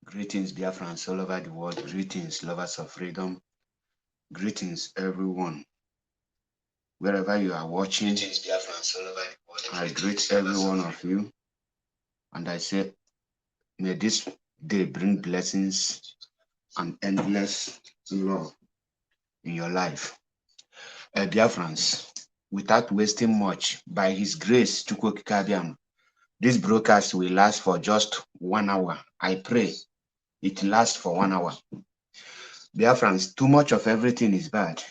Greetings, dear friends all over the world. Greetings, lovers of freedom. Greetings, everyone. Wherever you are watching, greetings, dear friends all over the world. I greet every one of you. And I say, may this day bring blessings and endless love in your life. Dear friends, without wasting much, by His grace, this broadcast will last for just 1 hour. I pray it lasts for 1 hour. Dear friends, too much of everything is bad.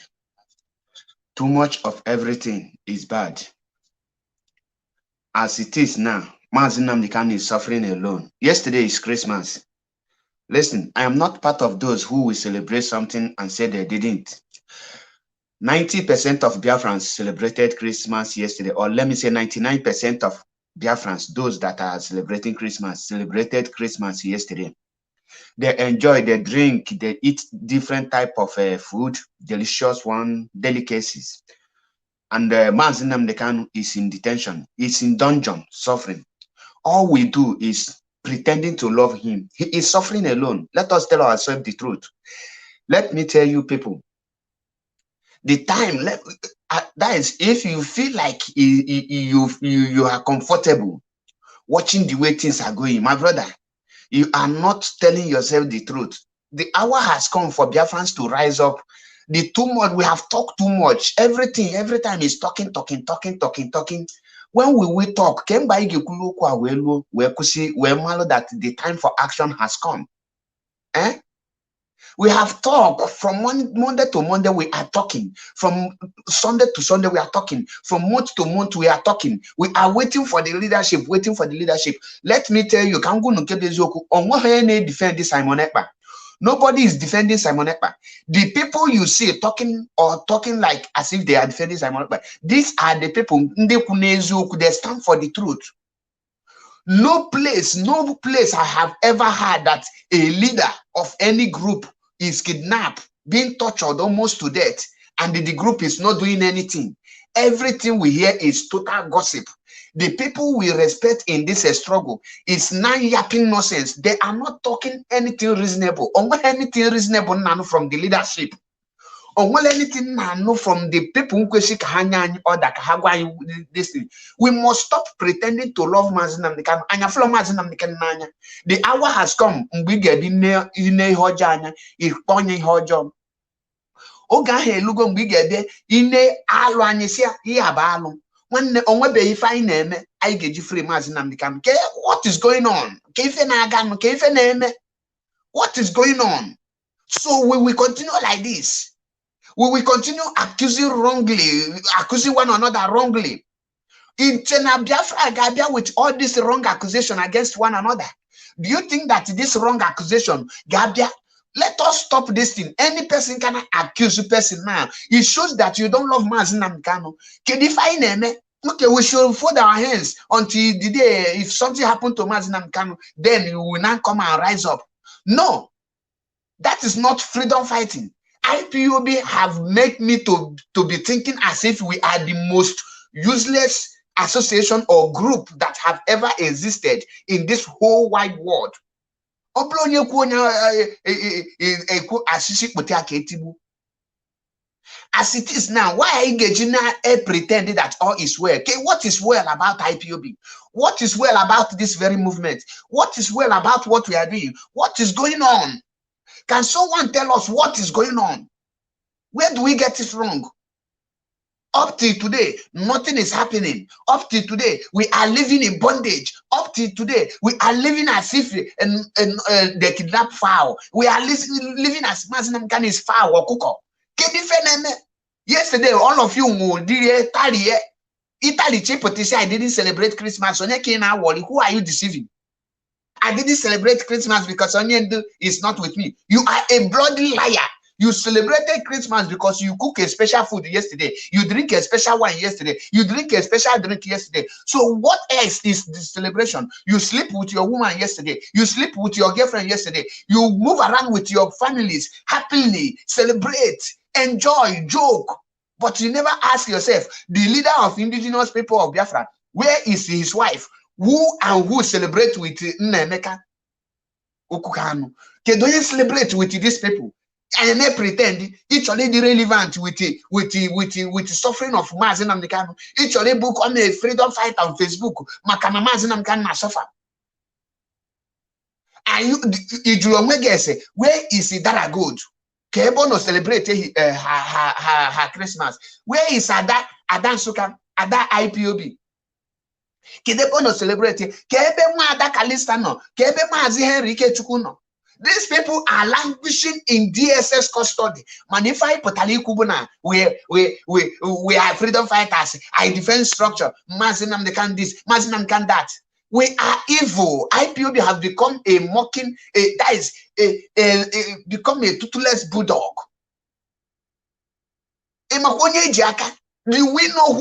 Too much of everything is bad. As it is now, Mazi Nnamdi Kanu is suffering alone. Yesterday is Christmas. Listen, I am not part of those who will celebrate something and say they didn't. 90% of Biafrans celebrated Christmas yesterday, or let me say 99% of Biafrans, those that are celebrating Christmas, celebrated Christmas yesterday. They enjoy, they drink, they eat different type of food, delicious one, delicacies. And Mazi Nnamdi Kanu is in detention, is in dungeon, suffering. All we do is pretending to love him. He is suffering alone. Let us tell ourselves the truth. Let me tell you people, the time, that is, if you feel like you are comfortable watching the way things are going, my brother, you are not telling yourself the truth. The hour has come for Biafrans to rise up. The too much, we have talked too much. Every time is talking. When will we talk? That the time for action has come. We have talked from Monday to Monday, we are talking. From Sunday to Sunday, we are talking. From month to month, we are talking. We are waiting for the leadership, Let me tell you, defend this Simon Ekpa. Nobody is defending Simon Ekpa. The people you see talking like as if they are defending Simon Ekpa, these are the people, they stand for the truth. No place I have ever heard that a leader of any group is kidnapped, being tortured almost to death, and the group is not doing anything. Everything we hear is total gossip. The people we respect in this struggle is non-yapping nonsense. They are not talking anything reasonable. Or anything reasonable now from the leadership. Or anything now from the people who this thing. We must stop pretending to love Mazi Nnamdi Kanu. The hour has come. We get in what is going on? What is going on? So we will continue like this. We will continue accusing one another wrongly. In Biafra with all this wrong accusation against one another. Do you think that this wrong accusation, Gabia, let us stop this thing. Any person can accuse a person now. It shows that you don't love Mazi Nnamdi Kanu. Okay, we should fold our hands until the day if something happened to Mazi Nnamdi Kanu, then you will not come and rise up. No, that is not freedom fighting. IPOB have made me to be thinking as if we are the most useless association or group that have ever existed in this whole wide world. As it is now, why are you getting pretending that all is well? Okay, what is well about IPOB? What is well about this very movement? What is well about what we are doing? What is going on? Can someone tell us what is going on? Where do we get it wrong? Up till today, nothing is happening. Up till today, we are living in bondage. Up till today, we are living as if they kidnap fowl. We are living as Mazi Nnamdi Kanu is fowl or cooker. Yesterday, all of you will Italy Chipoti say I didn't celebrate Christmas. Who are you deceiving? I didn't celebrate Christmas because Onyendu is not with me. You are a bloody liar. You celebrated Christmas because you cook a special food yesterday. You drink a special wine yesterday. You drink a special drink yesterday. So what else is this celebration? You sleep with your woman yesterday. You sleep with your girlfriend yesterday. You move around with your families happily, celebrate, enjoy, joke. But you never ask yourself, the leader of indigenous people of Biafra, where is his wife? Who celebrate with Nnamdi Kanu? Can you celebrate with these people? And they pretend each already relevant with the suffering of Mazi Nnamdi Kanu. Each already book on a freedom fight on Facebook. Makana Mazi Nnamdi Kanu suffer. And you say, where is Idara Gold? Kebo no celebrate her Christmas. Where is Ada Suka, Ada IPOB? Kidebo no celebrate. Kebe ma Ada Kalista no. Kebe Mazi Henrique Chukuno. These people are languishing in DSS custody. Manify Potali Kubuna, we are freedom fighters. I defend structure. Mazi Nnamdi Kanu this, Mazi Nnamdi Kanu that. We are evil. IPOB have become a mocking, become a toothless bulldog. Do we know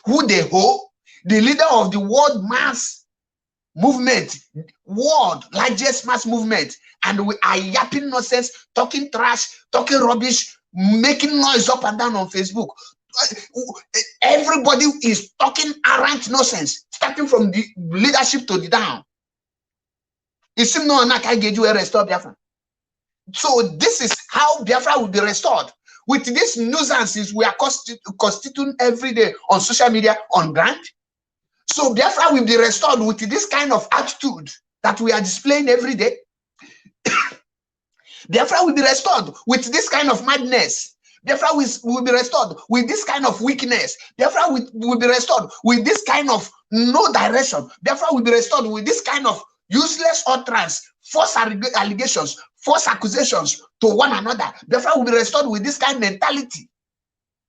who they hold? The leader of the world mass movement, world largest mass movement, and we are yapping nonsense, talking trash, talking rubbish, making noise up and down on Facebook. Everybody is talking arrant nonsense, starting from the leadership to the down. It seems no one can get you a restore Biafra. So this is how Biafra will be restored. With these nuisances we are constituting every day on social media, on brand. So Biafra will be restored with this kind of attitude that we are displaying every day. Biafra will be restored with this kind of madness. Biafra will be restored with this kind of weakness. Biafra will be restored with this kind of no direction. Biafra will be restored with this kind of useless utterance, false allegations, false accusations to one another. Biafra will be restored with this kind of mentality.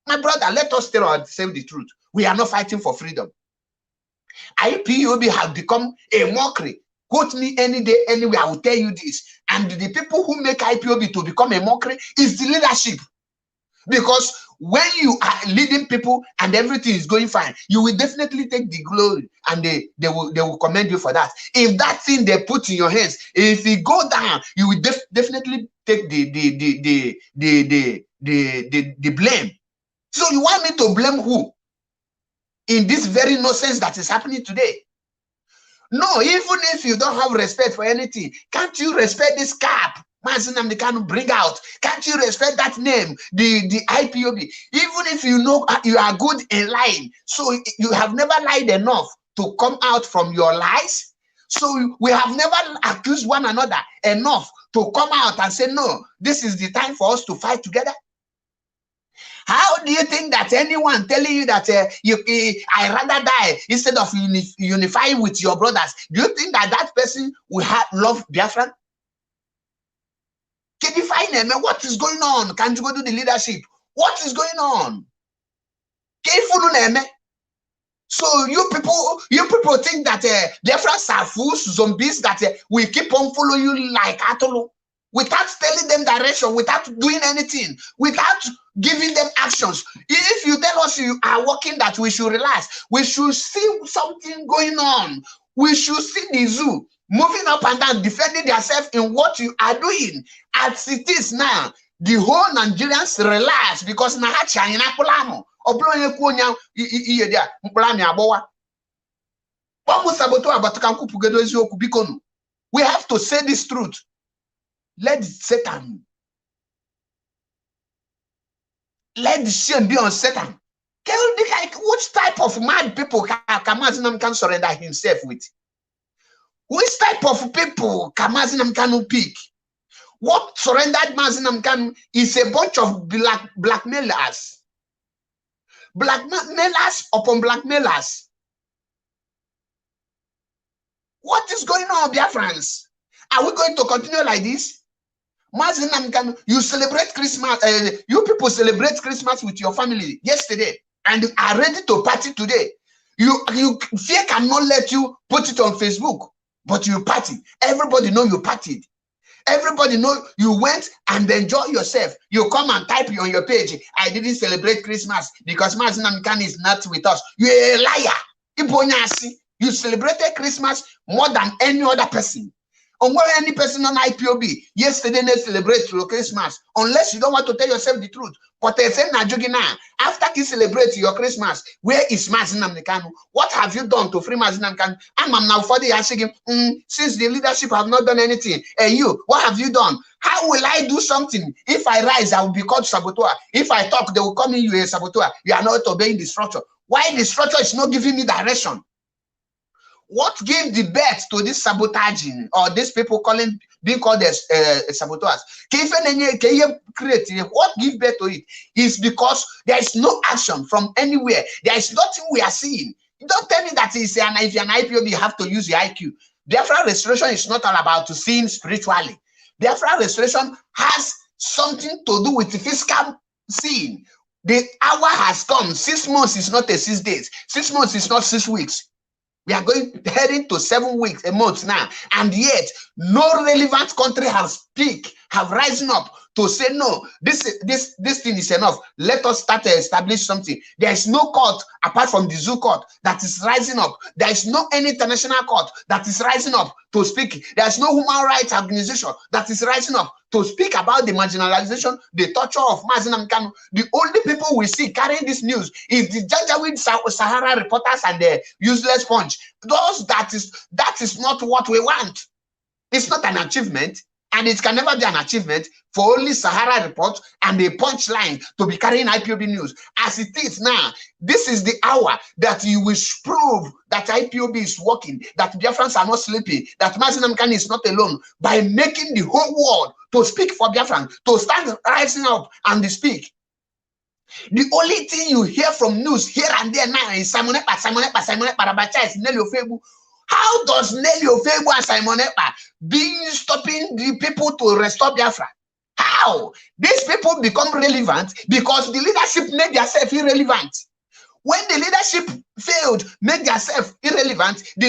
My brother, let us say the truth. We are not fighting for freedom. IPOB has become a mockery. Quote me any day, anywhere, I will tell you this. And the people who make IPOB to become a mockery is the leadership. Because when you are leading people and everything is going fine, you will definitely take the glory and they will commend you for that. If that thing they put in your hands, if it go down, you will definitely take the blame. So you want me to blame who? In this very nonsense that is happening today. No, even if you don't have respect for anything, can't you respect this cap Mazi Nnamdi Kanu bring out? Can't you respect that name, the IPOB? Even if you know you are good in lying, so you have never lied enough to come out from your lies. So we have never accused one another enough to come out and say, no, this is the time for us to fight together. How do you think that anyone telling you that I rather die instead of unifying with your brothers, do you think that that person will love Biafran? Can you find them? What is going on? Can't you go to the leadership? What is going on? Can you follow them? So you people think that Biafrans are fools, zombies that we keep on following you like Atolo, without telling them direction, without doing anything, without giving them actions. If you tell us you are working that we should relax, we should see something going on. We should see the zoo moving up and down, defending themselves in what you are doing. As it is now, the whole Nigerians relax because na ha China polano. We have to say this truth. Let Satan, let the shame be on Satan. Which type of mad people can Mazi Nnamdi Kanu surrender himself with? Which type of people can Mazi Nnamdi Kanu pick? What surrendered Mazi Nnamdi Kanu is a bunch of blackmailers. Blackmailers upon blackmailers. What is going on, Biafrans? Are we going to continue like this? Mazi Nnamdi Kanu, you celebrate Christmas, you people celebrate Christmas with your family yesterday and are ready to party today. Fear cannot let you put it on Facebook, but you party. Everybody know you partied. Everybody know you went and enjoy yourself. You come and type on your page, I didn't celebrate Christmas because Mazi Nnamdi Kanu is not with us. You're a liar. You celebrated Christmas more than any other person. Or more any person on IPOB yesterday they celebrate Christmas, unless you don't want to tell yourself the truth. But they say after you celebrate your Christmas, where is Mazi Nnamdi Kanu? What have you done to free Mazi Nnamdi Kanu? And I'm now for the asking him, since the leadership have not done anything, you, what have you done? How will I do something? If I rise, I will be called saboteur. If I talk, they will call me you a saboteur. You are not obeying the structure. Why the structure is not giving me direction? What gave the birth to this sabotaging, or these people being called as saboteurs? What give birth to it is because there is no action from anywhere. There is nothing we are seeing. Don't tell me that if you're an IPOB, you have to use your IQ. Biafra restoration is not all about to seeing spiritually. Biafra restoration has something to do with the physical seeing. The hour has come. 6 months is not 6 days. 6 months is not 6 weeks. We are heading to 7 weeks, a month now, and yet no relevant country have risen up to say no. This thing is enough. Let us start to establish something. There is no court apart from the zoo court that is rising up. There is no any international court that is rising up to speak. There is no human rights organization that is rising up to speak about the marginalization, the torture of Mazi Nnamdi Kanu. The only people we see carrying this news is the Janjaweed Sahara reporters and the useless punch. That is not what we want. It's not an achievement, and it can never be an achievement for only Sahara report and the punchline to be carrying IPOB news. As it is now, this is the hour that you will prove that IPOB is working, that Biafrans are not sleeping, that Mazi Nnamdi Kanu is not alone, by making the whole world to speak for Biafran, to start rising up and speak. The only thing you hear from news here and there now is Simon Ekpa, Rabacha is Nelly Ofebu. How does Nelly Ofebu and Simon Ekpa being stopping the people to restore Biafra? How? These people become relevant because the leadership made themselves irrelevant. When the leadership failed, made themselves irrelevant, the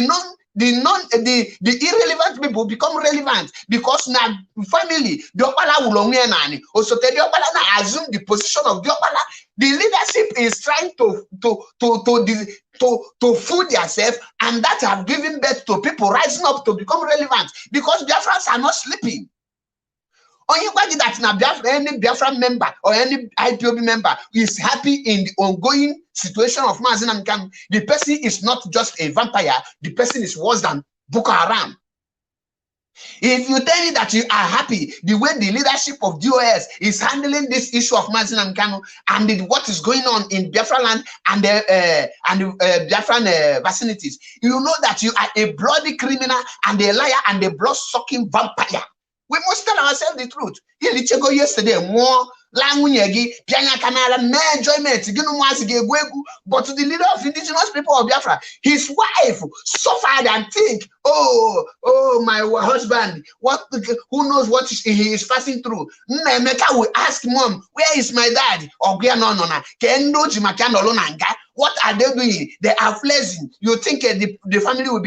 irrelevant people become relevant because now family Diokpala will only nani. Also, the Diokpala now assume the position of Diokpala. The leadership is trying to fool themselves, and that have given birth to people rising up to become relevant because Biafrans are not sleeping. Anybody that's not any Biafran member or any IPOB member is happy in the ongoing situation of Mazi Nnamdi Kanu. The person is not just a vampire, the person is worse than Boko Haram. If you tell me that you are happy the way the leadership of DOS is handling this issue of Mazi Nnamdi Kanu and what is going on in Biafra land and the Biafran vicinities, you know that you are a bloody criminal and a liar and a blood-sucking vampire. We must tell ourselves the truth. Ilichego yesterday, more language, pianya kanala, enjoyment, but to the leader of indigenous people of Biafra, his wife suffered and think, oh, my husband, who knows what he is passing through. Emeka will ask mom, where is my dad? What are they doing? They are flexing. You think the family will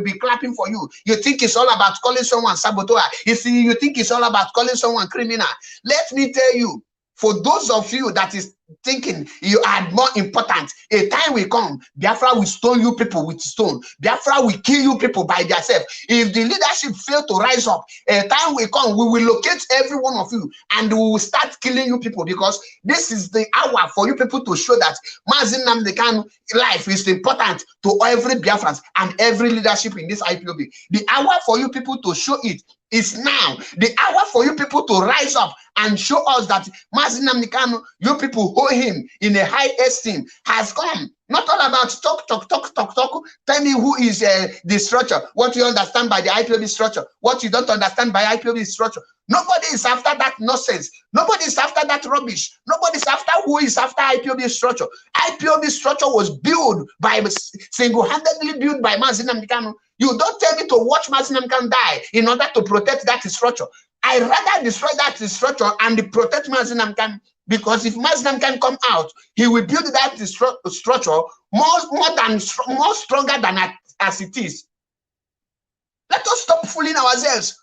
be clapping for you. You think it's all about calling someone saboteur. You think it's all about calling someone criminal. Let me tell you, for those of you that is thinking you are more important, a time will come, Biafra will stone you people with stone. Biafra will kill you people by themselves. If the leadership fail to rise up, a time will come, we will locate every one of you and we will start killing you people, because this is the hour for you people to show that Mazi Nnamdi Kanu life is important to every Biafran and every leadership in this IPOB. The hour for you people to show it is now. The hour for you people to rise up and show us that Mazi Nnamdi Kanu, you people hold him in a high esteem, has come. Not all about talk. Tell me who is the structure, what you understand by the IPOB structure, what you don't understand by IPOB structure. Nobody is after that nonsense. Nobody is after that rubbish. Nobody is after who is after IPOB structure. IPOB structure was built by, single-handedly built by Mazi Nnamdi Kanu. You don't tell me to watch Mazi Nnamdi Kanu die in order to protect that structure. I rather destroy that structure and protect Mazi Nnamdi Kanu, because if Mazi Nnamdi Kanu come out, he will build that structure more stronger than as it is. Let us stop fooling ourselves.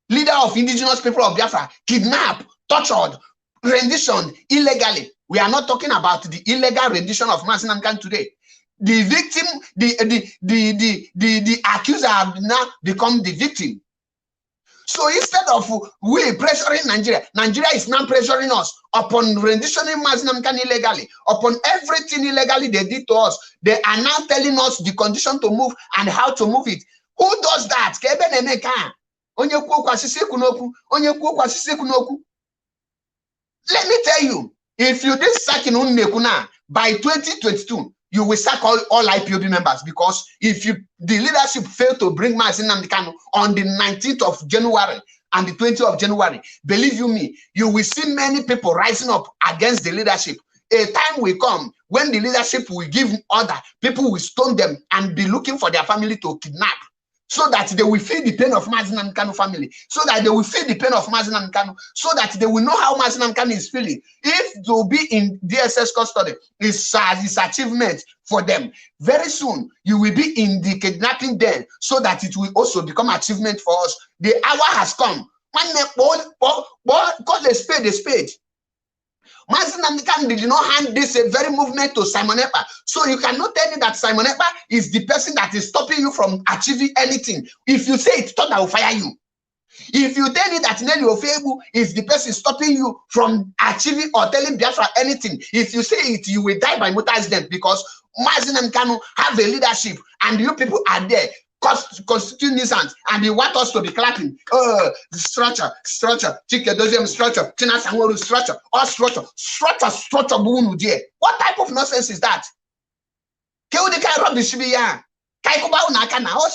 Leader of indigenous people of Biafra, kidnapped, tortured, rendition illegally. We are not talking about the illegal rendition of Mazi Nnamdi Kanu today. The victim, the accuser have now become the victim. So instead of we pressuring Nigeria, Nigeria is now pressuring us upon renditioning Mazi Nnamdi Kanu illegally, upon everything illegally they did to us. They are now telling us the condition to move and how to move it. Who does that? Let me tell you, if you did sack in Unnekuna by 2022, you will sack all IPOB members, because if the leadership failed to bring Mazi Nnamdi Kanu on the 19th of January and the 20th of January, believe you me, you will see many people rising up against the leadership. A time will come when the leadership will give order, people will stone them and be looking for their family to kidnap, so that they will feel the pain of Mazi Nnamdi Kanu family, so that they will feel the pain of Mazi Nnamdi Kanu, so that they will know how Mazi Nnamdi Kanu is feeling. If to be in DSS custody is achievement for them, very soon you will be in the kidnapping den, so that it will also become achievement for us. The hour has come. Call a spade a spade. Mazi Nnamdi Kanu did not hand this very movement to Simon Ekpa. So you cannot tell me that Simon Ekpa is the person that is stopping you from achieving anything. If you say it, thought I will fire you. If you tell me that Nelly Ofebu is the person stopping you from achieving or telling Biafra anything, if you say it, you will die by mortal accident, because Mazi Nnamdi Kanu have a leadership and you people are there constitute nuisance, and you want us to be clapping. Structure, Chikedozium structure, Tina Sangoru structure, or structure. What type of nonsense is that? All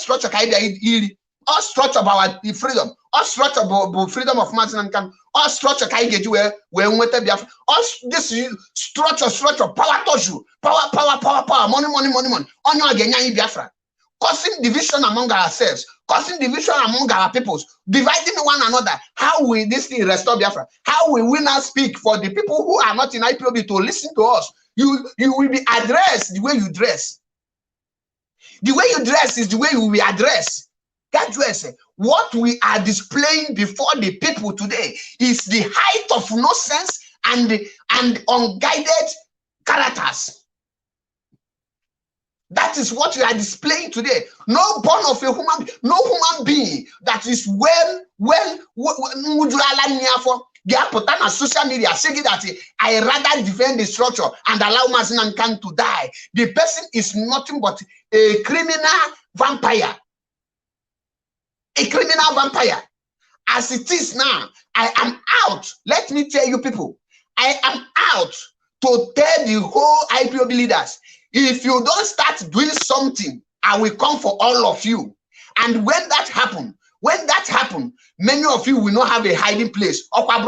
structure all structure about freedom, all structure about freedom of Mazi Nnamdi Kanu, all structure all this structure, power touch you, power, money, on again Biafra. Causing division among ourselves, causing division among our peoples, dividing one another. How will this thing restore Biafra? How will we now speak for the people who are not in IPOB to listen to us? You will be addressed the way you dress. The way you dress is the way you will be addressed. That dress, what we are displaying before the people today is the height of nonsense and unguided characters. That is what we are displaying today. No born of a human, no human being that is they are put on social media saying that I rather defend the structure and allow Mazi Nnamdi Kanu to die. The person is nothing but a criminal vampire. A criminal vampire. As it is now, I am out. Let me tell you people, I am out to tell the whole IPOB leaders, if you don't start doing something, I will come for all of you. And when that happens, many of you will not have a hiding place. Let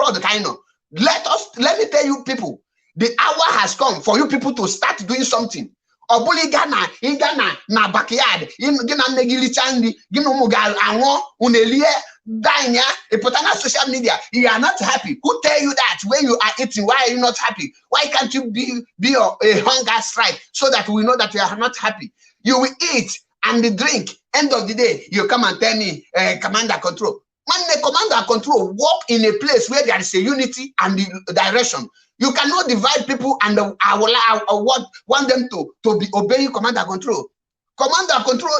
me tell you people, the hour has come for you people to start doing something. Obuli Ghana, in Ghana, na backyard, in Ghana negili chandi, Gino Mugal, Ango, Unelie, Dania, a potana social media. You are not happy. Who tell you that when you are eating? Why are you not happy? Why can't you be a hunger strike so that we know that you are not happy? You will eat and drink. End of the day, you come and tell me, commander control. When the commander control walk in a place where there is a unity and the direction. You cannot divide people and I want them to be obeying commander control. Commander control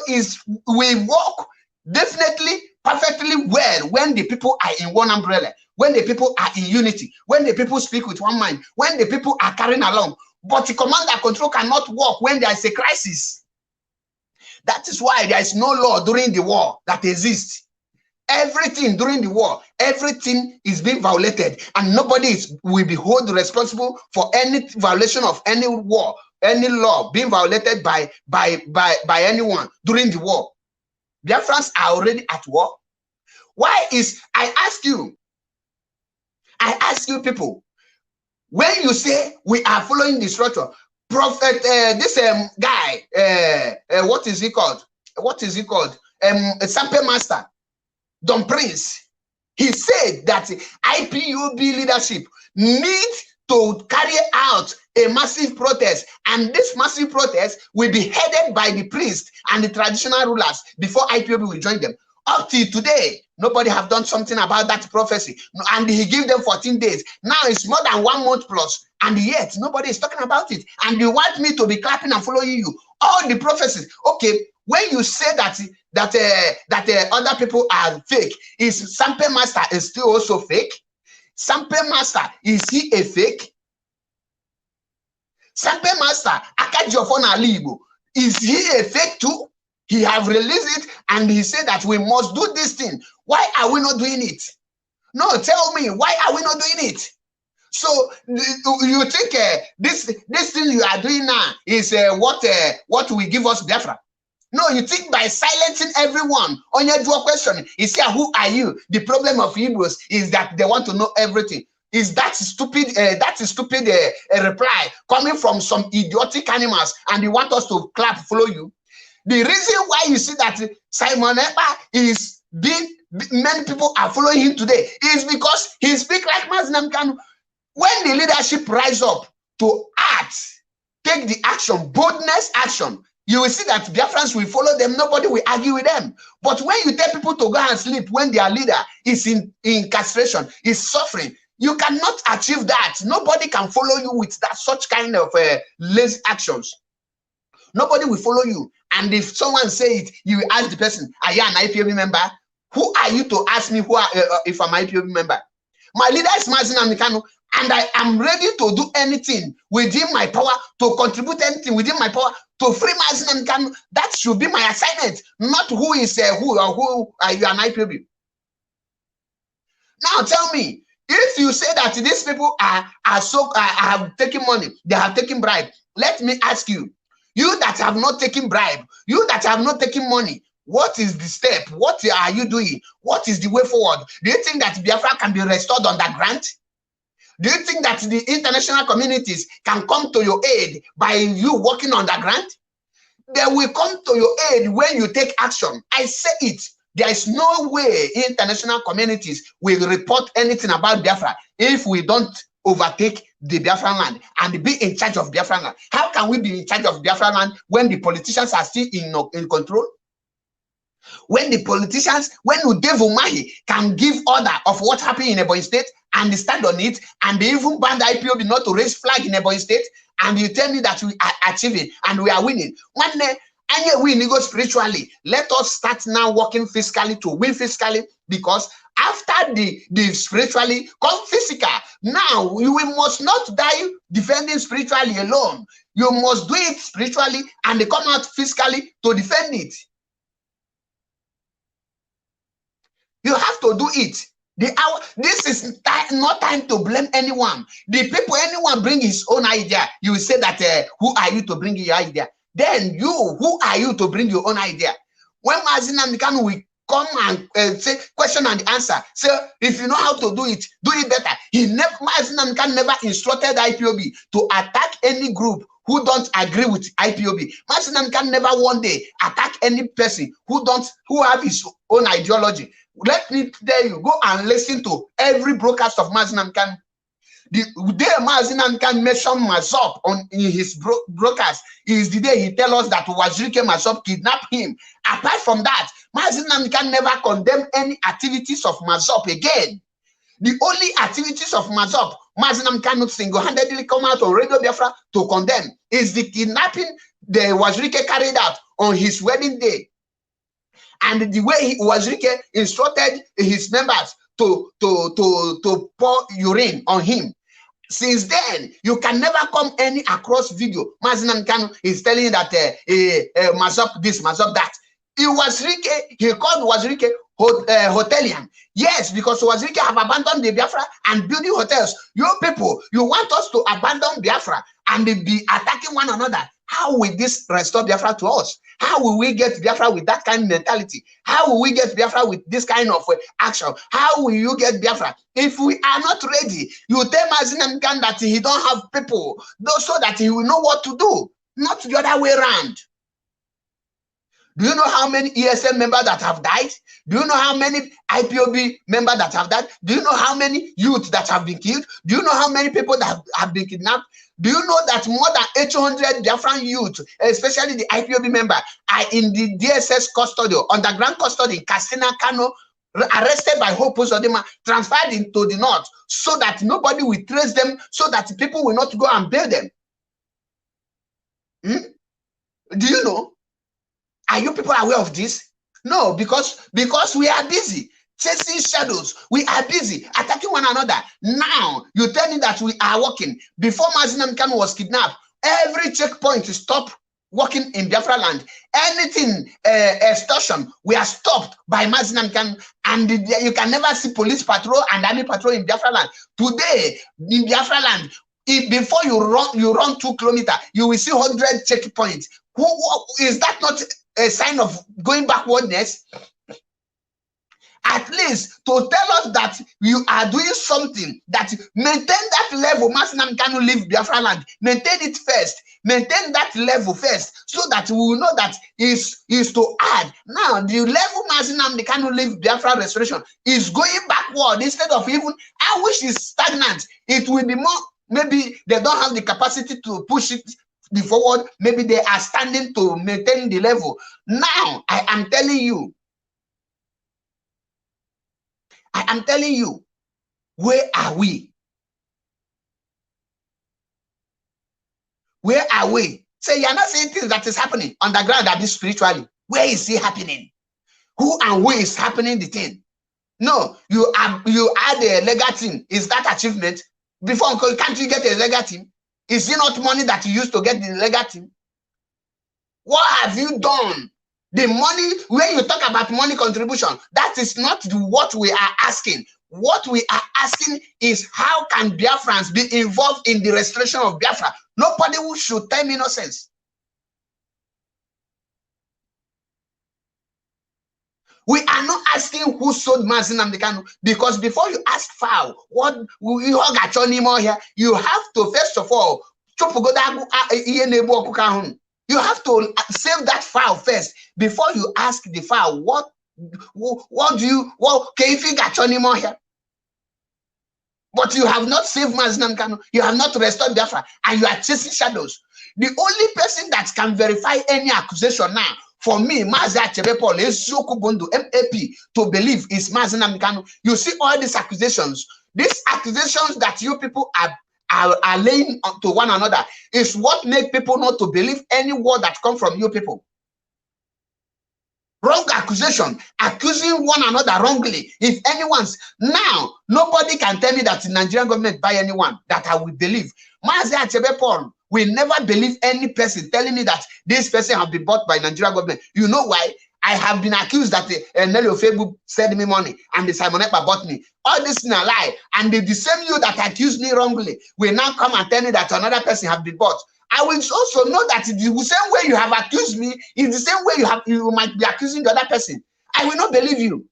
we work definitely perfectly well when the people are in one umbrella, when the people are in unity, when the people speak with one mind, when the people are carrying along. But the commander control cannot work when there is a crisis. That is why there is no law during the war that exists. Everything during the war, everything is being violated, and nobody will be held responsible for any violation of any war, any law being violated by anyone during the war. Biafrans are already at war. Why is I ask you people, when you say we are following the structure, Prophet this guy, what is he called? A sample master. Don Prince, he said that IPOB leadership needs to carry out a massive protest, and this massive protest will be headed by the priests and the traditional rulers before IPOB will join them. Up till today, nobody have done something about that prophecy, and he gave them 14 days. Now it's more than 1 month plus, and yet nobody is talking about it. And you want me to be clapping and following you? All the prophecies. Okay, when you say that other people are fake, is Sample Master is still also fake? Sample Master, is he a fake? Sample Master, Akajiofona Alibo, is he a fake too? He have released it and he said that we must do this thing. Why are we not doing it? No, tell me, why are we not doing it? So you think this thing you are doing now is what will give us Biafra? No, you think by silencing everyone on your dual question, you say, who are you? The problem of Igbos is that they want to know everything. Is that stupid? Reply coming from some idiotic animals, and you want us to clap, follow you? The reason why you see that Simon Ekpa is being, many people are following him today is because he speaks like Mazi Nnamdi Kanu. When the leadership rise up to act, take the action, boldness action, you will see that Biafrans will follow them. Nobody will argue with them. But when you tell people to go and sleep when their leader is in incarceration, is suffering, you cannot achieve that. Nobody can follow you with that such kind of lazy actions. Nobody will follow you. And if someone say it, you will ask the person, are you an IPOB member? Who are you to ask me if I'm an IPOB member? My leader is Mazi Nnamdi Kanu, and I am ready to do anything within my power, to contribute anything within my power to free Mazi Nnamdi Kanu. That should be my assignment, not who is who are you an IPOB. Now tell me, if you say that these people have taken money, they have taken bribe, let me ask you, you that have not taken bribe, you that have not taken money, what is the step? What are you doing? What is the way forward? Do you think that Biafra can be restored underground? Do you think that the international communities can come to your aid by you working underground? They will come to your aid when you take action. I say it. There is no way international communities will report anything about Biafra if we don't overtake the Biafran land and be in charge of Biafran land. How can we be in charge of Biafran land when the politicians are still in control? When the politicians, when Udev Umahi can give order of what happened in Ebonyi State and stand on it, and they even banned the IPOB not to raise flag in Ebonyi State, and you tell me that we are achieving and we are winning. One day, and we go spiritually. Let us start now working fiscally to win fiscally, because after the spiritually come physical. Now you must not die defending spiritually alone. You must do it spiritually and they come out fiscally to defend it. You have to do it. This is not time to blame anyone. The people, anyone bring his own idea, you will say that who are you to bring your idea? Then you, who are you to bring your own idea? When Mazi Nnamdi Kanu will come and say question and answer, so if you know how to do it better. Mazi Nnamdi Kanu never instructed IPOB to attack any group who don't agree with IPOB. Mazi Nnamdi Kanu never one day attack any person who have his own ideology. Let me tell you, go and listen to every broadcast of Mazi Nnamdi Kanu. The day Mazi Nnamdi Kanu mentioned Mazop in his broadcast is the day he tell us that Wazirike Mazop kidnapped him. Apart from that, Mazi Nnamdi Kanu never condemned any activities of Mazop again. The only activities of Mazop, Mazi Nnamdi Kanu single-handedly come out on Radio Biafra to condemn is the kidnapping the Wazirike carried out on his wedding day. And the way Wazirike instructed his members to pour urine on him. Since then, you can never come any across video. Mazi Nnamdi Kanu is telling you that Mazop this, Mazop that. He called Wazirike hotelian. Yes, because Wazirike have abandoned the Biafra and building hotels. You people, you want us to abandon Biafra and be attacking one another. How will this restore Biafra to us? How will we get Biafra with that kind of mentality? How will we get Biafra with this kind of action? How will you get Biafra? If we are not ready, you tell Mazi Nnamdi Kanu that he don't have people, so that he will know what to do, not the other way around. Do you know how many ESM members that have died? Do you know how many IPOB members that have died? Do you know how many youth that have been killed? Do you know how many people that have been kidnapped? Do you know that more than 800 Biafran youth, especially the IPOB member, are in the DSS custody, underground custody in Katsina, Kano, arrested by Hope Uzodinma, transferred into the north, so that nobody will trace them, so that people will not go and bail them? Do you know? Are you people aware of this? No, because we are busy chasing shadows. We are busy attacking one another. Now you tell me that we are working. Before Mazi Nnamdi Kanu was kidnapped, every checkpoint to stop working in Biafra land. Anything extortion, we are stopped by Mazi Nnamdi Kanu, and you can never see police patrol and army patrol in Biafra land. Today in Biafra land, if before you run 2 kilometers, you will see 100 checkpoints. Who is that not a sign of going backwardness? At least to tell us that you are doing something, that maintain that level. Mazi Nnamdi Kanu leave Biafra land. Maintain it first. Maintain that level first, so that we will know that is to add. Now the level Mazi Nnamdi Kanu leave Biafra restoration is going backward instead of even, I wish it's stagnant. It will be more, maybe they don't have the capacity to push it the forward. Maybe they are standing to maintain the level. Now I am telling you, where are we? Where are we? Say, you're not saying things that is happening underground, that is spiritually. Where is it happening? Who and where is happening the thing? No, you add a legal team. Is that achievement? Before, can't you get a legal team? Is it not money that you use to get the legal team? What have you done? The money, when you talk about money contribution, that is not what we are asking. What we are asking is, how can Biafrans be involved in the restoration of Biafra? Nobody who should tell me nonsense. We are not asking who sold Mazi Nnamdi Kanu, because before you ask foul, what you have to first of all, you have to save that foul first before you ask the foul. What can you got anymore here? But you have not saved Mazi Nnamdi Kanu, you have not restored Biafra, and you are chasing shadows. The only person that can verify any accusation now, for me, Mazi Achebepol, Ezokubundu, MAP, to believe is Mazi Nnamdi Kanu. You see all these accusations that you people are laying to one another, is what make people not to believe any word that come from you people. Wrong accusation, accusing one another wrongly. If anyone's now, nobody can tell me that the Nigerian government buy anyone that I will believe. Mazi Achebepol will never believe any person telling me that this person have been bought by Nigerian government. You know why? I have been accused that Nelly Ofebu sent me money and the Simon Ekpa bought me. All this is a lie. And the same you that accused me wrongly will now come and tell me that another person have been bought. I will also know that the same way you have accused me is the same way you might be accusing the other person. I will not believe you.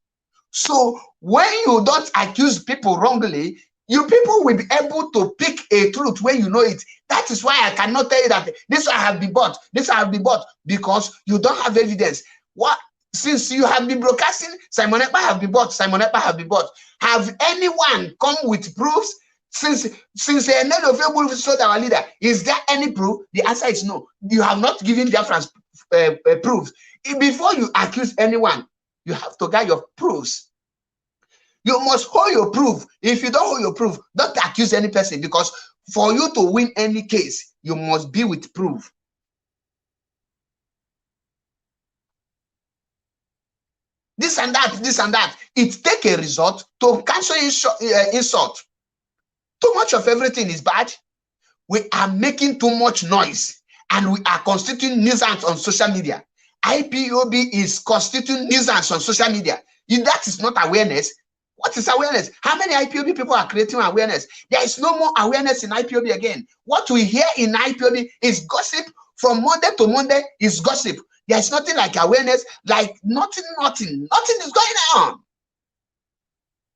So when you don't accuse people wrongly, you people will be able to pick a truth when you know it. That is why I cannot tell you that this I have been bought, this I have been bought, because you don't have evidence. What? Since you have been broadcasting, Simon Ekpa have been bought, Simon Ekpa have been bought. Have anyone come with proofs? Since Nelly Ofebu sold our leader, is there any proof? The answer is no. You have not given Biafrans proofs. Before you accuse anyone, you have to get your proofs. You must hold your proof. If you don't hold your proof, don't accuse any person, because for you to win any case, you must be with proof. This and that. It take a result to cancel insult. Too much of everything is bad. We are making too much noise, and we are constituting nuisance on social media. IPOB is constituting nuisance on social media. If that is not awareness, what is awareness? How many IPOB people are creating awareness? There is no more awareness in IPOB again. What we hear in IPOB is gossip. From Monday to Monday is gossip. There is nothing like awareness, like nothing is going on.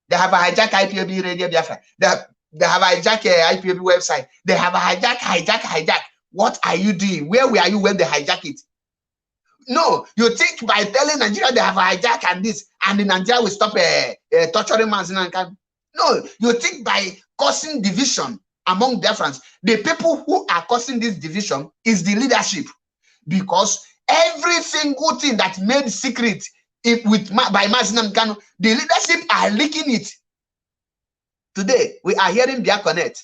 They have a hijack IPOB radio Biafra. They have a hijack IPOB website. They have a hijack. What are you doing? Where were you when they hijack it? No, you think by telling Nigeria they have hijacked and this, and the Nigeria will stop torturing Mazi Nnamdi Kanu. No, you think by causing division among Biafrans. The people who are causing this division is the leadership, because every single thing that made secret by Mazi Nnamdi Kanu, the leadership are leaking it. Today, we are hearing Bia Connect.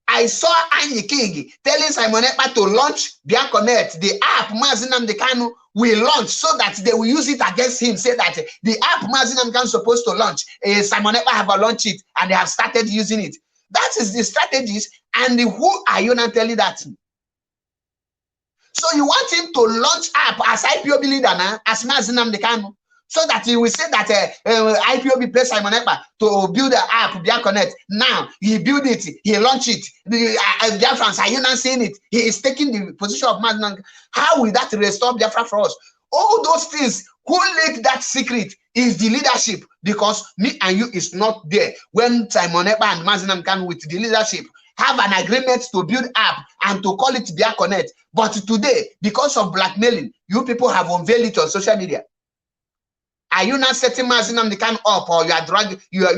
I saw Anyi King telling Simon Ekpa to launch Bia Connect, the app Mazi Nnamdi Kanu will launch, so that they will use it against him. Say that the app Mazi Nnamdi Kanu is supposed to launch, Simon Ekpa have launched it and they have started using it. That is the strategies. And who are you not telling that? So you want him to launch app as IPOB leader now, as Mazi Nnamdi Kanu, so that he will say that IPOB pays Simon Ekpa to build the app, Bia Connect. Now, he build it, he launch it. Biafrans, are you not seeing it? He is taking the position of Mazi Nnamdi Kanu. How will that restore Biafra for us? All those things, who leaked that secret is the leadership, because me and you is not there. When Simon Ekpa and Mazi Nnamdi Kanu with the leadership have an agreement to build app and to call it Bia Connect. But today, because of blackmailing, you people have unveiled it on social media. Are you not setting Mazi Nnamdi Kanu up, or you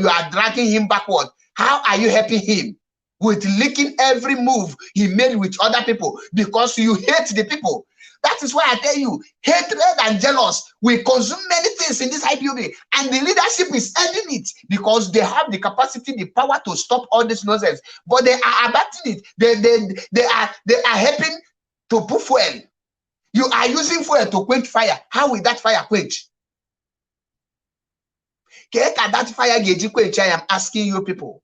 are dragging him backward? How are you helping him with leaking every move he made with other people, because you hate the people? That is why I tell you, hatred and jealous will consume many things in this IPOB, and the leadership is ending it, because they have the capacity, the power to stop all this nonsense. But they are abating it. They are helping to put fuel. You are using fuel to quench fire. How will that fire quench? That fire gauge quench? I am asking you people.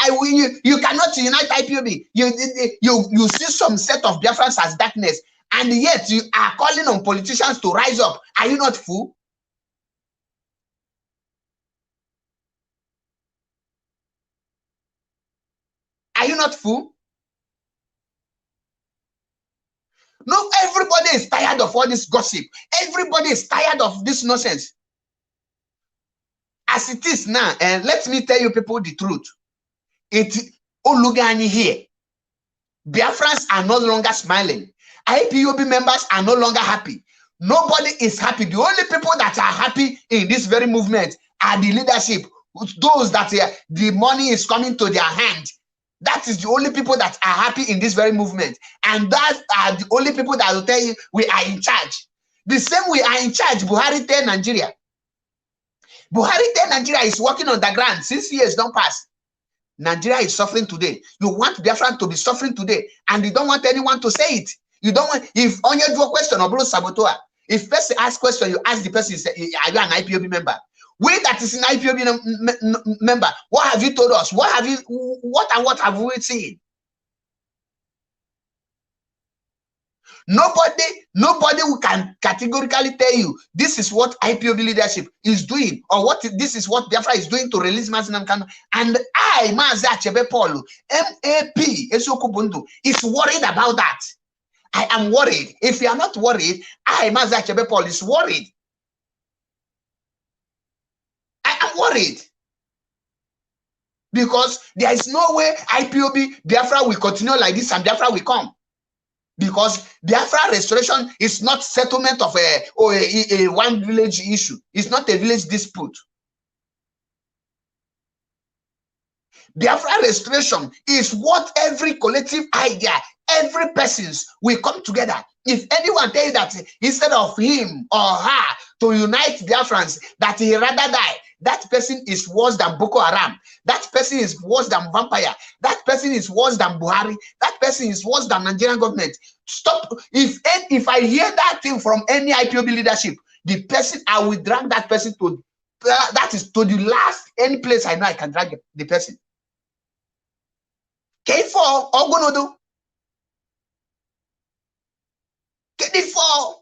You cannot unite IPOB. You see some set of Biafrans as darkness, and yet you are calling on politicians to rise up. Are you not fool? Are you not fool? No, everybody is tired of all this gossip. Everybody is tired of this nonsense. As it is now, and let me tell you people the truth. Olugani here. Biafrans are no longer smiling. IPOB members are no longer happy. Nobody is happy. The only people that are happy in this very movement are the leadership. Those that the money is coming to their hand. That is the only people that are happy in this very movement. And that are the only people that will tell you we are in charge. The same we are in charge, Buhari tell Nigeria. Buhari tell Nigeria is working on the ground. 6 years don't pass. Nigeria is suffering today. You want Biafran to be suffering today, and you don't want anyone to say it. You don't want, if on your do a question or saboteur, if person asks question, you ask the person, say, are you an IPOB member? We that is an IPOB member, what have you told us? What have we seen? Nobody who can categorically tell you this is what IPOB leadership is doing, or this is what Biafra is doing to release Mazi Nnamdi Kanu. And I, Mazi Achebe Paul, MAP, Esioku Bundu, is worried about that. I am worried. If you are not worried, I, Mazi Achebe Paul, is worried. I am worried. Because there is no way IPOB Biafra will continue like this and Biafra will come. Because Biafra restoration is not settlement of a one village issue. It's not a village dispute. Biafra restoration is what every collective idea, every person's will come together. If anyone tells that instead of him or her to unite Biafrans, that he rather die, that person is worse than Boko Haram. That person is worse than vampire. That person is worse than Buhari. That person is worse than Nigerian government. Stop. If I hear that thing from any IPOB leadership, the person, I will drag that person to that is to the last any place I know I can drag the person. K4 Ogonodo. K4.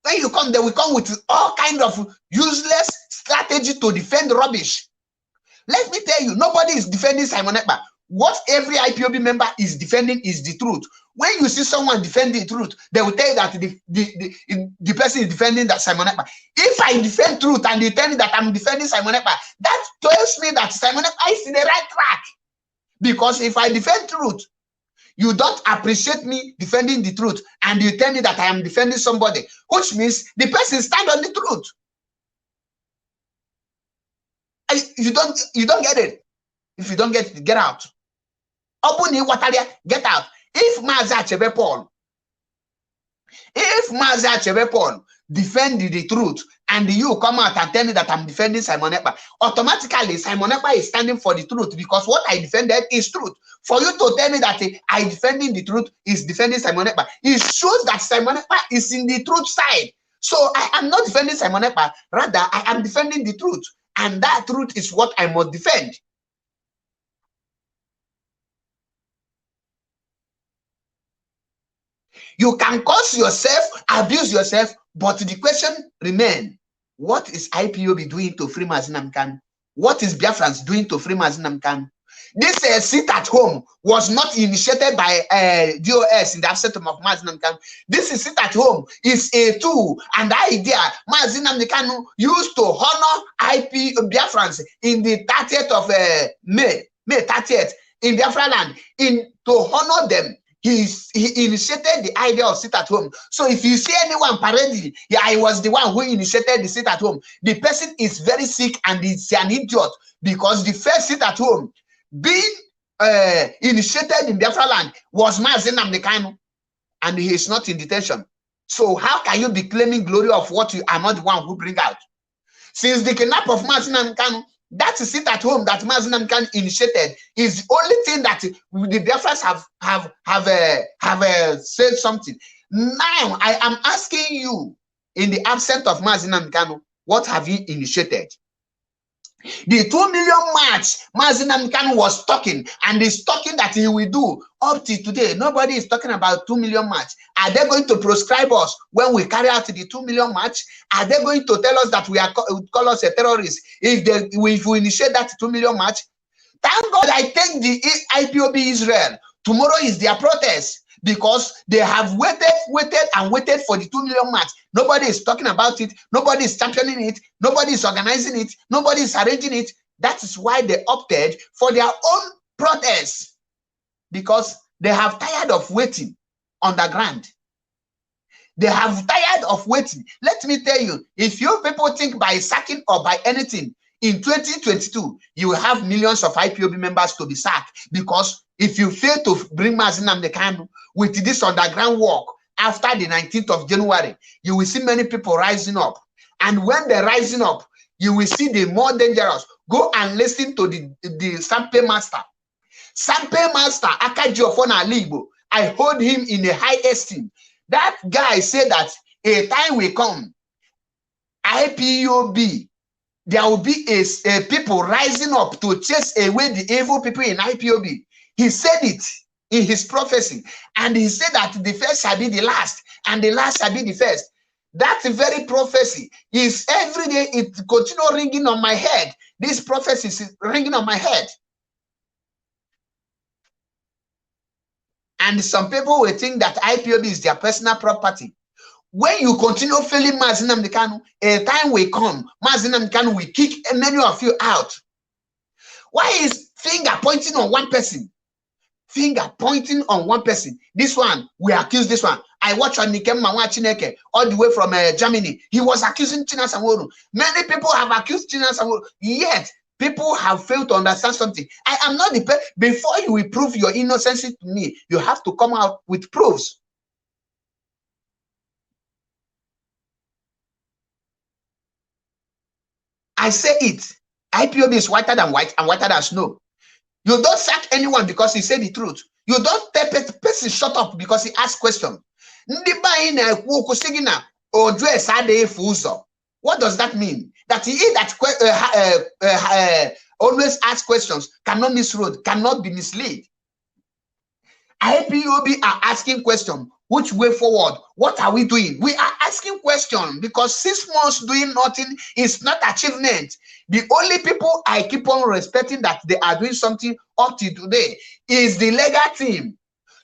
When you come, they will come with all kind of useless strategy to defend rubbish. Let me tell you, nobody is defending Simon Ekpa. What every IPOB member is defending is the truth. When you see someone defending the truth, they will tell you that the person is defending that Simon Ekpa. If I defend truth and they tell me that I'm defending Simon Ekpa, that tells me that Simon Ekpa is in the right track. Because if I defend truth You don't appreciate me defending the truth, and you tell me that I am defending somebody, which means the person stand on the truth. You don't get it. If you don't get it, get out. Open your water, get out. If Mazi Nnamdi Kanu defend the truth, and you come out and tell me that I'm defending Simon Ekpa, automatically Simon Ekpa is standing for the truth, because what I defended is truth. For you to tell me that I defending the truth is defending Simon Ekpa, it shows that Simon Ekpa is in the truth side. So I am not defending Simon Ekpa, rather I am defending the truth, and that truth is what I must defend. You can curse yourself, abuse yourself, but the question remains: what is IPOB doing to free Mazi Nnamdi Kanu? What is Biafrans doing to free Mazi Nnamdi Kanu? This sit at home was not initiated by DOS in the absence of Mazi Nnamdi Kanu. This is sit at home is a tool and idea Mazi Nnamdi Kanu used to honor Biafrans in the 30th of May 30th in Biafra land. To honor them, he initiated the idea of sit at home. So if you see anyone parading, yeah, I was the one who initiated the sit at home, the person is very sick and is an idiot, because the first sit at home being initiated in Biafra land was Mazi Nnamdi Kanu, and he is not in detention. So how can you be claiming glory of what you are not the one who bring out? Since the kidnap of Mazi Nnamdi Kanu, that sit at home that Mazi Nnamdi Kanu initiated is the only thing that the Biafrans have said something. Now I am asking you, in the absence of Mazi Nnamdi Kanu, what have you initiated? The 2 million march Mazi Nnamdi Kanu was talking, and is talking that he will do up to today. Nobody is talking about 2 million march. Are they going to proscribe us when we carry out the 2 million march? Are they going to tell us that we are call us a terrorist if we initiate that 2 million march? Thank God I take the IPOB Israel. Tomorrow is their protest, because they have waited for the 2 million march. Nobody is talking about it. Nobody is championing it. Nobody is organizing it. Nobody is arranging it. That is why they opted for their own protest, because they have tired of waiting on the ground. They have tired of waiting. Let me tell you, if you people think by sacking or by anything, in 2022, you will have millions of IPOB members to be sacked, because if you fail to bring Mazi Nnamdi Kanu with this underground work after the 19th of January, you will see many people rising up. And when they're rising up, you will see the more dangerous. Go and listen to the Sampe Master. Sampe Master, Akajiofona Libo, I hold him in a high esteem. That guy said that a time will come, IPOB, there will be a people rising up to chase away the evil people in IPOB. He said it in his prophecy, and he said that the first shall be the last, and the last shall be the first. That very prophecy is every day, it continues ringing on my head. This prophecy is ringing on my head. And some people will think that IPOB is their personal property. When you continue failing Mazi Nnamdi Kanu, a time will come, Mazi Nnamdi Kanu will kick many of you out. Why is finger pointing on one person? Finger pointing on one person. This one, we accuse this one. I watch on Nikem Mawa Chineke all the way from Germany. He was accusing China Sanwo-Olu. Many people have accused China Sanwo-Olu, yet people have failed to understand something. I am not the before you will prove your innocence to me, you have to come out with proofs. I say it. IPOB is whiter than white and whiter than snow. You don't sack anyone because he said the truth. You don't tell a person shut up because he asked questions. What does that mean? That he that always asks questions, cannot misread, cannot be misled. IPOB are asking questions. Which way forward? What are we doing? We are asking questions, because 6 months doing nothing is not achievement. The only people I keep on respecting that they are doing something up to today is the legal team.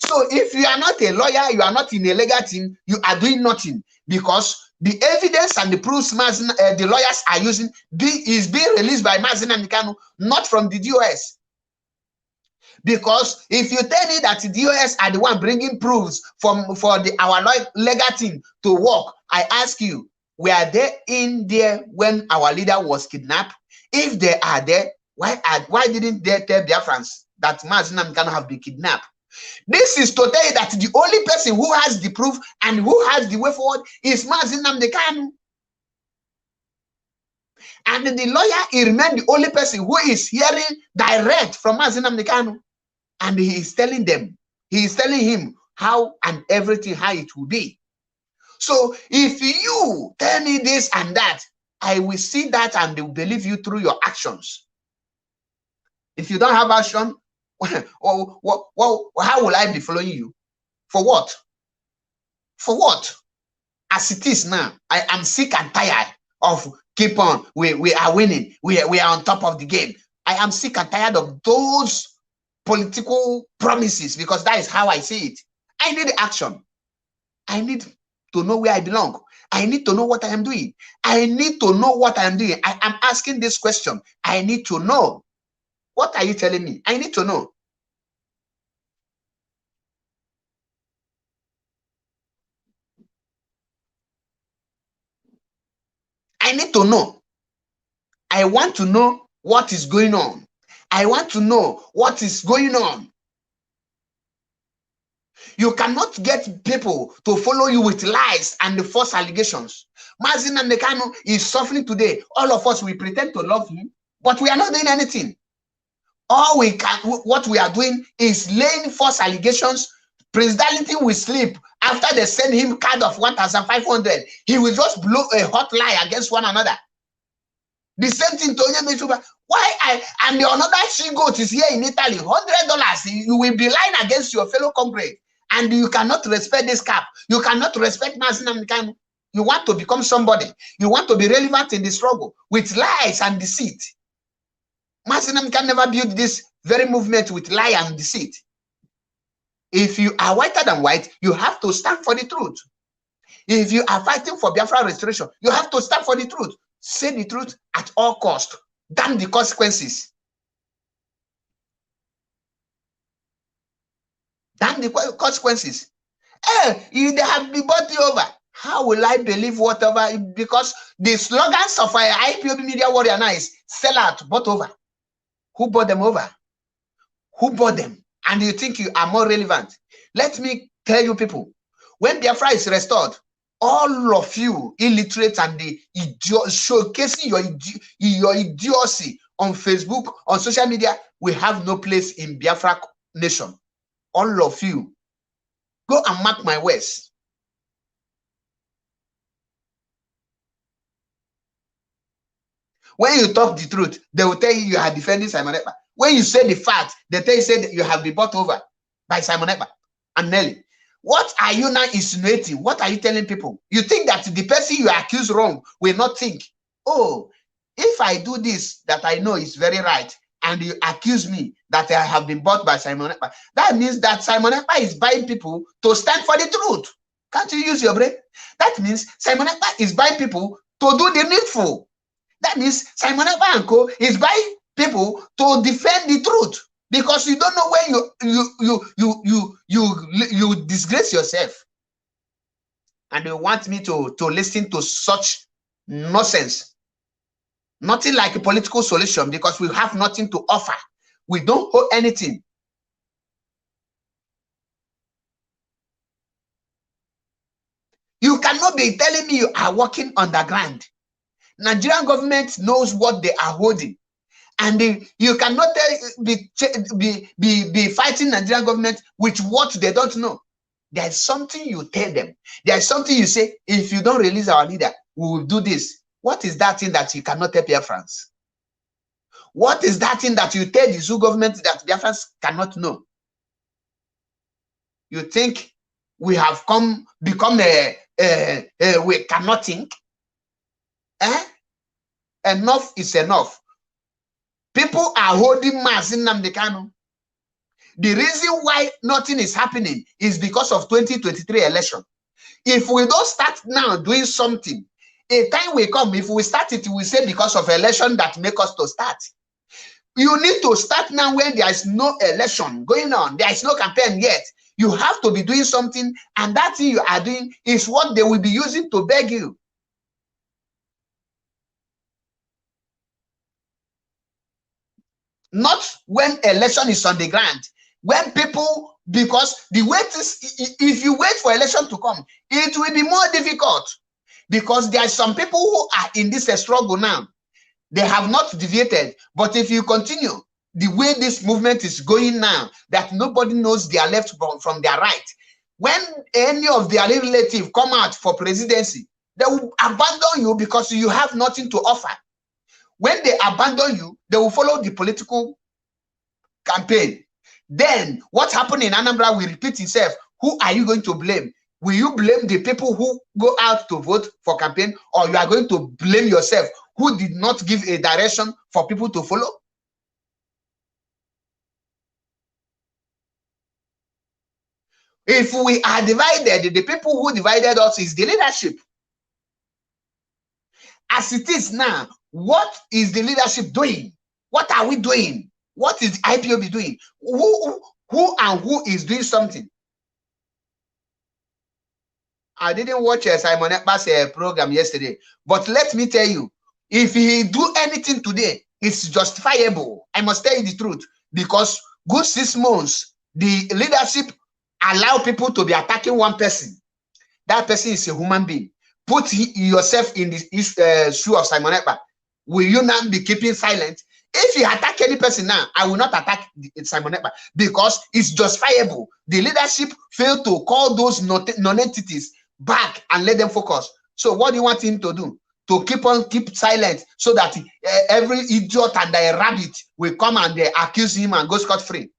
So if you are not a lawyer, you are not in a legal team, you are doing nothing, because the evidence and the proofs the lawyers are using is being released by Mazi Nnamdi Kanu, not from the DOS. Because if you tell me that the DOS are the one bringing proofs for our legal team to work, I ask you, were they in there when our leader was kidnapped? If they are there, why didn't they tell Biafrans that Mazi Nnamdi Kanu have been kidnapped? This is to tell you that the only person who has the proof and who has the way forward is Mazi Nnamdi Kanu. And the lawyer, he remained the only person who is hearing direct from Mazi Nnamdi Kanu. And he is telling them, he is telling him how and everything, how it will be. So if you tell me this and that, I will see that and they will believe you through your actions. If you don't have action, how will I be following you? For what? For what? As it is now, I am sick and tired of keep on. We are winning. We are on top of the game. I am sick and tired of those political promises, because that is how I see it. I need action. I need to know where I belong. I need to know what I am doing. I need to know what I am doing. I am asking this question. I need to know. What are you telling me? I need to know. I need to know. I want to know what is going on. I want to know what is going on. You cannot get people to follow you with lies and false allegations. Mazi Nnamdi Kanu is suffering today. All of us, we pretend to love him, but we are not doing anything. What we are doing is laying false allegations. Presidentiality will sleep after they send him card of 1,500. He will just blow a hot lie against one another. The same thing to Onyema. And the another she-goat is here in Italy, $100. You will be lying against your fellow comrade, and you cannot respect this cap. You cannot respect Mazi Nnamdi Kanu. You want to become somebody. You want to be relevant in the struggle with lies and deceit. Mazi Nnamdi Kanu never build this very movement with lie and deceit. If you are whiter than white, you have to stand for the truth. If you are fighting for Biafra restoration, you have to stand for the truth. Say the truth at all cost. Damn the consequences. Damn the consequences. They have been bought over. How will I believe whatever? Because the slogans of our IPOB media warrior now is sell out, bought over. Who bought them over? Who bought them? And you think you are more relevant? Let me tell you people, when Biafra is restored, all of you illiterate and the showcasing your idiocy on Facebook, on social media, we have no place in Biafra nation. All of you, go and mark my words. When you talk the truth, they will tell you are defending Simon Ekpa. When you say the fact, they tell you say that you have been bought over by Simon Ekpa and Nelly. What are you now insinuating? What are you telling people? You think that the person you accuse wrong will not think, oh, if I do this that I know is very right, and you accuse me that I have been bought by Simon Ekpa, that means that Simon Ekpa is buying people to stand for the truth. Can't you use your brain? That means Simon Ekpa is buying people to do the needful. That means Simon Ekpa and Co. is buying people to defend the truth. Because you don't know when you disgrace yourself. And you want me to listen to such nonsense. Nothing like a political solution, because we have nothing to offer. We don't owe anything. You cannot be telling me you are working underground. Nigerian government knows what they are holding. And you cannot be fighting Nigerian government with what they don't know. There is something you tell them. There is something you say, if you don't release our leader, we will do this. What is that thing that you cannot tell Biafrans? What is that thing that you tell the Zoo government that Biafrans cannot know? You think we have become we cannot think? Enough is enough. People are holding Mazi Nnamdi Kanu. The reason why nothing is happening is because of 2023 election. If we don't start now doing something, a time will come, if we start it, we say because of election that make us to start. You need to start now when there is no election going on. There is no campaign yet. You have to be doing something, and that thing you are doing is what they will be using to beg you. Not when election is on the ground. When people, because the wait is, if you wait for election to come, it will be more difficult, because there are some people who are in this struggle now. They have not deviated, but if you continue the way this movement is going now, that nobody knows their left from their right, when any of their relatives come out for presidency, they will abandon you because you have nothing to offer. When they abandon you, they will follow the political campaign. Then what happened in Anambra will repeat itself. Who are you going to blame? Will you blame the people who go out to vote for campaign, or you are going to blame yourself, who did not give a direction for people to follow? If we are divided, the people who divided us is the leadership. As it is now, what is the leadership doing? What are we doing? What is the IPOB doing? Who is doing something? I didn't watch Simon Ekpa's program yesterday, but let me tell you, if he do anything today, it's justifiable. I must tell you the truth, because good 6 months, the leadership allow people to be attacking one person. That person is a human being. Put yourself in the shoe of Simon Ekpa. Will you now be keeping silent? If you attack any person now, I will not attack Simon Ekpa, because it's justifiable. The leadership failed to call those non-entities back and let them focus. So what do you want him to do? To keep silent, so that every idiot and a rabbit will come and they accuse him and go scot-free?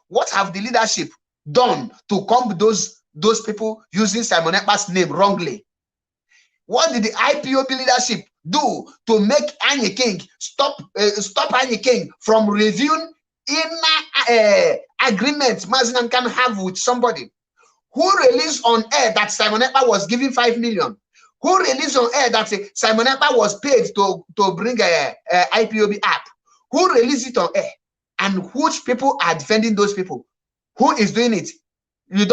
What have the leadership done to comb those people using Simon Ekpa's name wrongly? What did the IPOB leadership do to make Annie King stop Annie King from reviewing inner agreements Mazi Nnamdi Kanu have with somebody? Who released on air that Simon Ekpa was giving 5 million? Who released on air that Simon Ekpa was paid to bring a IPOB app? Who released it on air? And which people are defending those people? Who is doing it? You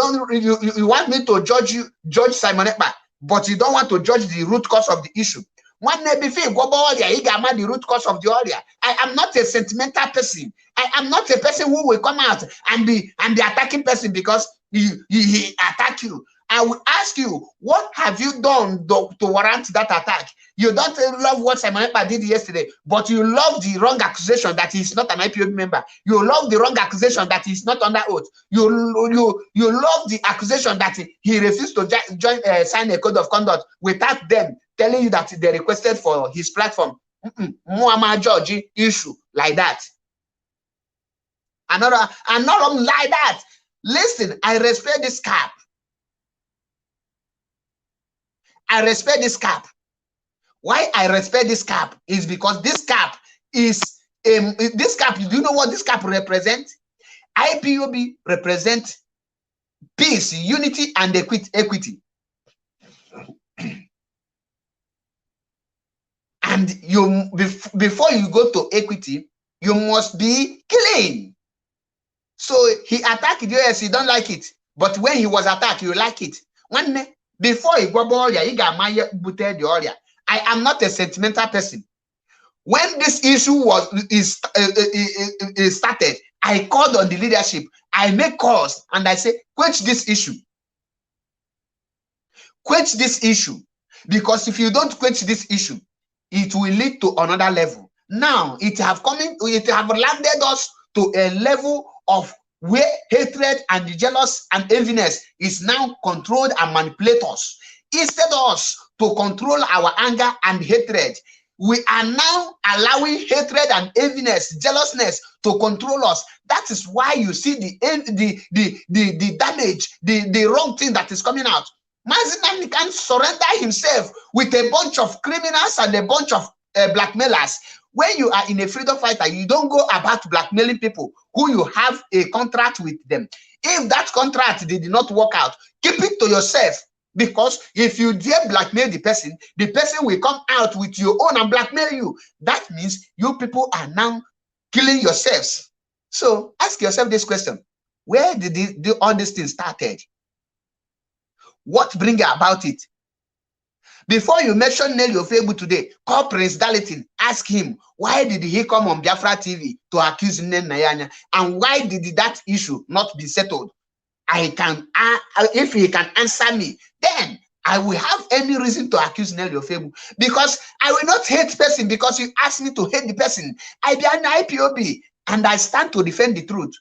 want me to judge Simon Ekpa, but you don't want to judge the root cause of the issue. The root cause of the area. I am not a sentimental person. I am not a person who will come out and be attacking person because he attack you. I will ask you, what have you done to warrant that attack? You don't love what Simon Ekpa did yesterday, but you love the wrong accusation that he's not an IPOB member. You love the wrong accusation that he's not under oath. You love the accusation that he refused to sign a code of conduct without them telling you that they requested for his platform. Muammar Georgie issue like that. Another like that. Listen, I respect this cap. I respect this cap. Why I respect this cap is because this cap is this cap. Do you know what this cap represents? IPOB represents peace, unity, and equity. And you, before you go to equity, you must be clean. So he attacked you, yes, you don't like it. But when he was attacked, you like it. Before he got the area, I am not a sentimental person. When this issue started, I called on the leadership. I make calls and I say, quench this issue. Quench this issue. Because if you don't quench this issue, it will lead to another level. Now, it have landed us to a level of where hatred and jealous and enviness is now controlled and manipulate us. Instead of us to control our anger and hatred, we are now allowing hatred and enviness, jealousness to control us. That is why you see the damage, the wrong thing that is coming out. Mazi Nnamdi Kanu surrender himself with a bunch of criminals and a bunch of blackmailers. When you are in a freedom fighter, you don't go about blackmailing people who you have a contract with them. If that contract did not work out, keep it to yourself. Because if you dare blackmail the person will come out with your own and blackmail you. That means you people are now killing yourselves. So ask yourself this question: where did all these things started? What bring about it? Before you mention Nelly Ofebu today, call Prince Darlington, ask him why did he come on Biafra TV to accuse Nnen Nayanya, and why did that issue not be settled? If he can answer me, then I will have any reason to accuse Nelly Ofebu, because I will not hate person because you ask me to hate the person. I be an IPOB and I stand to defend the truth.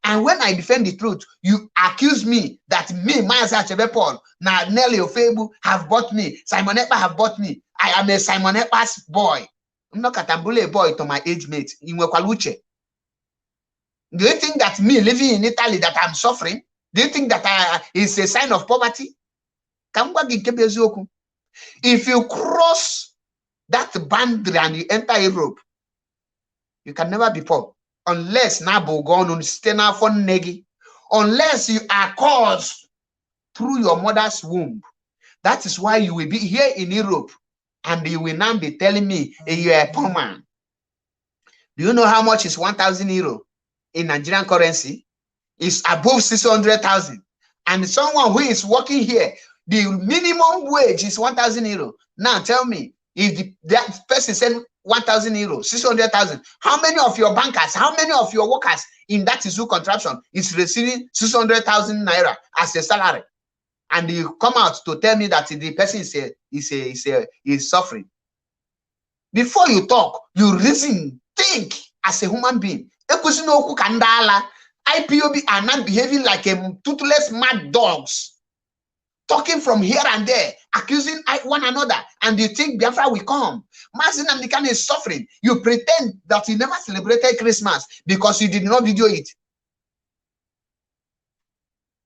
And when I defend the truth, you accuse me that me, Mazi Nnamdi, now Nelly Ofebu have bought me, Simon Ekpa have bought me. I am a Simon Ekpa's boy. I'm not a Tambule boy to my age mate. Do you think that me living in Italy that I'm suffering? Do you think that is a sign of poverty? If you cross that boundary and you enter Europe, you can never be poor. Unless unless you are caused through your mother's womb. That is why you will be here in Europe and you will now be telling me you are a poor man. Do you know how much is 1,000 euro in Nigerian currency? It's above 600,000. And someone who is working here, the minimum wage is 1,000 euro. Now tell me, if that person said 1,000 euro, 600,000, how many of your bankers, how many of your workers in that Izu contraption is receiving 600,000 naira as a salary? And you come out to tell me that the person is suffering. Before you talk, you reason, think as a human being. IPOB are not behaving like a toothless mad dogs, talking from here and there, accusing one another, and you think Biafra will come. Mazi Nnamdi Kanu is suffering. You pretend that you never celebrated Christmas because you did not video it.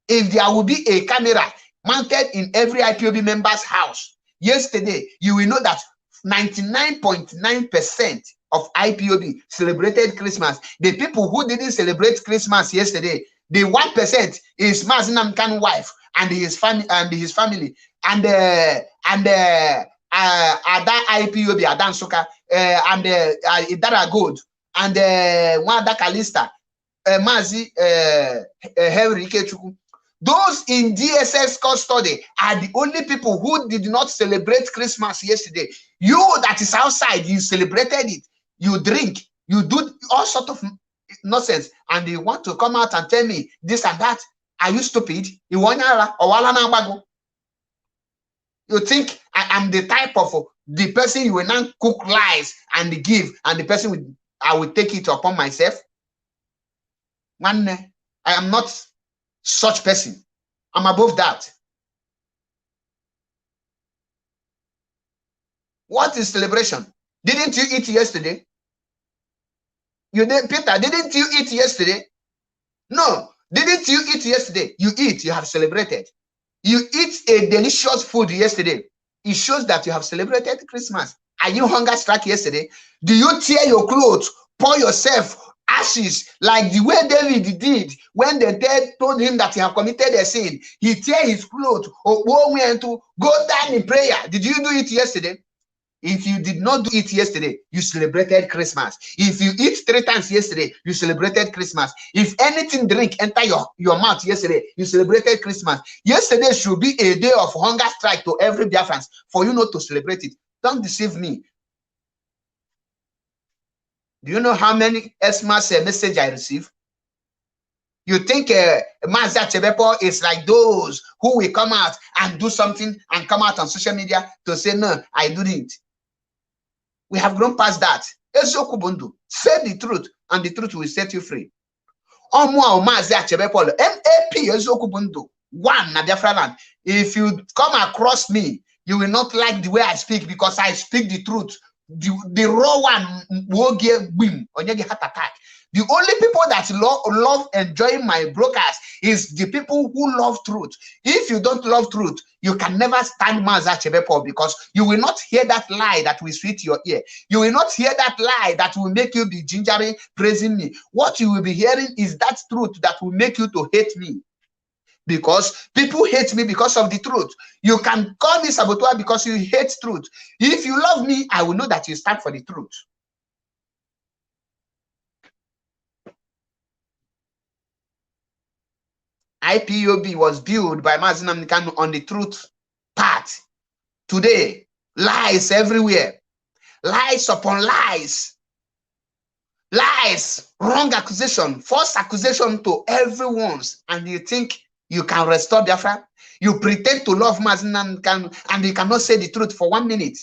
If there will be a camera mounted in every IPOB member's house yesterday, you will know that 99.9% of IPOB celebrated Christmas. The people who didn't celebrate Christmas yesterday, the 1% is Mazi Nnamdi Kanu's wife and his family and Ada IPOB Adan Suka and Idara Gold and one Ada Kalista Mazi Henry Ikechukwu. Those in DSS custody are the only people who did not celebrate Christmas yesterday. You that is outside, you celebrated it, you drink, you do all sort of nonsense, and you want to come out and tell me this and that. Are you stupid? You think I am the type of the person you will not cook lies and give, and the person I will take it upon myself? Man, I am not such person. I'm above that. What is celebration? Didn't you eat yesterday? You did, Peter, didn't you eat yesterday? No, didn't you eat yesterday? You eat, you have celebrated. You eat a delicious food yesterday. It shows that you have celebrated Christmas. Are you hunger struck yesterday? Do you tear your clothes, pour yourself ashes like the way David did when the dead told him that he had committed a sin? He tear his clothes or went to go down in prayer. Did you do it yesterday? If you did not do it yesterday, you celebrated Christmas. If you eat 3 times yesterday, you celebrated Christmas. If anything drink enter your mouth yesterday, you celebrated Christmas. Yesterday should be a day of hunger strike to every Biafran for you not to celebrate it. Don't deceive me. Do you know how many Xmas message I receive? You think Mazi Nnamdi is like those who will come out and do something and come out on social media to say, no, I didn't. We have grown past that. Say the truth, and the truth will set you free. Mazi Nnamdi MAP one na Biafra land. If you come across me, you will not like the way I speak because I speak the truth. The raw one will get win or get heart attack. The only people that love enjoying my broadcast is the people who love truth. If you don't love truth, you can never stand Mazi Nnamdi because you will not hear that lie that will sweet your ear. You will not hear that lie that will make you be gingerly praising me. What you will be hearing is that truth that will make you to hate me. Because people hate me because of the truth. You can call me saboteur because you hate truth. If you love me, I will know that you stand for the truth. IPOB was built by Mazi Nnamdi Kanu on the truth path. Today, lies everywhere. Lies upon lies. Lies, wrong accusation, false accusation to everyone's, and you think you can restore Biafra? You pretend to love Mazi Nnamdi Kanu and you cannot say the truth for 1 minute.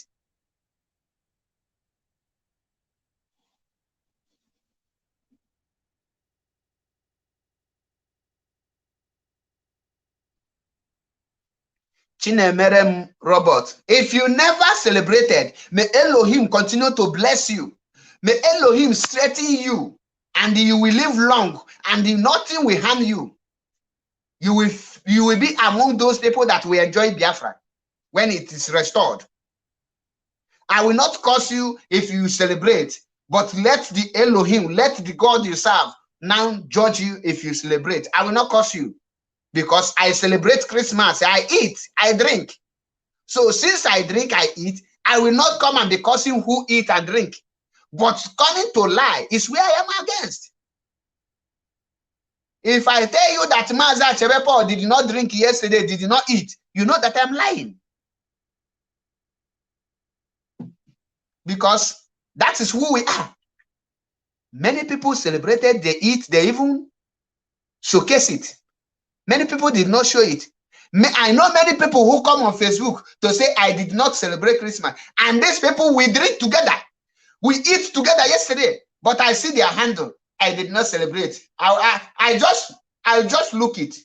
Chinemerem Robert, if you never celebrated, may Elohim continue to bless you. May Elohim strengthen you, and you will live long, and nothing will harm you. You will be among those people that will enjoy Biafra when it is restored. I will not curse you if you celebrate, but let the Elohim, let the God you serve now judge you if you celebrate. I will not curse you, because I celebrate Christmas. I eat, I drink. So since I drink, I eat, I will not come and be cursing who eat and drink. But coming to lie is where I am against. If I tell you that Mazi Nnamdi did not drink yesterday, did not eat, you know that I'm lying. Because that is who we are. Many people celebrated, they eat, they even showcase it. Many people did not show it. I know many people who come on Facebook to say, I did not celebrate Christmas. And these people, we drink together. We eat together yesterday. But I see their handle. I did not celebrate. I just look it.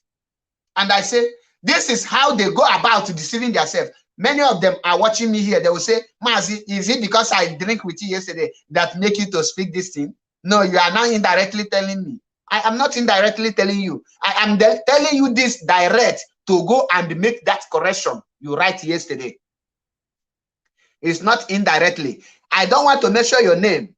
And I say, this is how they go about deceiving themselves. Many of them are watching me here. They will say, Mazi, is it because I drink with you yesterday that make you to speak this thing? No, you are now indirectly telling me. I am not indirectly telling you. I am telling you this direct to go and make that correction you write yesterday. It's not indirectly. I don't want to measure your name.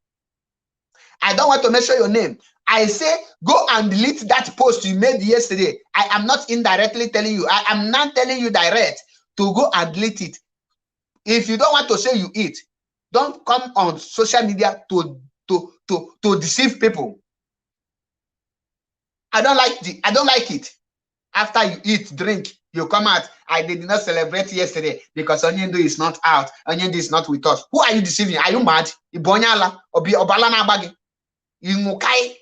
I don't want to measure your name. I say, go and delete that post you made yesterday. I am not indirectly telling you. I am not telling you direct to go and delete it. If you don't want to say you eat, don't come on social media to deceive people. I don't like it. After you eat, drink, you come out. I did not celebrate yesterday because Onyendu is not out. Onyendu is not with us. Who are you deceiving? Are you mad? Ibonyala obi obala na bagi. Imukai.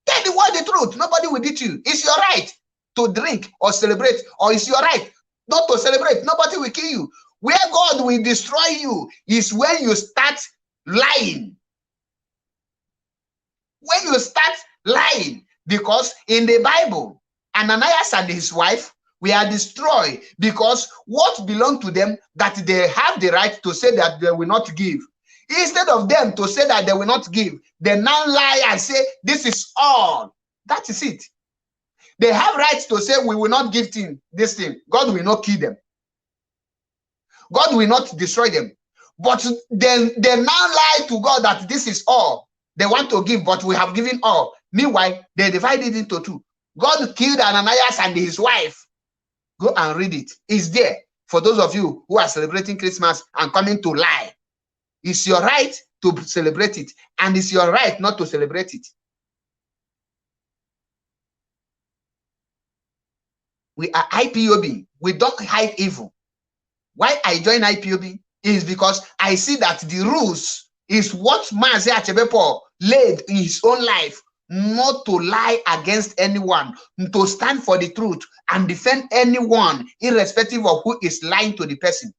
Tell the world the truth. Nobody will beat you. It's your right to drink or celebrate, or it's your right not to celebrate. Nobody will kill you. Where God will destroy you is when you start lying. When you start lying. Because in the Bible, Ananias and his wife were destroyed because what belonged to them that they have the right to say that they will not give. Instead of them to say that they will not give, they now lie and say, this is all. That is it. They have rights to say, we will not give this thing. God will not kill them. God will not destroy them. But then they now lie to God that this is all. They want to give, but we have given all. Meanwhile, they divided into two. God killed Ananias and his wife. Go and read it. It's there for those of you who are celebrating Christmas and coming to lie. It's your right to celebrate it, and it's your right not to celebrate it. We are IPOB. We don't hide evil. Why I join IPOB is because I see that the rules is what Mazi Nnamdi laid in his own life, not to lie against anyone, to stand for the truth and defend anyone, irrespective of who is lying to the person.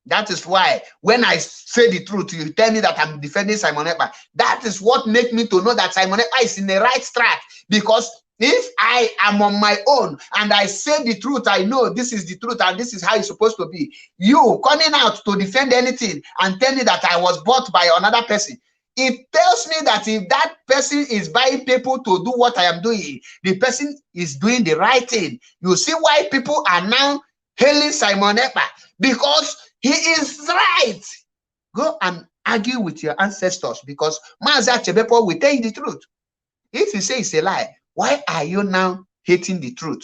That is why when I say the truth, you tell me that I'm defending Simon Ekpa. That is what makes me to know that Simon Ekpa is in the right track. Because if I am on my own and I say the truth, I know this is the truth and this is how it's supposed to be. You coming out to defend anything and tell me that I was bought by another person, it tells me that if that person is buying people to do what I am doing, the person is doing the right thing. You see why people are now hailing Simon Ekpa, because he is right. Go and argue with your ancestors, because Mazi Nnamdi will tell you the truth. If you say it's a lie, why are you now hating the truth?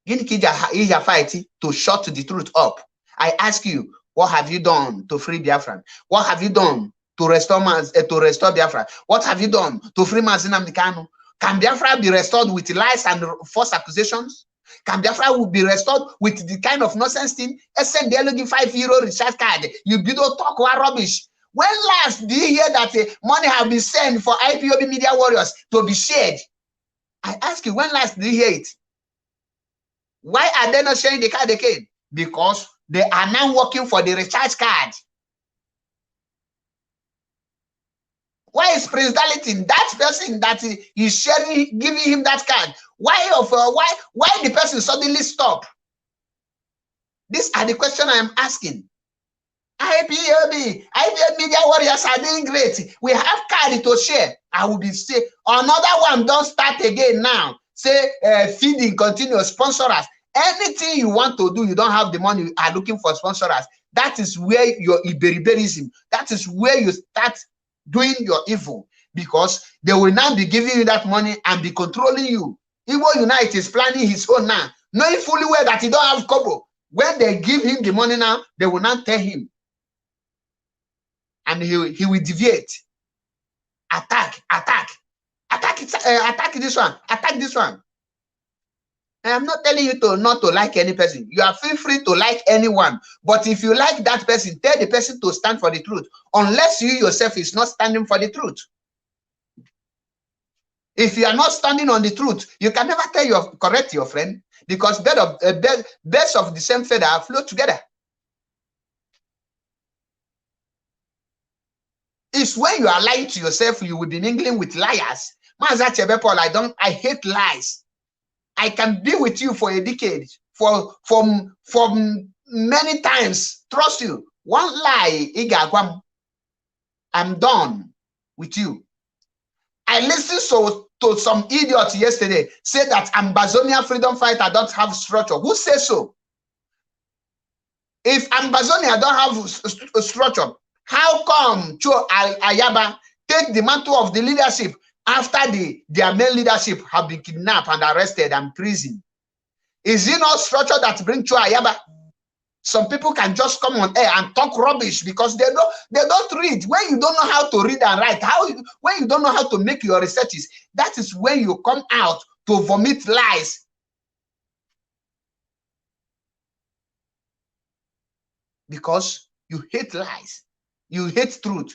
You fighting to shut the truth up. I ask you, what have you done to free Biafran? What have you done to restore Biafra? What have you done to free Mazi Nnamdi Kanu? Can Biafra be restored with lies and false accusations? Can Biafra will be restored with the kind of nonsense thing? SN they're looking €5 recharge card. You don't talk about rubbish. When last do you hear that money have been sent for IPOB media warriors to be shared? I ask you, when last did you hear it? Why are they not sharing the card again? Because they are now working for the recharge card. Why is Prince Darlington, that person that is sharing, giving him that card? Why the person suddenly stop? These are the questions I am asking. IPOB media warriors are doing great. We have card to share. I will be say another one don't start again now. Say feeding, continue, sponsor us. Anything you want to do, you don't have the money, you are looking for sponsors. That is where your Iberiberism, that is where you start doing your evil, because they will now be giving you that money and be controlling you. Igbo Unite is planning his own now, knowing fully well that he don't have kobo. When they give him the money now, they will not tell him. And he will deviate. Attack this one, attack this one. I am not telling you not to like any person. You are feel free to like anyone. But if you like that person, tell the person to stand for the truth. Unless you yourself is not standing for the truth. If you are not standing on the truth, you can never correct your friend, because birds of the same feather float together. It's when you are lying to yourself, you will be mingling with liars. I hate lies. I can be with you for a decade, for many times. Trust you. One lie, I'm done with you. I listened to some idiot yesterday say that Ambazonia freedom fighter don't have structure. Who says so? If Ambazonia don't have a structure, how come Cho Ayaba take the mantle of the leadership after their main leadership have been kidnapped and arrested and imprisoned? Is it not structure that bring Cho Ayaba? Some people can just come on air and talk rubbish because they don't read. When you don't know how to read and write, when you don't know how to make your researches, that is when you come out to vomit lies. Because you hate lies. You hate truth.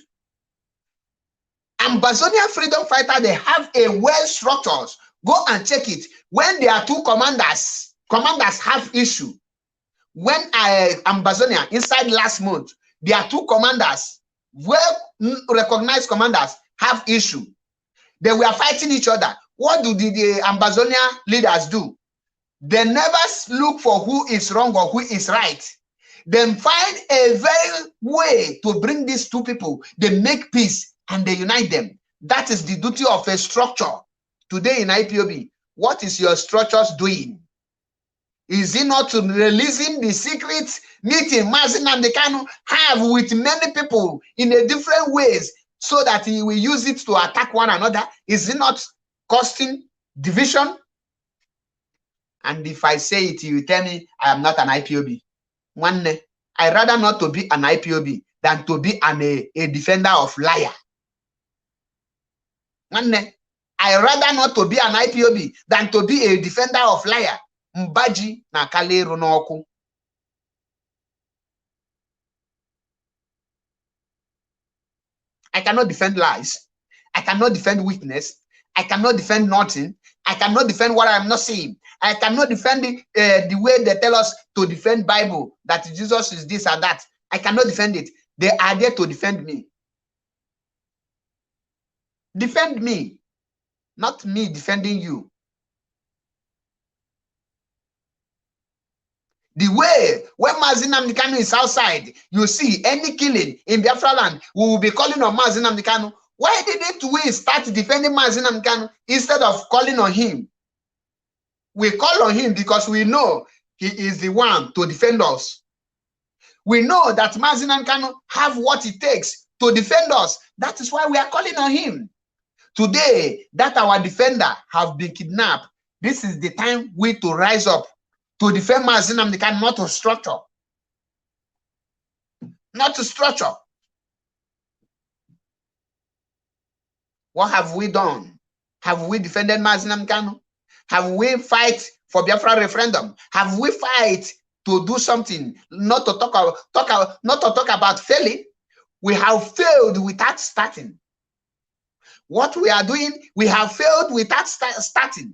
Ambazonia freedom fighter, they have a well structured. Go and check it. When there are two commanders have issue. When Ambazonia inside last month, there are two commanders, well recognized commanders, have issue. They were fighting each other. What do the Ambazonia leaders do? They never look for who is wrong or who is right. They find a very way to bring these two people. They make peace and they unite them. That is the duty of a structure. Today in IPOB, what is your structures doing? Is it not to releasing the secret meeting Mazi Nnamdi Kanu have with many people in a different ways so that he will use it to attack one another? Is it not causing division? And if I say it, you tell me I am not an IPOB. One day, I rather not to be an IPOB than to be a defender of liar. One day, I rather not to be an IPOB than to be a defender of liar. Mbaji na kaleru n'ọkụ. I cannot defend lies. I cannot defend weakness. I cannot defend nothing. I cannot defend what I am not saying. I cannot defend the way they tell us to defend Bible, that Jesus is this and that. I cannot defend it. They are there to defend me. Defend me, not me defending you. The way when Mazi Nnamdi Kanu is outside, you see any killing in Biafra land, we will be calling on Mazi Nnamdi Kanu. Why didn't we start defending Mazi Nnamdi Kanu instead of calling on him? We call on him because we know he is the one to defend us. We know that Mazi Nnamdi Kanu have what it takes to defend us. That is why we are calling on him. Today, that our defender have been kidnapped, this is the time we to rise up to defend Mazi Nnamdi Kanu, not to structure. Not to structure. What have we done? Have we defended Mazi Nnamdi Kanu? Have we fight for Biafra referendum? Have we fight to do something? Not to talk about failing. We have failed without starting. What we are doing, we have failed without starting.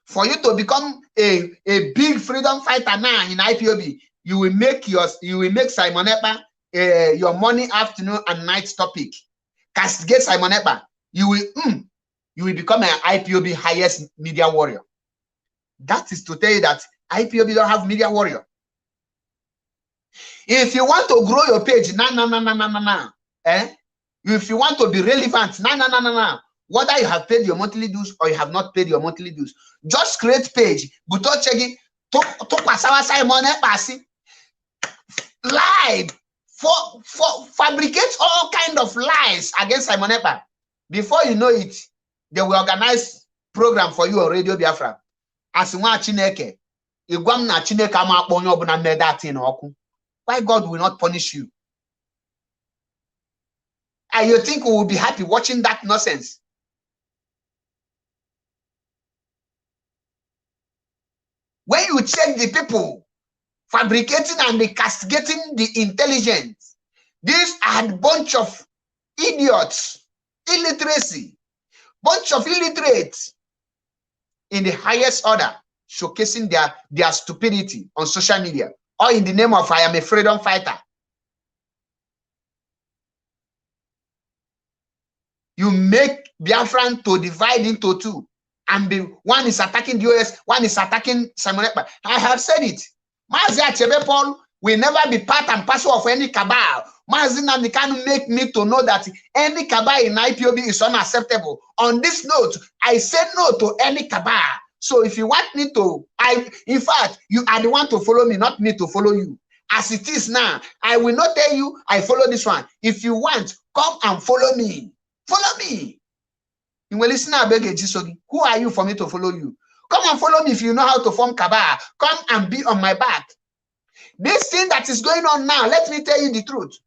For you to become a big freedom fighter now in IPOB, you will make Simon Ekpa your morning, afternoon, and night topic. Castigate Simon Ekpa. You will become an IPOB highest media warrior. That is to tell you that IPOB don't have media warrior. If you want to grow your page, if you want to be relevant, whether you have paid your monthly dues or you have not paid your monthly dues, just create page. Live for fabricate all kind of lies against Simon Ekpa. Before you know it, they will organize program for you on Radio Biafra. As one Chineke, why God will not punish you? And you think we will be happy watching that nonsense? When you check the people fabricating and castigating the intelligence, these are a bunch of idiots, illiteracy, bunch of illiterates in the highest order, showcasing their stupidity on social media, or in the name of I am a freedom fighter. You make Biafran to divide into two, and one is attacking the US, one is attacking Simon Ekpa. I have said it. Mazi Nnamdi will never be part and parcel of any cabal. Mazi Nnamdi Kanu make me to know that any cabal in IPOB is unacceptable. On this note, I said no to any cabal. So if you want me to, in fact, you are the one to follow me, not me to follow you. As it is now, I will not tell you I follow this one. If you want, come and follow me. Follow me. You will listen to Abeg Ejisogi. Who are you for me to follow you? Come and follow me if you know how to form cabal. Come and be on my back. This thing that is going on now, let me tell you the truth.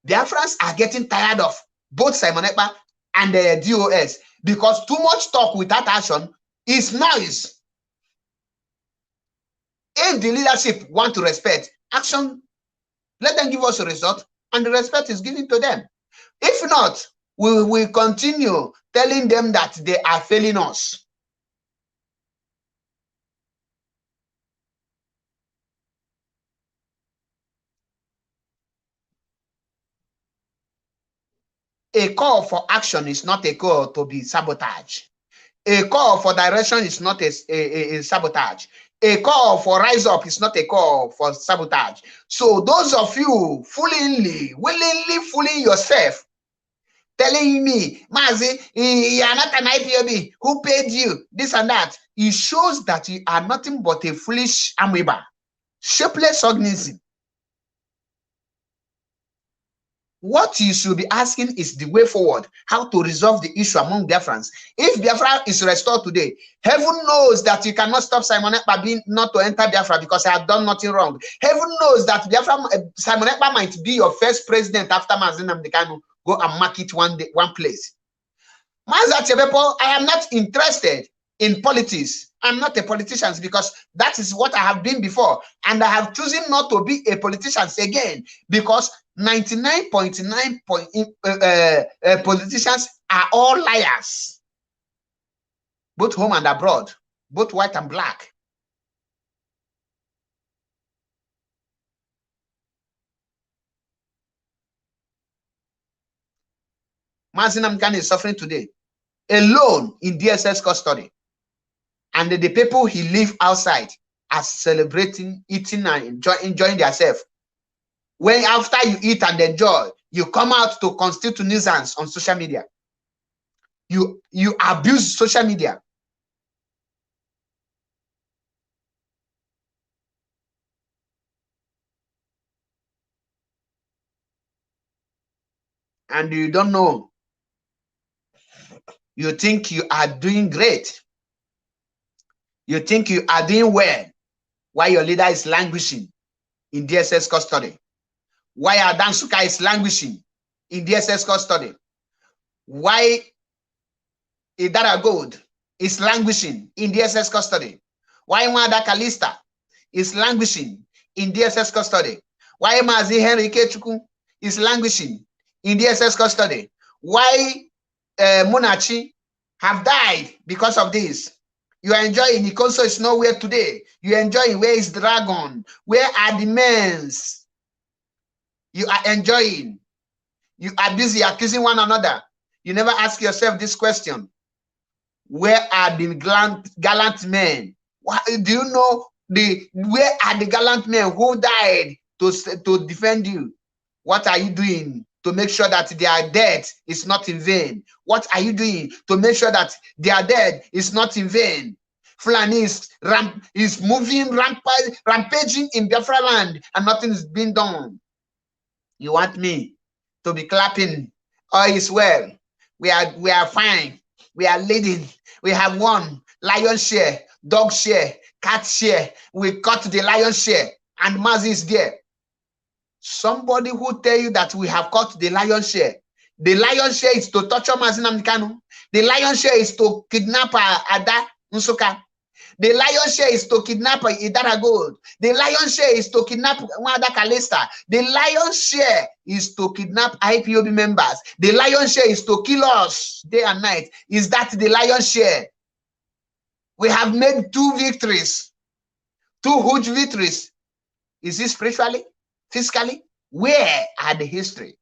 Biafrans are getting tired of both Simon Ekpa and the DOS, because too much talk without action is noise. If the leadership want to respect action, let them give us a result, and the respect is given to them. If not, we will continue telling them that they are failing us. A call for action is not a call to be sabotage. A call for direction is not a sabotage. A call for rise up is not a call for sabotage. So those of you willingly fooling yourself, telling me, Mazi, you are not an IPOB, who paid you, this and that, it shows that you are nothing but a foolish amoeba, shapeless organism. What you should be asking is the way forward, how to resolve the issue among Biafrans. If Biafra is restored today, heaven knows that you cannot stop Simon Ekpa not to enter Biafra because I have done nothing wrong. Heaven knows that Simon Ekpa might be your first president after Mazi Nnamdi Kanu. Go and mark it one place. Mazi Nnamdi, I am not interested in politics. I'm not a politician because that is what I have been before. And I have chosen not to be a politician again because 99.9 politicians are all liars, both home and abroad, both white and black. Mazi Nnamdi Kanu is suffering today, alone in DSS custody, and the people he leave outside are celebrating, eating, and enjoying themselves. When after you eat and enjoy, you come out to constitute nuisance on social media. You abuse social media. And you don't know. You think you are doing great. You think you are doing well while your leader is languishing in DSS custody. Why Adan Suka is languishing in DSS custody? Why Idara Gold is languishing in DSS custody? Why Mwada Kalista is languishing in DSS custody? Why Mazi Henry Ikechukwu is languishing in DSS custody? Why Munachi have died because of this? You are enjoying. Ikonso is nowhere today. You are enjoying. Where is Dragon? Where are the men's? You are enjoying. You are busy accusing one another. You never ask yourself this question. Where are the gallant men? Do you know where are the gallant men who died to defend you? What are you doing to make sure that their death is not in vain? What are you doing to make sure that their death is not in vain? Fulani is moving, rampaging in Biafra land, and nothing is being done. You want me to be clapping? All is well. We are fine. We are leading. We have won. Lion share, dog share, cat share. We cut the lion share, and Mazi is there. Somebody who tell you that we have cut the lion share. The lion share is to torture Mazi Nnamdi Kanu. The lion share is to kidnap Ada Nsuka. The lion share is to kidnap Idara Gold. The lion share is to kidnap Mwada Kalista. The lion share is to kidnap IPOB members. The lion share is to kill us day and night. Is that the lion share? We have made 2 victories. 2 huge victories. Is it spiritually? Physically? Where are the history?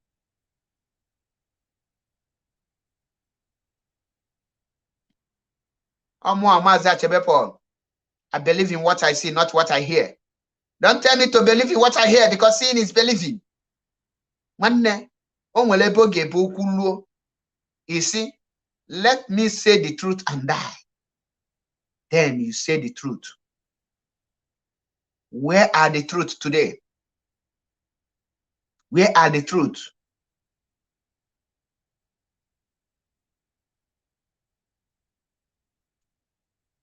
I believe in what I see, not what I hear. Don't tell me to believe in what I hear, because seeing is believing. You see, let me say the truth and die. Then you say the truth. Where are the truth today? Where are the truth?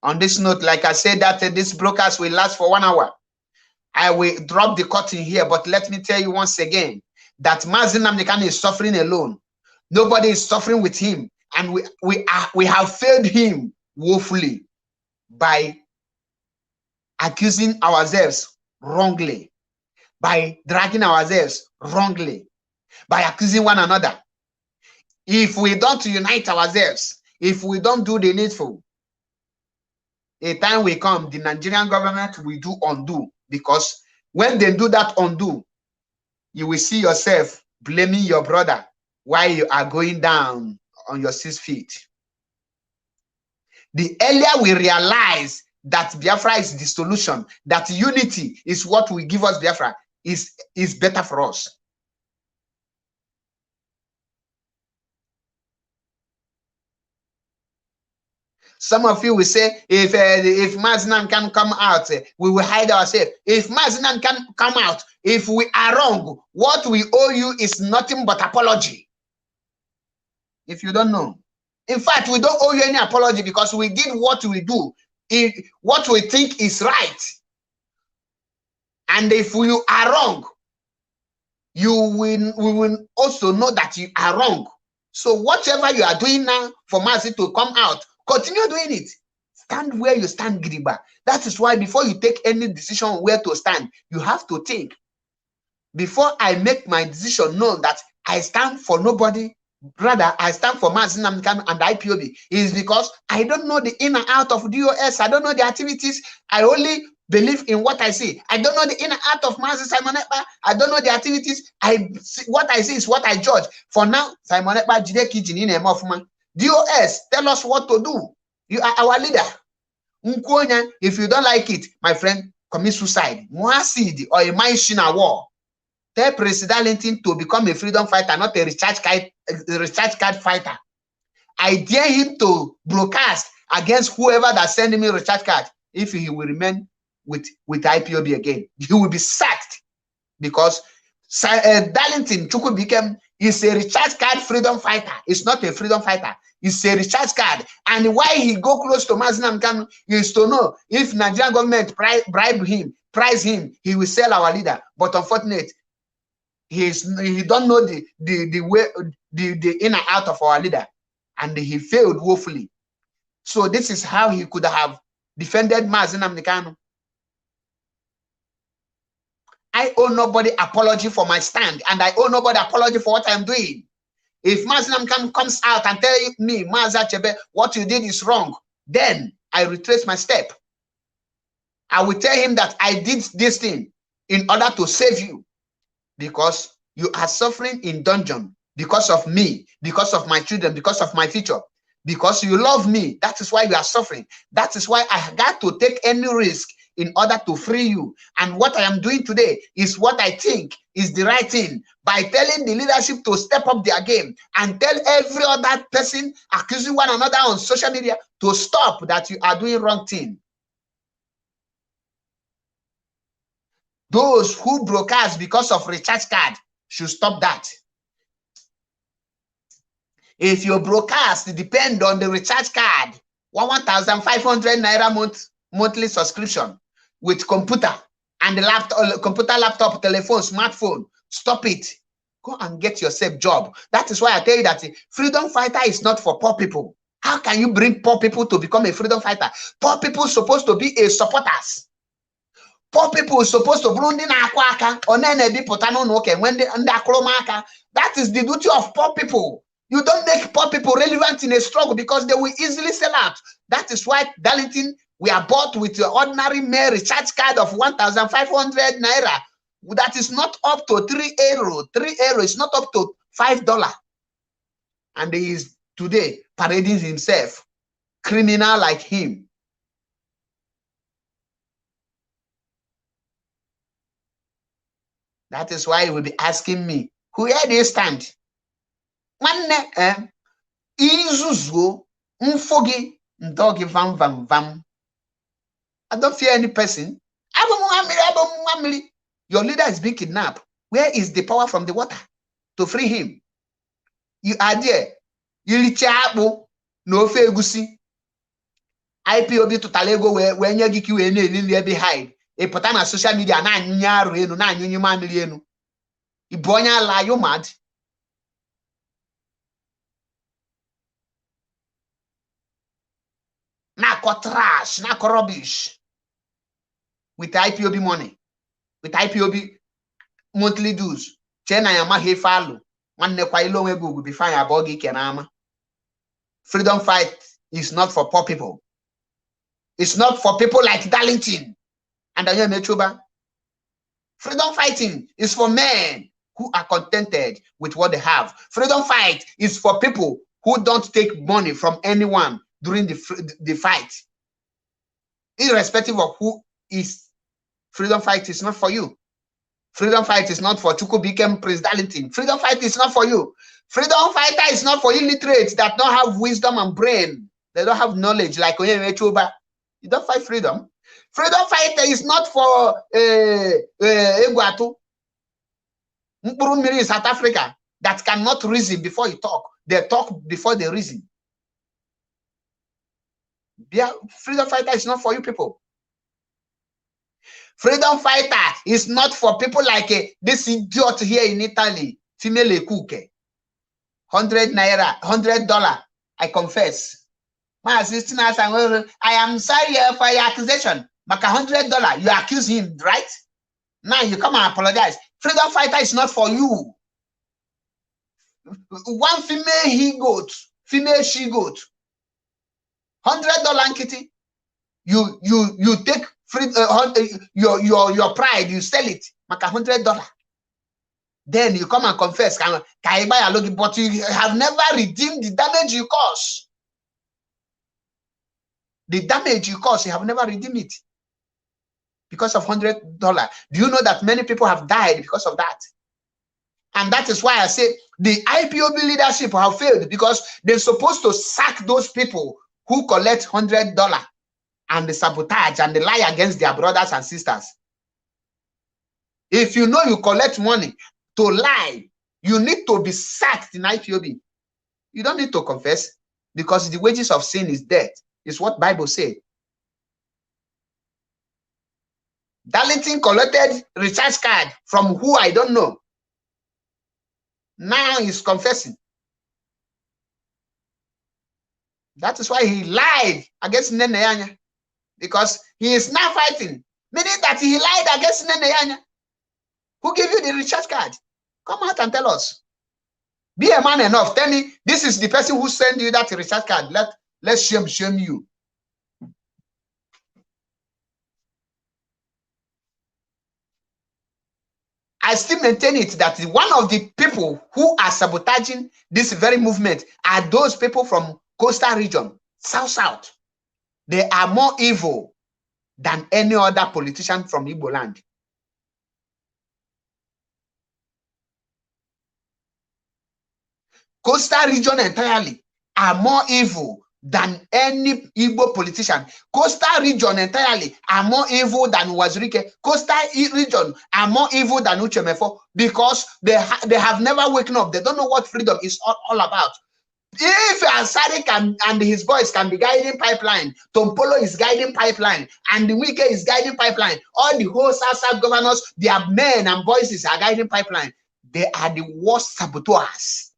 On this note, like I said, that this broadcast will last for 1 hour. I will drop the curtain here, but let me tell you once again that Mazi Nnamdi Kanu is suffering alone. Nobody is suffering with him, and we have failed him woefully by accusing ourselves wrongly, by dragging ourselves wrongly, by accusing one another. If we don't unite ourselves, if we don't do the needful, a time will come, the Nigerian government will do undo, because when they do that undo, you will see yourself blaming your brother while you are going down on your 6 feet. The earlier we realize that Biafra is the solution, that unity is what will give us Biafra, is better for us. Some of you will say, if Mazi Nnamdi can come out, we will hide ourselves. If Mazi Nnamdi can come out, if we are wrong, what we owe you is nothing but apology. If you don't know. In fact, we don't owe you any apology, because we did what we do, what we think is right. And if you are wrong, we will also know that you are wrong. So whatever you are doing now for Mazi to come out, continue doing it. Stand where you stand, Griba. That is why before you take any decision where to stand, you have to think. Before I make my decision known that I stand for nobody, rather I stand for Mazi Nnamdi Kanu and IPOB, is because I don't know the in and out of DOS. I don't know the activities. I only believe in what I see. I don't know the in and out of Mazi Simon Ekpa. I don't know the activities. What I see is what I judge. For now, Simon Ekpa jide kitchen in a DOS, tell us what to do. You are our leader. If you don't like it, my friend, commit suicide. Moacid or a Maishina war. Tell President Linton to become a freedom fighter, not a recharge card fighter. I dare him to broadcast against whoever that send me a recharge card. If he will remain with IPOB again, he will be sacked, because Darlington Chukwu became is a recharge card freedom fighter. It's not a freedom fighter. It's a recharge card. And why he go close to Mazi Nnamdi Kanu is to know if Nigerian government bribe him, price him, he will sell our leader. But unfortunately, He don't know the way, the in and out of our leader, and he failed woefully. So this is how he could have defended Mazi Nnamdi Kanu. I owe nobody apology for my stand, and I owe nobody apology for what I'm doing. If Mazi Nnamdi Kanu comes out and tell me, Mazi Achebe, what you did is wrong, then I retrace my step. I will tell him that I did this thing in order to save you, because you are suffering in dungeon because of me, because of my children, because of my future, because you love me. That is why you are suffering. That is why I got to take any risk in order to free you. And what I am doing today is what I think is the right thing, by telling the leadership to step up their game and tell every other person accusing one another on social media to stop, that you are doing wrong thing. Those who broadcast because of recharge card should stop that. If your broadcast depend on the recharge card, 1,500 naira monthly subscription with computer and the laptop, computer, laptop, telephone, smartphone, stop it. Go and get yourself job. That is why I tell you that freedom fighter is not for poor people. How can you bring poor people to become a freedom fighter? Poor people supposed to be a supporters. Poor people are supposed to bring in akwaka or when they under akromaka. That is the duty of poor people. You don't make poor people relevant in a struggle, because they will easily sell out. That is why Darlington, we are bought with your ordinary mail recharge card of 1,500 naira. That is not up to 3 euro. 3 euro is not up to $5. And he is today parading himself, criminal like him. That is why he will be asking me, where do you stand? Izuzo mfogi ndogi vam vam vam. I don't fear any person. Your leader is being kidnapped. Where is the power from the water to free him? You are there. You lichabu no fegusi. IPOB to Talego when you get you any behind. A potana social media na nyaru enu na nyunyu mamili enu. Ibonya la you mad. Na trash, na rubbish. With IPOB money, with IPOB monthly dues. Chena yama he follow. One ne kwa ilo will be fine about kenama. Freedom fight is not for poor people. It's not for people like Darlington and Daniel Mechuba. Freedom fighting is for men who are contented with what they have. Freedom fight is for people who don't take money from anyone during the fight. Irrespective of who is, freedom fight is not for you. Freedom fight is not for Chuku became Darlington. Freedom fight is not for you. Freedom fighter is not for illiterates that don't have wisdom and brain. They don't have knowledge like Onye Mechuba. You don't fight freedom. Freedom fighter is not for Egwatu, Mkpurumiri in South Africa, that cannot reason before you talk. They talk before they reason. Freedom fighter is not for you people. Freedom fighter is not for people like this idiot here in Italy, female cook. 100 naira, $100. I confess. My assistant, I am sorry for your accusation. But $100, you accuse him, right? Now you come and apologize. Freedom fighter is not for you. One female he-goat, female she-goat, $100 kitty. You take free your pride, you sell it, make $100. Then you come and confess, but you have never redeemed the damage you cause. The damage you cause, you have never redeemed it because of $100. Do you know that many people have died because of that? And that is why I say the IPOB leadership have failed, because they're supposed to sack those people who collect $100 and the sabotage and the lie against their brothers and sisters. If you know you collect money to lie, you need to be sacked in IPOB. You don't need to confess, because the wages of sin is death. Is what Bible said. Darlington collected recharge card from who I don't know. Now he's confessing. That is why he lied against Nene, because he is now fighting, meaning that he lied against Nene. Who gave you the recharge card? Come out and tell us. Be a man enough. Tell me, this is the person who sent you that recharge card. Let's shame you. I still maintain it that one of the people who are sabotaging this very movement are those people from coastal region, South. They are more evil than any other politician from Igbo land. Coastal region entirely are more evil than any Igbo politician. Coastal region entirely are more evil than Wazirike. Coastal region are more evil than Uchemefo, because they have never woken up. They don't know what freedom is all about. If Asari and his boys can be guiding pipeline, Tompolo is guiding pipeline, and the Wike is guiding pipeline, all the whole South governors, their men and boys are guiding pipeline. They are the worst saboteurs.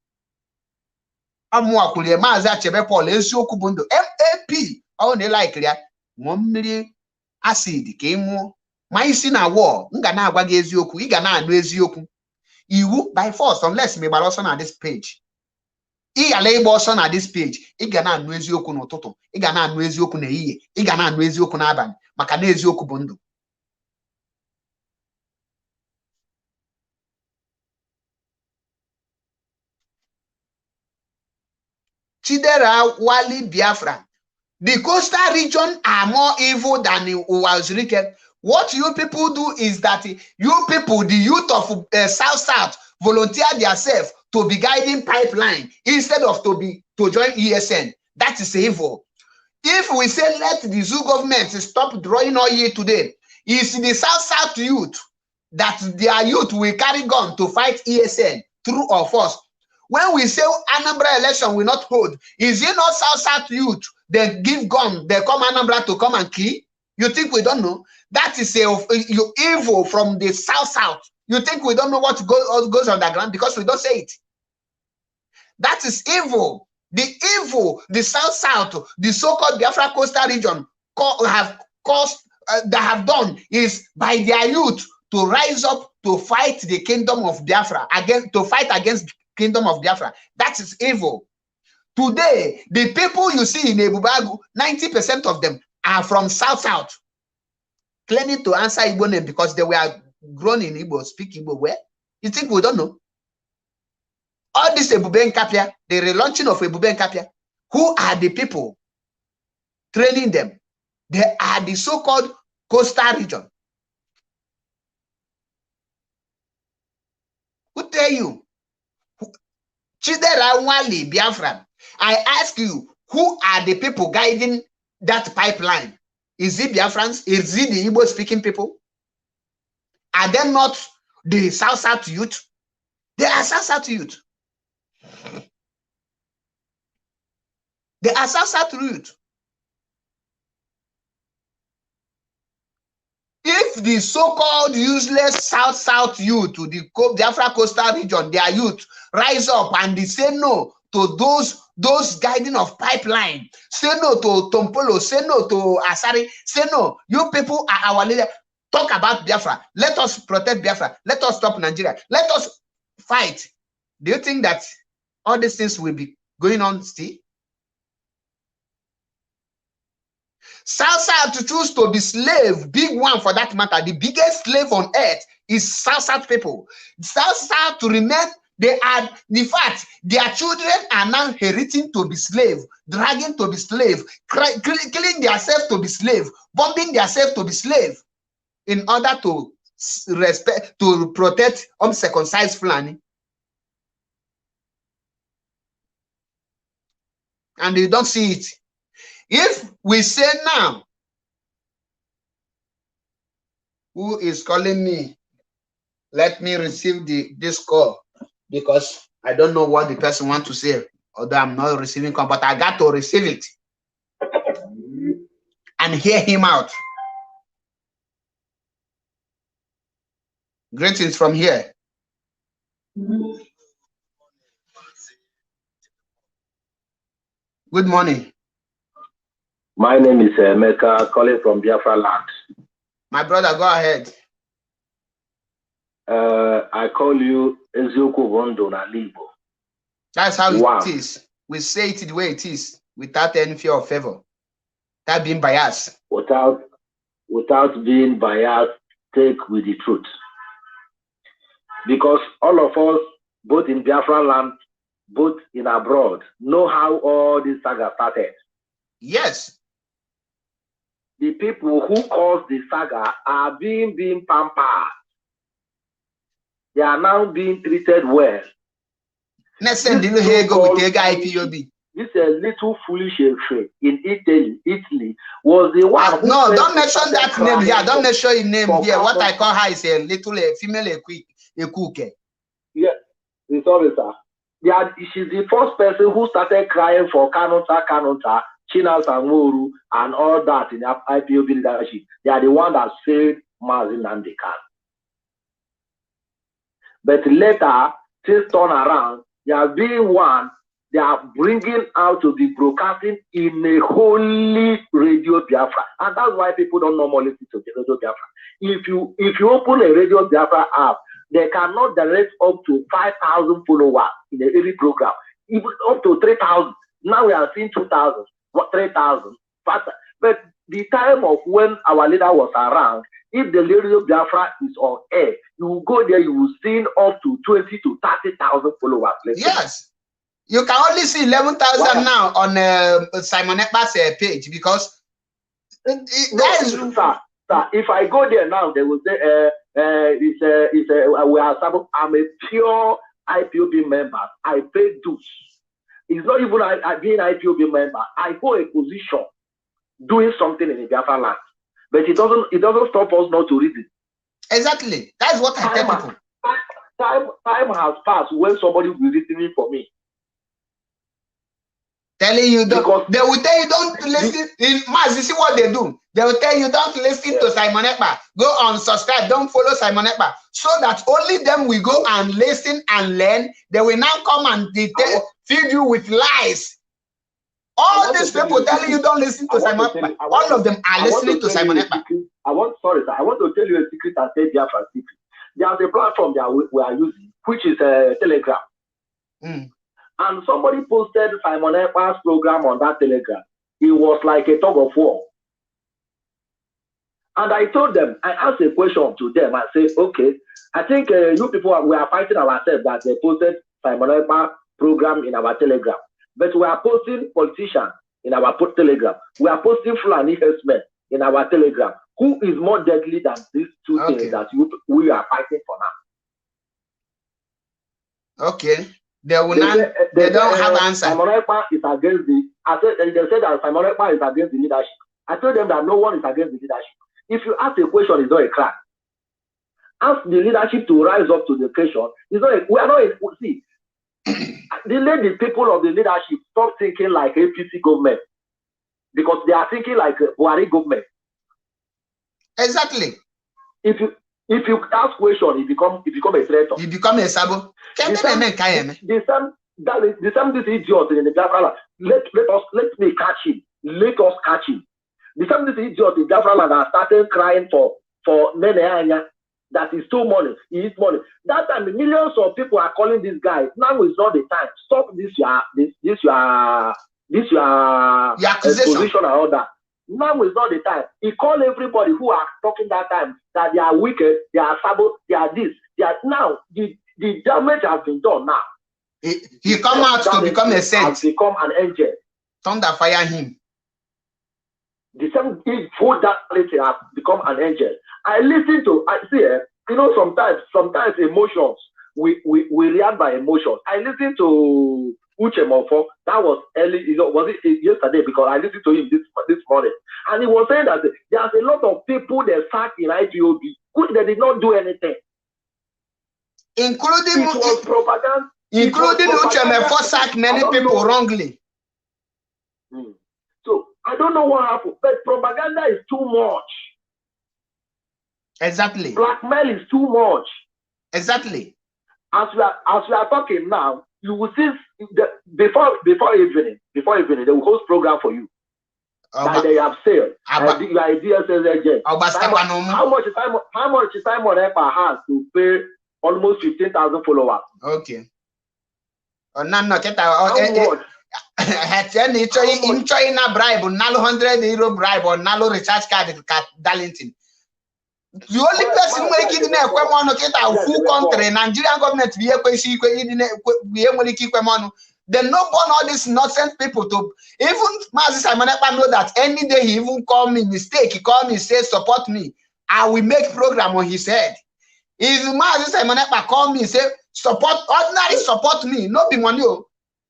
Amwakulie Mazi Achebe Paul eziokwu bụ ndụ MAP ọ na-like ya ṅụọ mmiri acid ka ị nwụọ ma isi na war m ga na-agwa gị eziokwu ị ga na-anụ eziokwu iwu by force unless me gbara ọsọ na this page ị ghara ịgba ọsọ na this page ị ga na-anụ eziokwu n'ụtụtụ ị ga na-anụ eziokwu n'ehihie ị ga na-anụ eziokwu n'abalị maka na eziokwu bụ ndụ. Chidera Wali Biafra. The coastal region are more evil than the Wazirike. What you people do is that you people, the youth of South, volunteer themselves to be guiding pipeline instead of to join ESN. That is evil. If we say let the zoo government stop drawing oil today, it's the South youth that their youth will carry gun to fight ESN, true or false. When we say Anambra election will not hold, is it not South youth? They give gun, they come Anambra to come and kill? You think we don't know? That is you evil from the South. You think we don't know what goes on the ground because we don't say it? That is evil. The evil, the South, the so-called Biafra coastal region have caused, that have done is by their youth to rise up to fight the kingdom of Biafra, to fight against kingdom of Biafra. That is evil. Today, the people you see in Ebubagu, 90% of them are from South, claiming to answer Igbo name because they were grown in Igbo, speak Igbo. Where? You think we don't know? All this Ebube Nkapia, the relaunching of Ebube Nkapia, who are the people training them? They are the so-called coastal region. Who tell you? Chidera Wali Biafra. I ask you, who are the people guiding that pipeline? Is it Biafrans? Is it the Igbo-speaking people? Are they not the South youth? They are South youth. They are South youth. If the so-called useless South youth to the Biafra coastal region, their youth rise up and they say no to those guiding of pipeline, say no to Tompolo, say no to Asari, say no, you people are our leader. Talk about Biafra. Let us protect Biafra. Let us stop Nigeria. Let us fight. Do you think that all these things will be going on still? South to choose to be slave, big one for that matter. The biggest slave on earth is South people. South to remain, they are, in fact, their children are now inheriting to be slave, dragging to be slave, killing themselves to be slave, bombing themselves to be slave, in order to protect uncircumcised Fulani. And you don't see it. If we say now, who is calling me? Let me receive this call, because I don't know what the person wants to say, although I'm not receiving call, but I got to receive it and hear him out. Greetings from here. Good morning. My name is Mecca, calling from Biafra land. My brother, go ahead. I call you Eziokwu Wondo na Libo. That's how it is. We say it the way it is, without any fear of favor. Without being biased. Without being biased, take with the truth. Because all of us, both in Biafra land, both in abroad, know how all this saga started. Yes. The people who caused the saga are being pampered. They are now being treated well. Let's send the little with the IPOB. This little foolish in Italy was the one who no, don't mention that name here. Don't mention his name here. What I call her is a little female a cook. Yeah, sorry, sir. Yeah, she's the first person who started crying for Kanuta, China Samuru, and all that in the IPOB leadership. They are the one that saved Mazi Nnamdi Kanu. But later, things turn around. They are being one. They are bringing out to be broadcasting in a holy Radio Biafra, and that's why people don't normally listen to Radio Biafra. If you open a Radio Biafra app, they cannot direct up to 5,000 followers in a daily program, even up to 3,000. Now we are seeing 2,000, 3,000. But the time of when our leader was around, if the Radio Biafra is on air, you will go there, you will see up to 20 to 30,000 followers. Yes. You can only see 11,000 now on Simon Ekpa's page because sir, if I go there now, they will say I'm a pure IPOB member. I pay dues. It's not even being IPOB member. I hold a position doing something in the Biafra land, but it doesn't stop us not to read it. Exactly. That's what I tell people. Time has passed when somebody will be listening for me. Telling you don't, they will tell you don't listen. In Mazi, you see what they do? They will tell you don't listen to Simon Ekpa. Go on, subscribe, don't follow Simon Ekpa. So that only them will go and listen and learn. They will now come and feed you with lies. All these people telling you don't listen to Simon Ekpa. All of them are listening to Simon Ekpa. I want to tell you a secret and tell Biafra secret. There's a platform that we are using, which is Telegram. And somebody posted Simon Ekpa's program on that Telegram. It was like a tug of war. And I told them, I asked a question to them. I said, okay, I think you people, we are fighting ourselves that they posted Simon Ekpa program in our Telegram. But we are posting politicians in our Telegram. We are posting Fulani herdsmen in our Telegram. Who is more deadly than these two things that we are fighting for now? Okay. They don't have answer. Simon Ekpa is against they said that Simon Ekpa is against the leadership. I told them that no one is against the leadership. If you ask a question, it's not a crack. Ask the leadership to rise up to the occasion. We are not see. The people of the leadership stop thinking like APC government because they are thinking like Buhari government. Exactly. If you ask question, you become a traitor. You become a sabo. The same this idiot in the Biafra. Let me catch him. Let us catch him. The same this idiot in Biafra that started crying for Nene Anya. That is too money. He is money. That time, millions of people are calling this guy. Now is not the time. Stop this your position and all that. Now is not the time. He called everybody who are talking that time that they are wicked, they are sabo, they are this, they are now. The damage has been done now. He come out to become a saint. Has become an angel. Thunder fire him. The same evil that has become an angel. I sometimes emotions, we react by emotions. I listen to Uche Mofo, that was early, was it yesterday? Because I listened to him this morning. And he was saying that there's a lot of people that sat in IPOB who they did not do anything. Including propaganda. Including Uche Mofo sacked many people wrongly. So I don't know what happened, but propaganda is too much. Exactly. Blackmail is too much. Exactly. As we are talking now, you will see before evening, they will host program for you. That they have sale. Your idea says agent. How much is Simon Ekpa has to pay almost 15,000 followers? Okay. No, get out. In China bribe, nalo €100 bribe or nalo recharge card Darlington. The only person making it full country, Nigerian government then no born all these nonsense people to even Mazi Nnamdi know that any day he even call me mistake, he call me, say support me, I will make program on his head. If Mazi Nnamdi call me, say support, ordinary support me, no be money,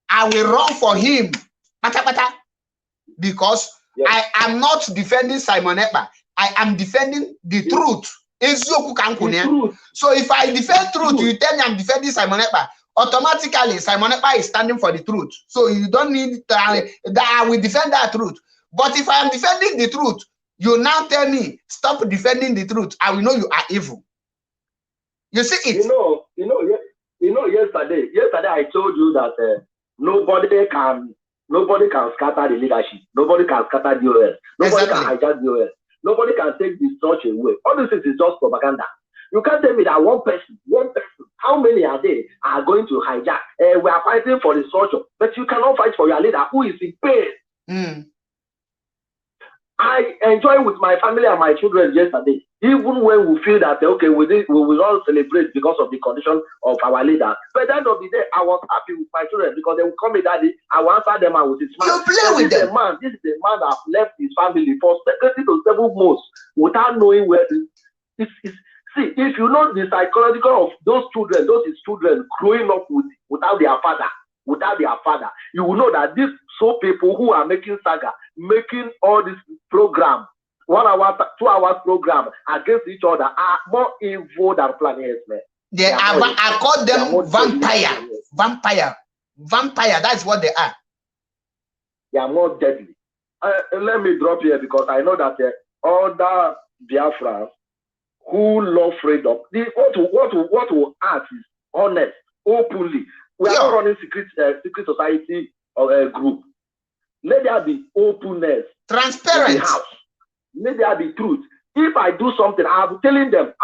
I will run for him. Because I am not defending Simon Ekpa. I am defending the truth. So if I defend truth, you tell me I'm defending Simon Ekpa. Automatically, Simon Ekpa is standing for the truth. So you don't need that I will defend that truth. But if I am defending the truth, you now tell me stop defending the truth. I will know you are evil. You see it? Yesterday I told you that nobody can scatter the leadership. Nobody can scatter DOS. Nobody can hijack DOS. Nobody can take this church away. All this is just propaganda. You can't tell me that one person, how many are going to hijack? We are fighting for the structure, but you cannot fight for your leader who is in pain. I enjoy with my family and my children yesterday, even when we feel that, okay, we will not celebrate because of the condition of our leader. But at the end of the day, I was happy with my children because they will call me daddy. I will answer them and with his smile. You play with them. This is a man that left his family for 30 to 7 months without knowing where it is. See, if you know the psychological of those his children growing up without their father, you will know that these people who are making saga, making all this program, 1 hour, 2 hours program against each other are more evil than Planet man. I call them vampire. That's what they are. They are more deadly. Let me drop here because I know that other Biafrans who love freedom, what we ask is honest, openly. We are not running secret society group. Let there be openness, transparent. Let there be truth. If I do something, I'm telling them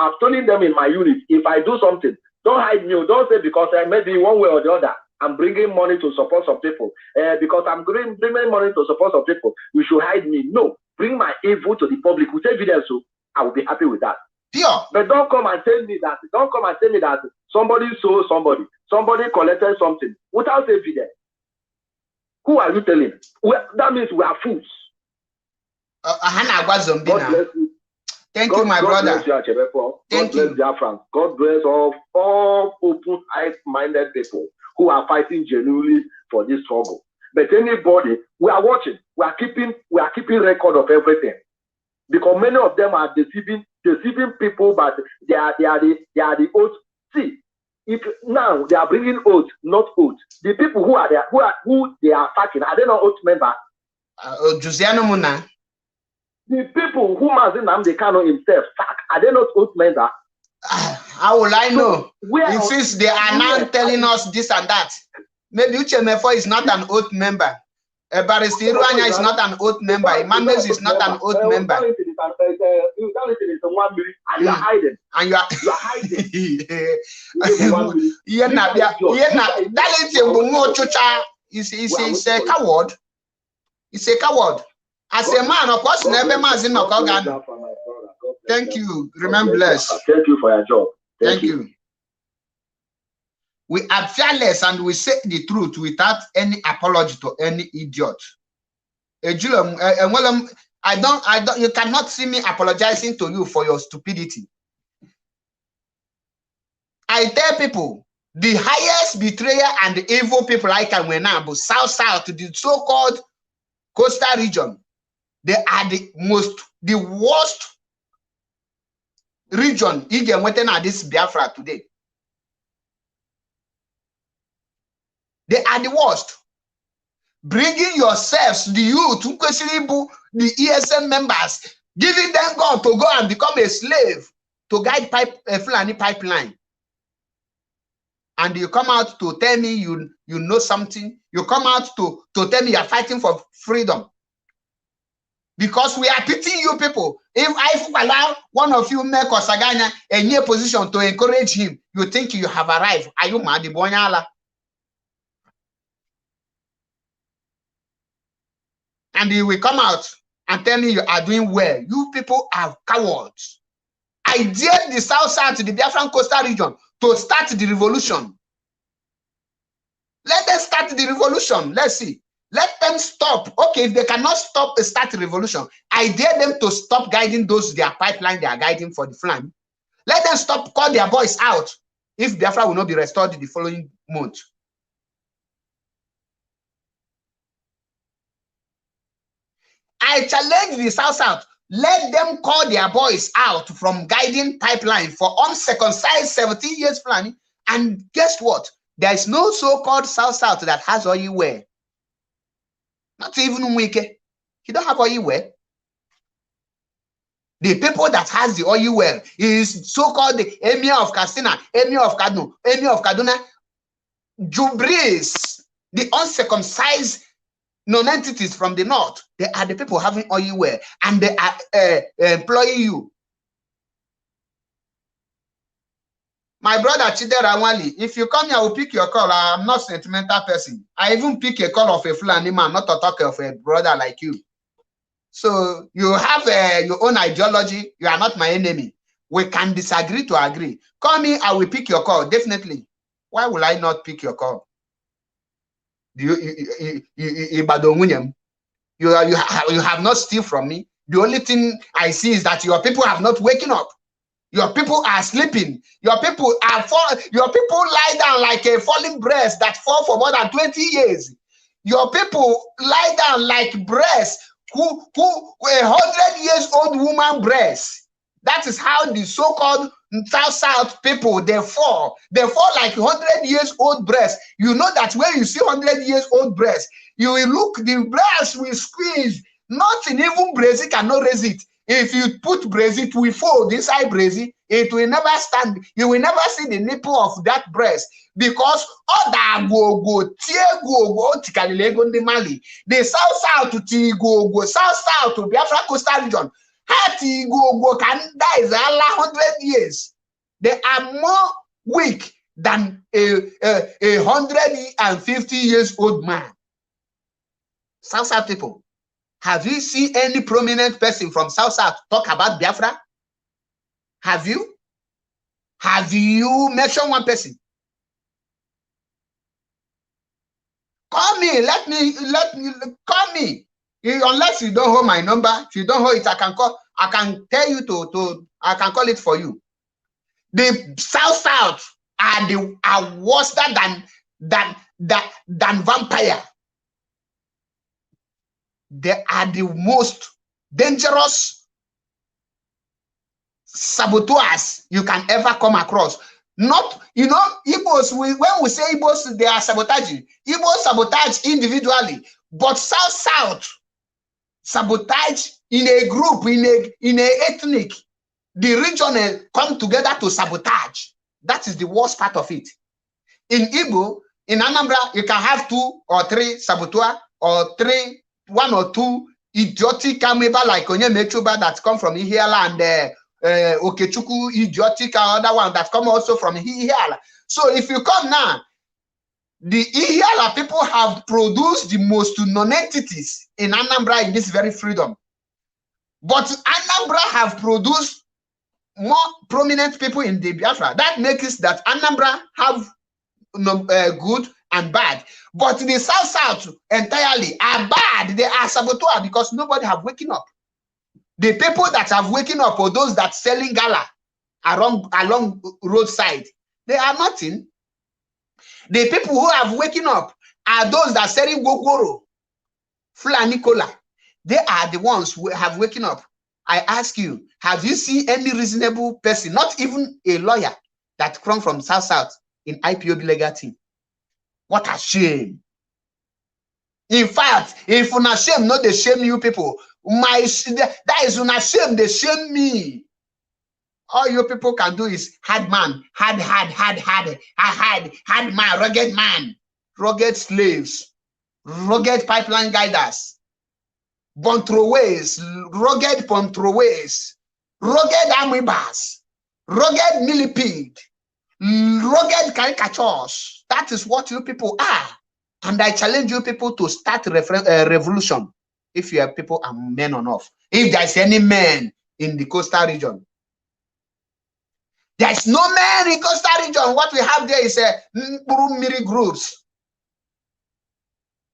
in my unit, if I do something, don't hide me. Don't say because maybe one way or the other, I'm bringing money to support some people. Because I'm bringing money to support some people, you should hide me. No, bring my evil to the public with evidence, so I will be happy with that. Pure. But don't come and tell me that somebody sold somebody collected something without evidence. Who are you telling? That means we are fools. Thank you, my brother. Thank you. God bless all open-minded people who are fighting genuinely for this struggle. But anybody, we are watching. We are keeping record of everything, because many of them are deceiving people, but they are the oath. See, if now they are bringing oath, not oath. The people who are there, who they are attacking, are they not oath member? The people who Mazi Nnamdi Kanu himself sack, are they not oath member? How will I know? Since they are now telling us this and that, maybe Uchemefo is not an oath member. Barrister Iruanya is not an oath member. Emmanuel is not an oath member. And you are hiding. And you are hiding. He's a coward. He's a coward. As a man, of course, never Mazi Nnamdi. Thank you. Remember blessed. Thank you for your job. Thank you. We are fearless and we say the truth without any apology to any idiot. You cannot see me apologizing to you for your stupidity. I tell people, the highest betrayer and the evil people like Wenabo, South, the so-called coastal region, they are the worst region in this Biafra today. They are the worst. Bringing yourselves, the youth, the ESM members, giving them God to go and become a slave to guide Fulani pipeline. and you come out to tell me you know something. You come out to tell me you're fighting for freedom. Because we are pitying you people. If I allow one of you make Osaganya a new position to encourage him, you think you have arrived. Are you mad? And he will come out and tell me you are doing well. You people are cowards. I dared the South, the Biafran coastal region, to start the revolution. Let them start the revolution. Let's see. Let them stop. Okay, if they cannot start the revolution, I dare them to stop guiding their pipeline they are guiding for the flank. Let them stop, call their boys out if Biafra will not be restored the following month. I challenge the South. Let them call their boys out from guiding pipeline for uncircumcised 17 years planning. And guess what? There is no so-called South that has oil well. Not even Wike. He don't have oil well. The people that has the oil well is so-called the Emir of Katsina, Emir of Kanu, Emir of Kaduna, Jubris, the uncircumcised non-entities from the north. They are the people having oil well, and they are employing you. My brother Chidera Wali, if you come here, I will pick your call. I'm not a sentimental person. I even pick a call of a Fulani man, not to talk of a brother like you. So you have your own ideology. You are not my enemy. We can disagree to agree. Call me, I will pick your call, definitely. Why will I not pick your call? You have not steal from me. The only thing I see is that your people have not waken up. Your people are sleeping. Your people lie down like a falling breast that fall for more than 20 years. Your people lie down like breasts who 100 years old woman breast. That is how the so-called South people, they fall like 100 years old breast. You know that when you see 100 years old breast, you will look, the breast will squeeze. Nothing, even Brazil cannot raise it. If you put Brazil, it will fold inside Brazil. It will never stand. You will never see the nipple of that breast, because other go the South to Biafra coastal region. Hati go can die 100 years. They are more weak than a 150 years old man. South people. Have you seen any prominent person from South talk about Biafra? Have you? Have you mentioned one person? Call me. Let me call me. Unless you don't hold my number, if you don't hold it, I can call. I can tell you I can call it for you. The South are worse than vampire. They are the most dangerous saboteurs you can ever come across. Not, Igbos, when we say Igbos, they are sabotaging. Igbos sabotage individually, but South sabotage in a group, in a ethnic. The regional come together to sabotage. That is the worst part of it. In Igbo, in Anambra, you can have 2 or 3 saboteurs, or 1 or 2 idiotic amoeba like Onye Mechuba that come from Ihiala, and Okechukwu idiotic other one that come also from Ihiala. So if you come now, the Ihiala people have produced the most non-entities in Anambra in this very freedom. But Anambra have produced more prominent people in the Biafra. That makes that Anambra have good and bad. But the South entirely are bad. They are saboteur because nobody have waken up. The people that have waken up are those that selling gala along roadside. They are nothing. The people who have waken up are those that selling gogoro, Fulani Kola. They are the ones who have waken up. I ask you, have you seen any reasonable person, not even a lawyer, that come from South in IPOB legal team? What a shame. In fact, if una shame, not they shame you people. That is una shame, they shame me. All you people can do is hard man, hard man, rugged slaves, rugged pipeline guiders, bontroways, rugged bontroways, rugged amoebas, rugged millipede, rugged caricatures. That is what you people are. And I challenge you people to start a revolution if you are people are men enough. If there's any men in the coastal region, there's no man in coastal region. What we have there is a Miri groups.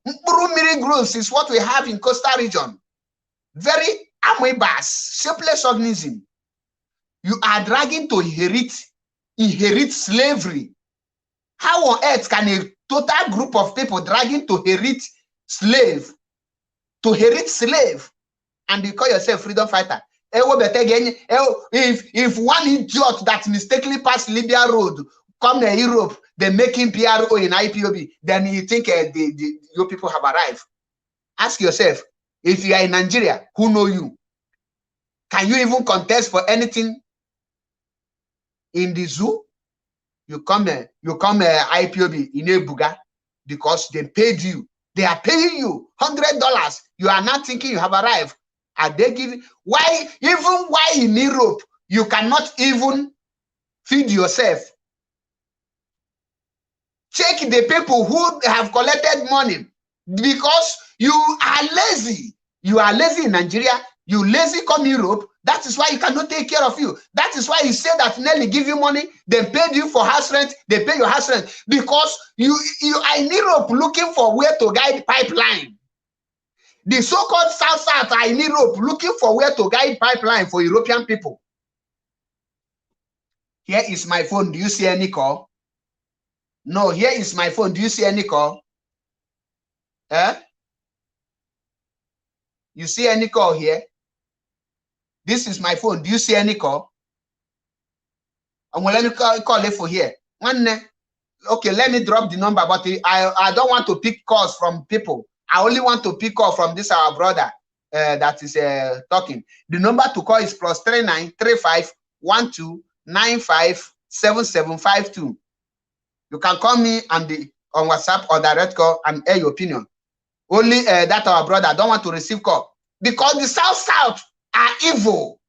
Miri groups is what we have in coastal region. Very amoebas, shapeless organism. You are dragging to inherit slavery. How on earth can a total group of people dragging to inherit slave, and you call yourself freedom fighter? If one idiot that mistakenly passed Libya road come to Europe, they make him PRO in IPOB, then you think your people have arrived. Ask yourself, if you are in Nigeria, who know you? Can you even contest for anything in the zoo? You come IPOB in Ebuga because they paid you. They are paying you $100. You are not thinking you have arrived. Are they giving? Why in Europe you cannot even feed yourself? Check the people who have collected money because you are lazy. You are lazy in Nigeria. You lazy come Europe. That is why you cannot take care of you. That is why you say that Nelly give you money, they paid you for house rent, they pay your house rent because you are in Europe looking for where to guide pipeline. The so-called South are in Europe looking for where to guide pipeline for European people. Here is my phone. Do you see any call? No, here is my phone. Do you see any call? You see any call here? This is my phone. Do you see any call? I'm going to call it for here. Okay, let me drop the number, but I don't want to pick calls from people. I only want to pick call from this our brother that is talking. The number to call is +39 35 12 95 7752. You can call me on WhatsApp or direct call and air your opinion. Only that our brother don't want to receive call because the South are evil.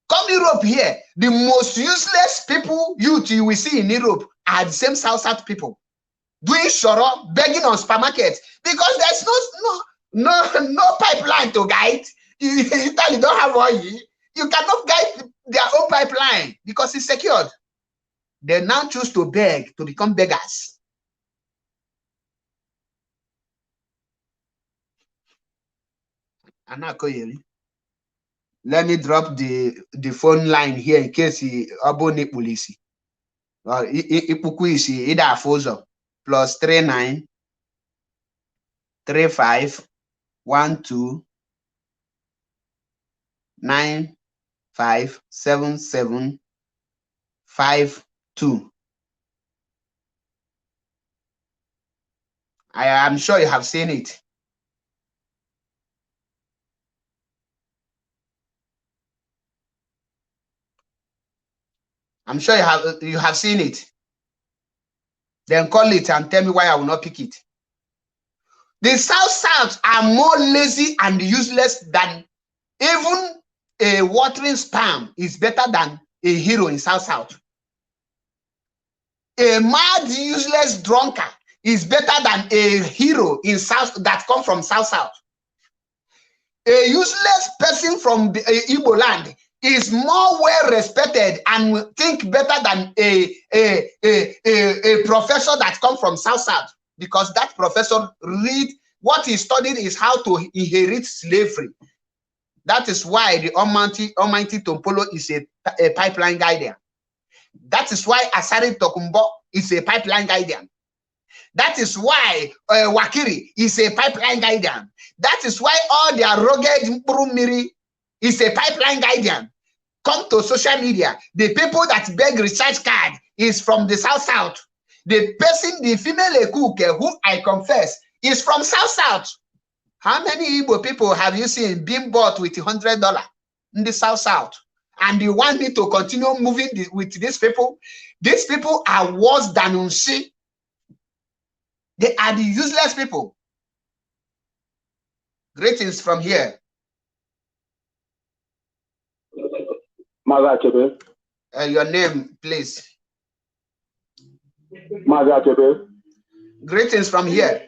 Come Europe here, the most useless people you will see in Europe are the same South people doing shoro, begging on supermarkets because there's no pipeline to guide. Italy don't have oil. You cannot guide their own pipeline because it's secured. They now choose to beg to become beggars. Let me drop the phone line here in case he abone police. +39 35 12 95 77 52. I am sure you have seen it. I'm sure you have seen it. Then call it and tell me why I will not pick it. The South are more lazy and useless than even a watering sperm is better than a hero in South. A mad, useless drunkard is better than a hero in South that come from South. A useless person from Igbo land is more well respected and think better than a professor that come from South because that professor read what he studied is how to inherit slavery. That is why the Almighty Tompolo is a pipeline guardian. That is why Asari Tokumbo is a pipeline guardian. That is why Wakiri is a pipeline guardian. That is why all their rugged Murumiri is a pipeline guardian. Come to social media. The people that beg recharge card is from the South. The person, the female cook who I confess is from South. How many Igbo people have you seen being bought with $100 in the South? and you want me to continue moving with these people? These people are worse than Unsi. They are the useless people. Greetings from here. Mazi Your name, please. Mazi Greetings from here.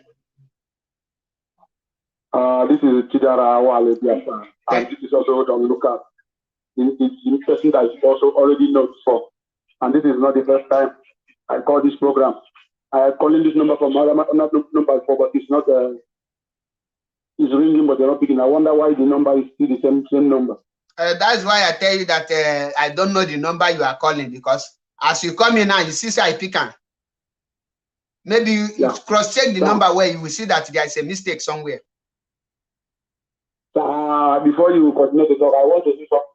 This is Chidara Wale Biafra, and this is also Don Lucas. It's the person that you also already know before. And this is not the first time I call this program. I am calling this number from another number before, but it's not. It's ringing, but they're not picking. I wonder why the number is still the same number. That's why I tell you that I don't know the number you are calling, because as you come in now, you see I pick on. Maybe you cross-check the number where you will see that there is a mistake somewhere. Before you continue to talk, I want to do something.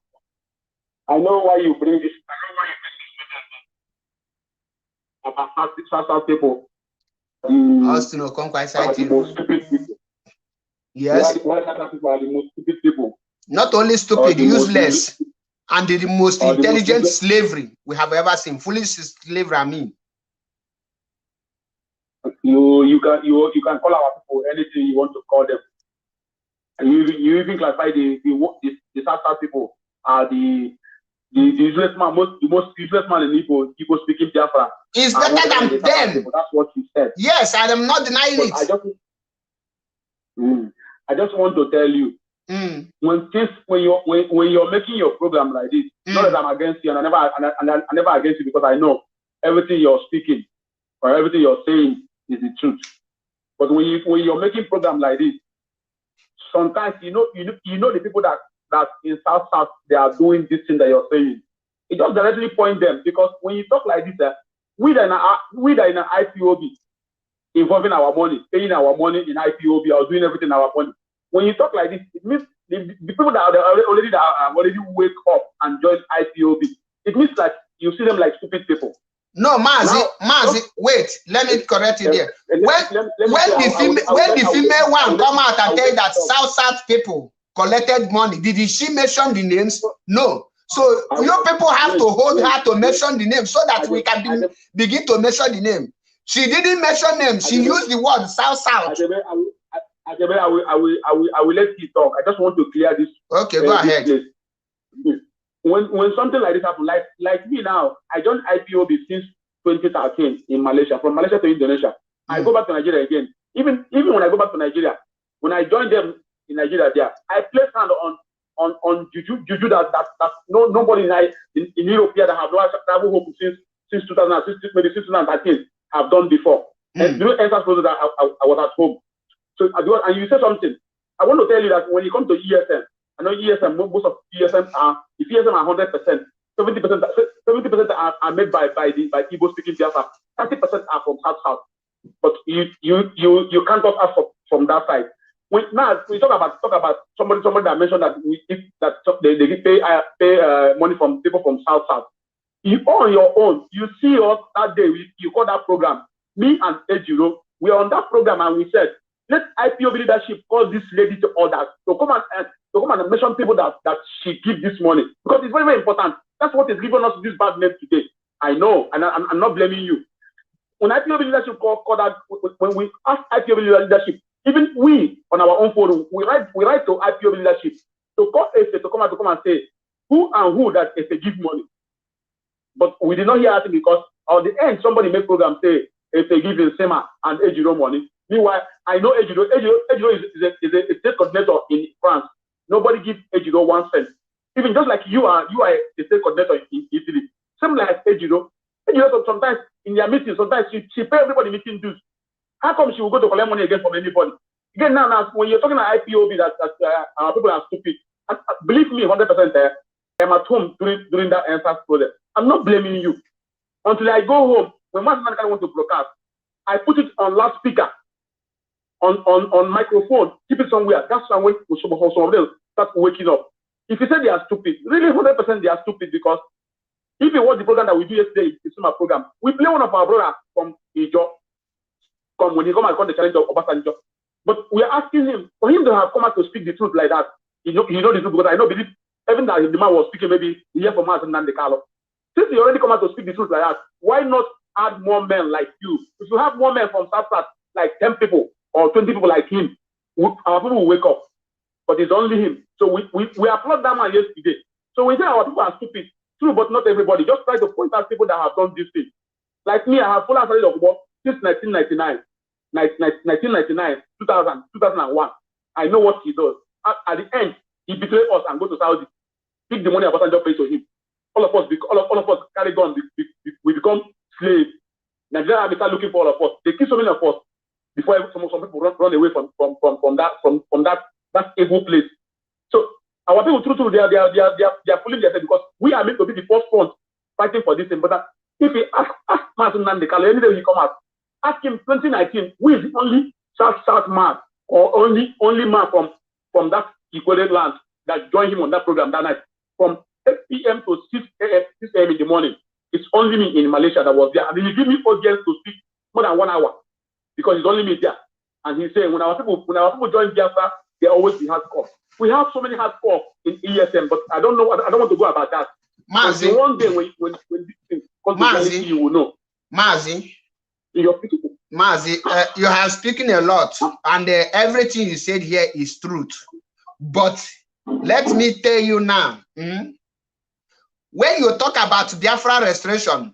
I know why you bring this. I know why you bring this about people. Austin will come quite the most stupid people. Yes. Why people are the most stupid people? Not only stupid, useless, and the most intelligent slavery we have ever seen. Foolish slavery, I mean. You can call our people anything you want to call them. And you even classify the South people are the useless man, the most useless man in Igbo speaking Biafra. It's better than them. That's what you said. Yes, I am not denying it. I just want to tell you, when you're making your program like this, not that I'm against you, and I never against you, because I know everything you're speaking or everything you're saying is the truth. But when you're making program like this, sometimes you know the people that in South they are doing this thing that you're saying. It just directly point them, because when you talk like this, we that in an IPOB involving our money, paying our money in IPOB, or doing everything in our money. When you talk like this, it means the people that are already wake up and join IPOB. It means that you see them like stupid people. No, Mazi, wait, let me correct you there. When the female one come out and tell that South people collected money, did she mention the names? No. So you people have to hold her to mention the name, so that we can begin to mention the name. She didn't mention name. She used the word South. I will let you talk. I just want to clear this. Okay, go ahead. When something like this happens, like me now, I joined IPOB since 2013 in Malaysia, from Malaysia to Indonesia. I go back to Nigeria again. Even when I go back to Nigeria, when I joined them in Nigeria there, I placed hand on juju that nobody in Europe here that have not traveled home since 2016, maybe 2013 have done before. And during ENSA's process, I was at home. So and you said something. I want to tell you that when you come to ESM, I know ESM, most of ESM are, if ESM are 100%, 70% are made by Igbo speaking Biafra, 30% are from South. But you can't talk us from that side. Now we talk about somebody that mentioned that they pay money from people from South. You on your own, you see us that day, you call that program. Me and Ejiro, we are on that program, and we said, let IPOB leadership call this lady to order to come and mention people that she give this money, because it's very, very important. That's what is giving us this bad name today. I know, and I'm not blaming you. When IPOB leadership call that, when we ask IPOB leadership, even we on our own forum, we write to IPOB leadership to call Efe to come and say who that Efe give money. But we did not hear anything, because at the end somebody make program say Efe give Sema and Ejiro money. Meanwhile, I know Ejiro is a state coordinator in France. Nobody gives Ejiro 1 cent. Even just like you are a state coordinator in Italy. Same like Ejiro. Ejiro sometimes in their meetings, sometimes she pay everybody meeting dues. How come she will go to collect money again from anybody? Again, now when you're talking about IPOB, that our people are stupid. Believe me, 100%. I'm at home during that ENSAS project. I'm not blaming you. Until I go home, when Mazi Nnamdi Kanu want to broadcast, I put it on loudspeaker, on microphone, keep it somewhere. That's when some of them start waking up. If you say they are stupid, really 100% they are stupid, because if you watch the program that we do yesterday, it's my program. We play one of our brothers from Ijo. When he come and call the challenge of Obasanjo. But we are asking him, for him to have come out to speak the truth like that. He know the truth, because I know, believe even that the man was speaking, maybe he hear from Mazi Nnamdi Kanu. Since he already come out to speak the truth like that, why not add more men like you? If you have more men from South, like 10 people or 20 people like him, our people will wake up. But it's only him. So we applaud that man yesterday. So we say our people are stupid. True, but not everybody. Just try to point out people that have done this thing. Like me, I have full answer of since 1999, 2000, 2001. I know what he does. At the end, he betrayed us and go to Saudi. Take the money about and pay to him. All of us carry guns. We become slaves. Nigeria have start looking for all of us. They kill so many of us before some people run away from that evil place. So our people, true, they are fooling themselves because we are meant to be the first front fighting for this thing. But if he ask Mazi Nnamdi Kanu, any day he come out, ask him 2019, who is the only South man or only man from that equated land that joined him on that program that night from 8 p.m. to 6 a.m. in the morning. It's only me in Malaysia that was there. And he give me audience to speak more than 1 hour because it's only me there. And he's saying when our people join Biafra, they always be hardcore. We have so many hardcore in ESM, but I don't know. I don't want to go about that. Mazi, one day when this thing comes to reality, you will know. Mazi, you have spoken a lot, and everything you said here is truth. But let me tell you now, when you talk about Biafra restoration,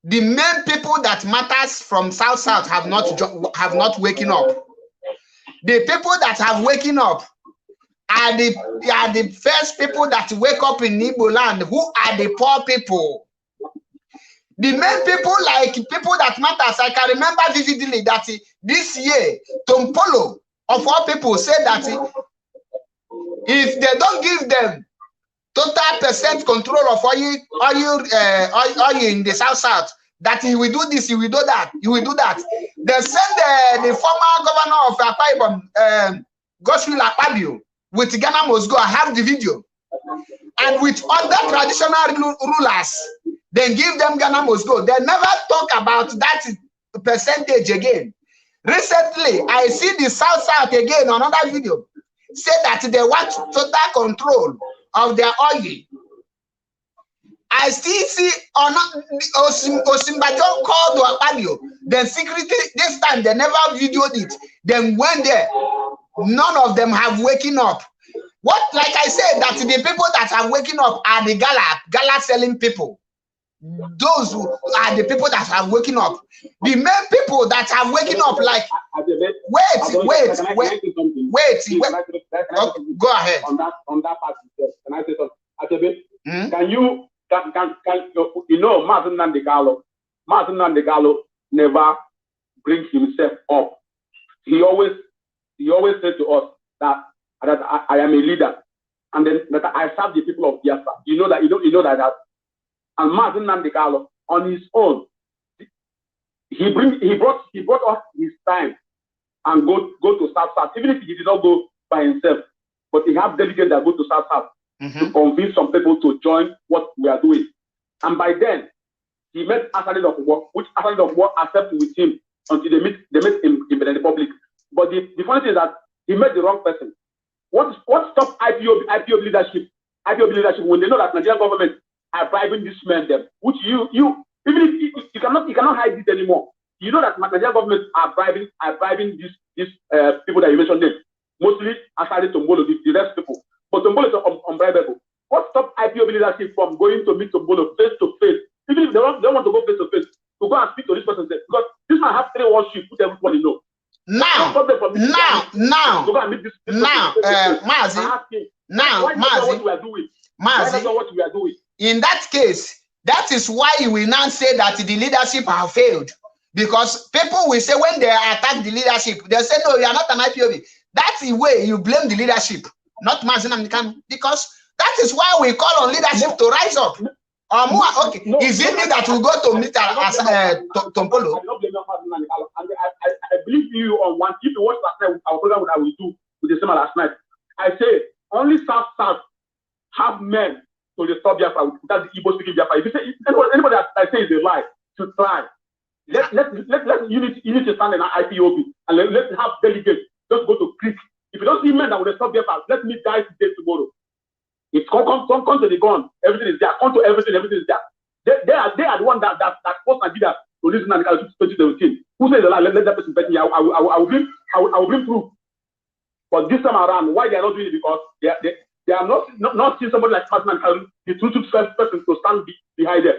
the main people that matters from South have not waken up. The people that have waken up are the first people that wake up in Igbo land, who are the poor people. The main people, like people that matters, I can remember vividly that this year, Tompolo, of all people, said that if they don't give them total percent control of oil in the South, that he will do this, he will do that, he will do that. They sent the former governor of Akwa Ibom, Gospel Akpabio, with Ghana must go. I have the video. And with other traditional rulers, then give them Ghana must go. They never talk about that percentage again. Recently, I see the South again, another video, say that they want total control of their oil. I still see Osimbajo called to Akpabio. Then secretly, this time they never videoed it. Then when there, none of them have waken up. What, like I said, that the people that are waking up are the gala selling people. Those who are the people that are waking up. The main people that are waking up, like, wait. Go ahead. On that part, can I say something? Can you Mazi Nnamdi Kanu never brings himself up. He always said to us that I am a leader, and then that I serve the people of Biafra. You know that. And Mazi Nnamdi Kanu on his own, he brought us his time and go to South, even if he did not go by himself, but he have delegates that go to South to convince some people to join what we are doing. And by then, he met Asali of War, which Asali of War accepted with him until they met in the public. But the funny thing is that he met the wrong person. What stopped IPOB leadership? IPOB leadership when they know that Nigerian government are bribing these men, them, which you even if you cannot hide this anymore. You know that Nigerian government are bribing these people that you mentioned them, mostly Asali Tombolo, the rest people. But Tombolo is unbribable. What stopped IPOB leadership from going to meet Tombolo face to face? Even if they don't want to go face to face, to go and speak to this person, because this man has 3 worship, put everybody know. Mazi, in that case, that is why we now say that the leadership have failed. Because people will say when they attack the leadership, they say, no, you are not an IPOB. That's the way you blame the leadership, not Mazi Nnamdi Kanu. Because that is why we call on leadership to rise up. Okay, is it me that will go to meet Tompolo? I believe you on one. If you watch last night, our program that we do with the same last night, I say only South have men to restore Biafra. That's the Igbo speaking Biafra. If you say anybody that say is a lie, to try. Let unity stand in an IPOB and let's have delegates. Just go to Creek. If you don't see men that will restore Biafra, let me die today tomorrow. It's come to the gun, everything is there. Come to everything is there. They are the one that forced Nigeria to listen to 2017. Who says let that person bet me? I will bring proof. But this time around, why they are not doing it? Because they are not seeing somebody like Mazi Nnamdi Kanu, the true first person to stand behind them.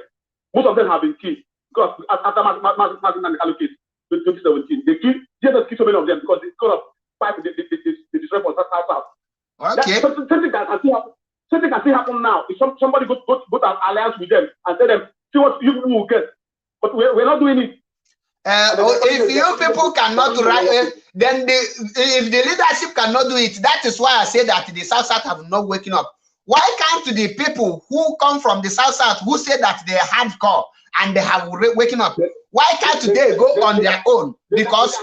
Most of them have been killed because after Mazi Nnamdi Kanu case 2017, they just killed so many of them because of fight they destroy for South. Okay. Something can still happen now. If somebody go to alliance with them and tell them, see what you will get. But we're not doing it. If you people cannot write, then if the leadership cannot do it, that is why I say that the South have not waking up. Why can't the people who come from the South who say that they are hardcore and they have waking up? Why can't they go on their own? Because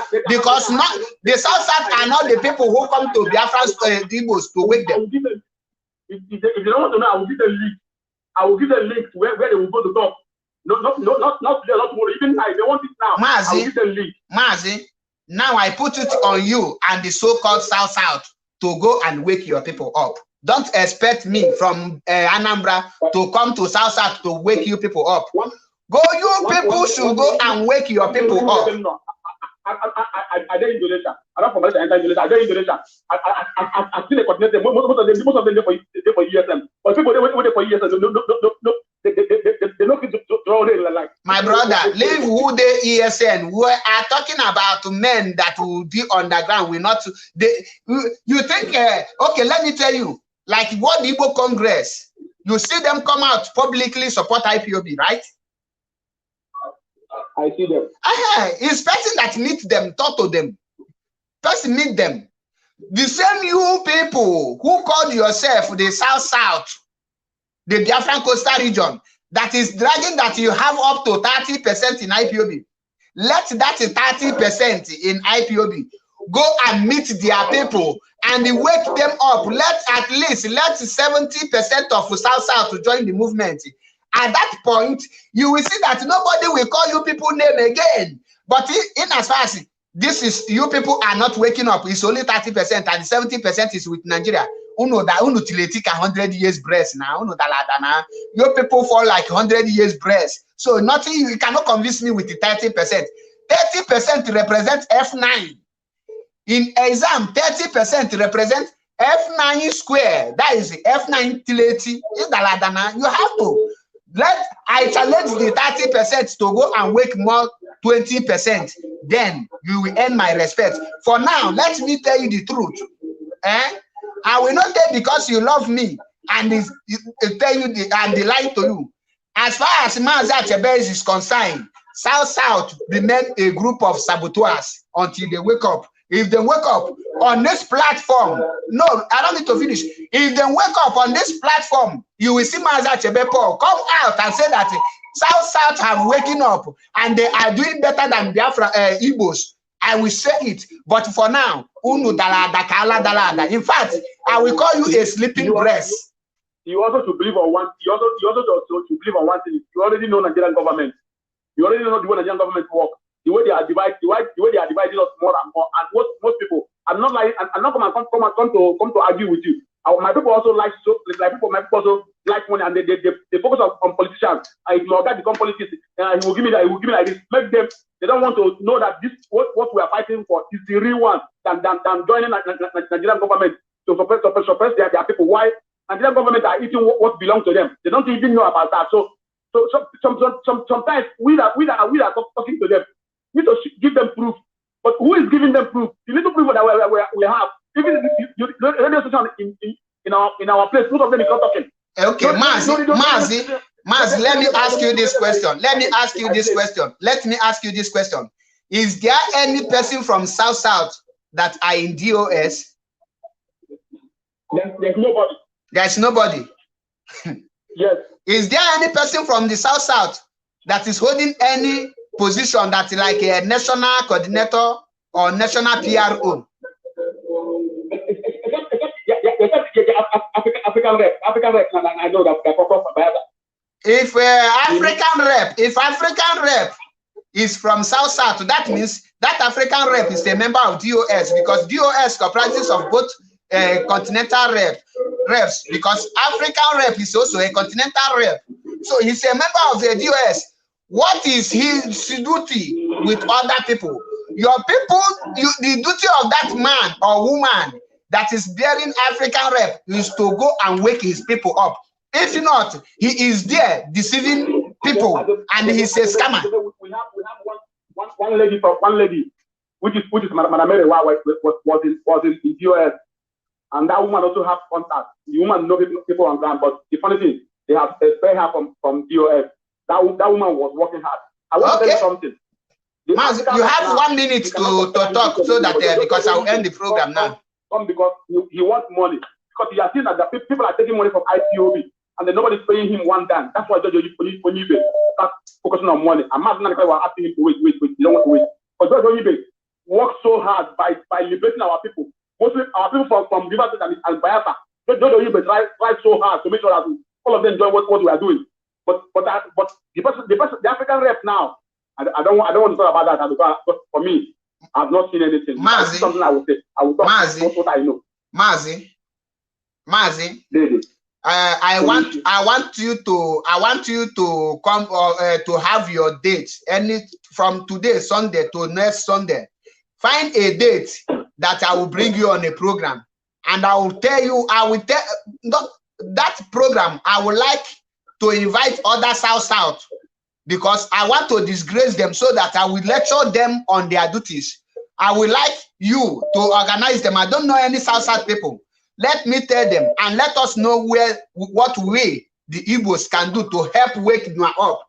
not the South are not the people who come to Biafran Igbos to wake them. If they don't want to know, I will give them link. I will give them link to where they will go to talk. Not today, not tomorrow. Even now, if they want it now, I will give them link. Mazi, now I put it on you and the so-called South to go and wake your people up. Don't expect me from Anambra to come to South to wake you people up. You people should go and wake your people up. I did Indonesia. I don't from Indonesia. I did Indonesia. I still coordinate them. Most of them there for ESM. But people they wait for ESM. No. They don't fit to draw like. My brother, leave who they ESN. We are talking about men that will be underground. We're not. You think? Okay, let me tell you. Like what the Igbo Congress, you see them come out publicly support IPOB, right? I see them. It's person that meet them, talk to them. Person meet them. The same you people who called yourself the South, the Biafran Coastal region, that is dragging that you have up to 30% in IPOB. Let that 30% in IPOB go and meet their people and wake them up. Let 70% of South to join the movement. At that point, you will see that nobody will call you people name again. But in as far as this is, you people are not waking up. It's only 30% and 70% is with Nigeria. Uno 100 years breast now. Your people fall like 100 years breast. So nothing, you cannot convince me with the 30%. 30% represents F9. In exam, 30% represents F9 square. That is F9 tileti. You have to. I challenge the 30% to go and wake more 20%. Then you will earn my respect. For now, let me tell you the truth. I will not tell because you love me and tell you the lie to you. As far as Mazi Nnamdi is concerned, South remain a group of saboteurs until they wake up. If they wake up on this platform, no, I don't need to finish. If they wake up on this platform, you will see Mazi Nnamdi come out and say that South have waking up and they are doing better than Biafra Igbos. I will say it, but for now, unu dalada kala dalada. In fact, I will call you a sleeping breast. You also to believe on one. You also to believe on one thing. You already know Nigerian government. You already know the way Nigerian government work. The way they are dividing, the way they are dividing us more and more. And most people, I'm not come to argue with you. My people also like my people also like money, and they focus on politicians. If my guy become politics, he will give me that. He will give me like this. Make them. They don't want to know that this what we are fighting for is the real one than joining Nigerian government to suppress their people. Why? Nigerian government are eating what belongs to them. They don't even know about that. So sometimes we are talking to them. We need to give them proof. But who is giving them proof? The little proof that we have, even the radio station in our place, most of them is not talking. Okay, Mazi, let me ask you this question. Let me ask you this question. Is there any person from South that are in DOS? There's nobody. There's nobody. Yes. Is there any person from the South that is holding any position that's like a national coordinator or national PRO? African rep, I know that. If African rep is from South, that means that African rep is a member of DOS, because DOS comprises of both continental rep reps, because African rep is also a continental rep. So he's a member of the DOS. What is his duty with other people? Your people, the duty of that man or woman that is bearing African rep is to go and wake his people up. If not, he is there deceiving people, and he's a scammer. We have one lady, which is Madam Mary, was in DOS, and that woman also has contact. The woman knows people on ground, but the funny thing, they have spare her from DOS. That woman was working hard. I want to tell you something. Mazi, you have 1 minute to talk, so that because I will end the program now. Because he wants money. Because he has seen that the people are taking money from IPOB, and then nobody's paying him one dime. That's why George Oyibe starts focusing on money. And Mazi Nnamdi Kanu was asking him to wait. You don't want to wait. But George Oyibe worked so hard by liberating our people. Mostly our people from Rivers and Bayelsa. George Oyibe tried so hard to make sure that all of them enjoy what we are doing. But the African rep now, I don't want to talk about that, because for me, I've not seen anything. Mazi, something I will say. I will talk about what I know. Mazi, I want you to come to have your date from today Sunday to next Sunday. Find a date that I will bring you on a program, and I will tell you. That program. I would like to invite other South, because I want to disgrace them, so that I will lecture them on their duties. I would like you to organize them. I don't know any South people. Let me tell them, and let us know what way the Igbos can do to help wake you up.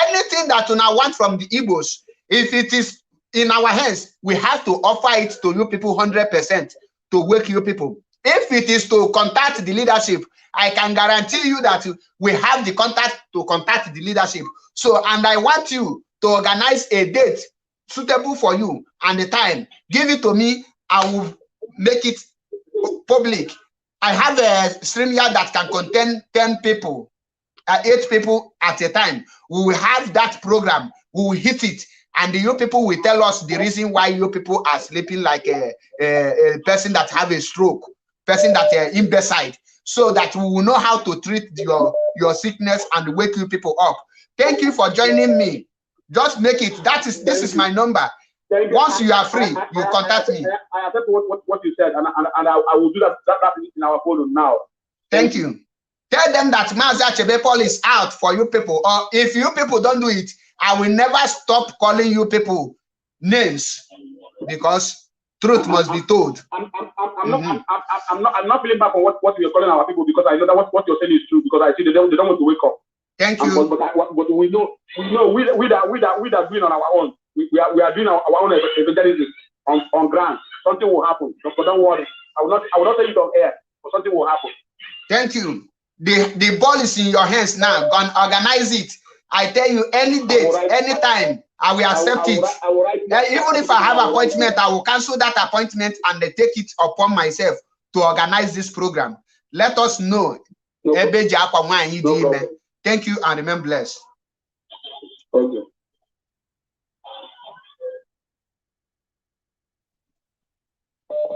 Anything that you now want from the Igbos, if it is in our hands, we have to offer it to you people 100% to wake you people. If it is to contact the leadership, I can guarantee you that we have the contact to contact the leadership. So, and I want you to organize a date suitable for you and the time. Give it to me. I will make it public. I have a stream here that can contain 10 people, 8 people at a time. We will have that program. We will hit it. And you people will tell us the reason why you people are sleeping like a person that have a stroke, person that is imbecile, so that we will know how to treat your sickness and wake you people up. Thank you for joining me. Just make it. This is my number. Once you are free, you contact me. I accept what you said, and I will do that in our forum now. Thank you. Tell them that Mazi Achebe is out for you people. Or if you people don't do it, I will never stop calling you people names, because truth must be told. I'm not feeling bad for what you're calling our people, because I know that what you're saying is true, because I see they don't want to wake up. Thank you. But we know we are doing on our own. We are doing our own evangelism on ground. Something will happen. So don't worry. I will not say it on air, but something will happen. Thank you. The ball is in your hands now. Go and organize it. I tell you, any date, any time, I will accept it. Even if I have appointment, I will cancel that appointment and take it upon myself to organize this program. Let us know. No. Thank you and remain blessed. Okay.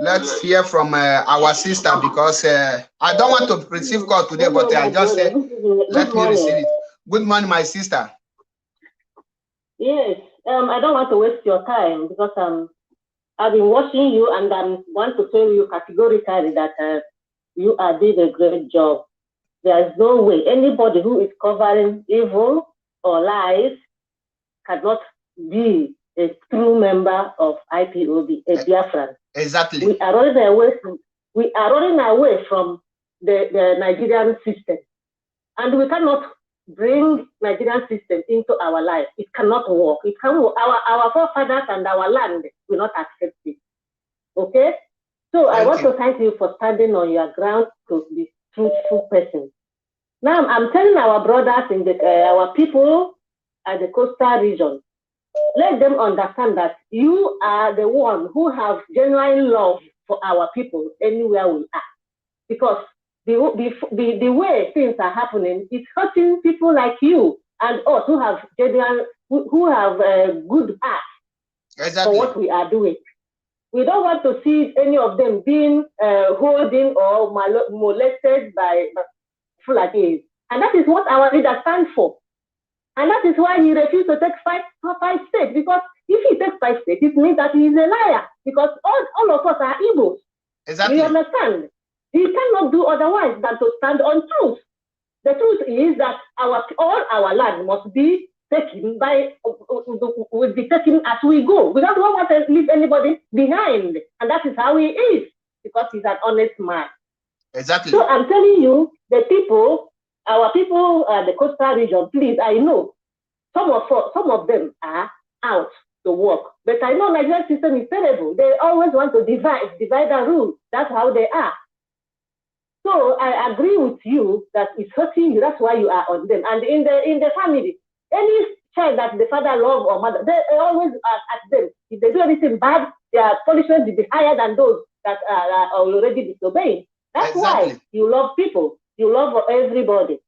Let's hear from our sister, because I don't want to receive call today, but I just said, let me receive it. Good morning, my sister. Yes, I don't want to waste your time, because I've been watching you, and I want to tell you categorically that you are doing a great job. There is no way anybody who is covering evil or lies cannot be a true member of IPOB, a Biafran. Exactly. We are running away from the Nigerian system, and we cannot bring Nigerian system into our life. It cannot work. It can work. Our forefathers and our land will not accept it. Okay? So I want to thank you for standing on your ground to be truthful person. Now I'm telling our brothers in our people at the coastal region, let them understand that you are the one who have genuine love for our people anywhere we are, because the way things are happening, it's hurting people like you and us who have genuine, who have a good heart for what we are doing. We don't want to see any of them being holding or molested by Fulanis. And that is what our leader stands for. And that is why he refused to take five states. Because if he takes 5 states, it means that he is a liar. Because all of us are Igbos. Exactly. You understand? He cannot do otherwise than to stand on truth. The truth is that all our land must be taken will be taken as we go. We don't want to leave anybody behind. And that is how he is, because he's an honest man. Exactly. So I'm telling you, the people, our people, the coastal region, please, I know some of them are out to work. But I know Nigerian system is terrible. They always want to divide and rule. That's how they are. So I agree with you that it's hurting you. That's why you are on them. And in the family, any child that the father loves or mother, they always are at them. If they do anything bad, their punishment will be higher than those that are already disobeying. That's exactly. why you love people. You love everybody.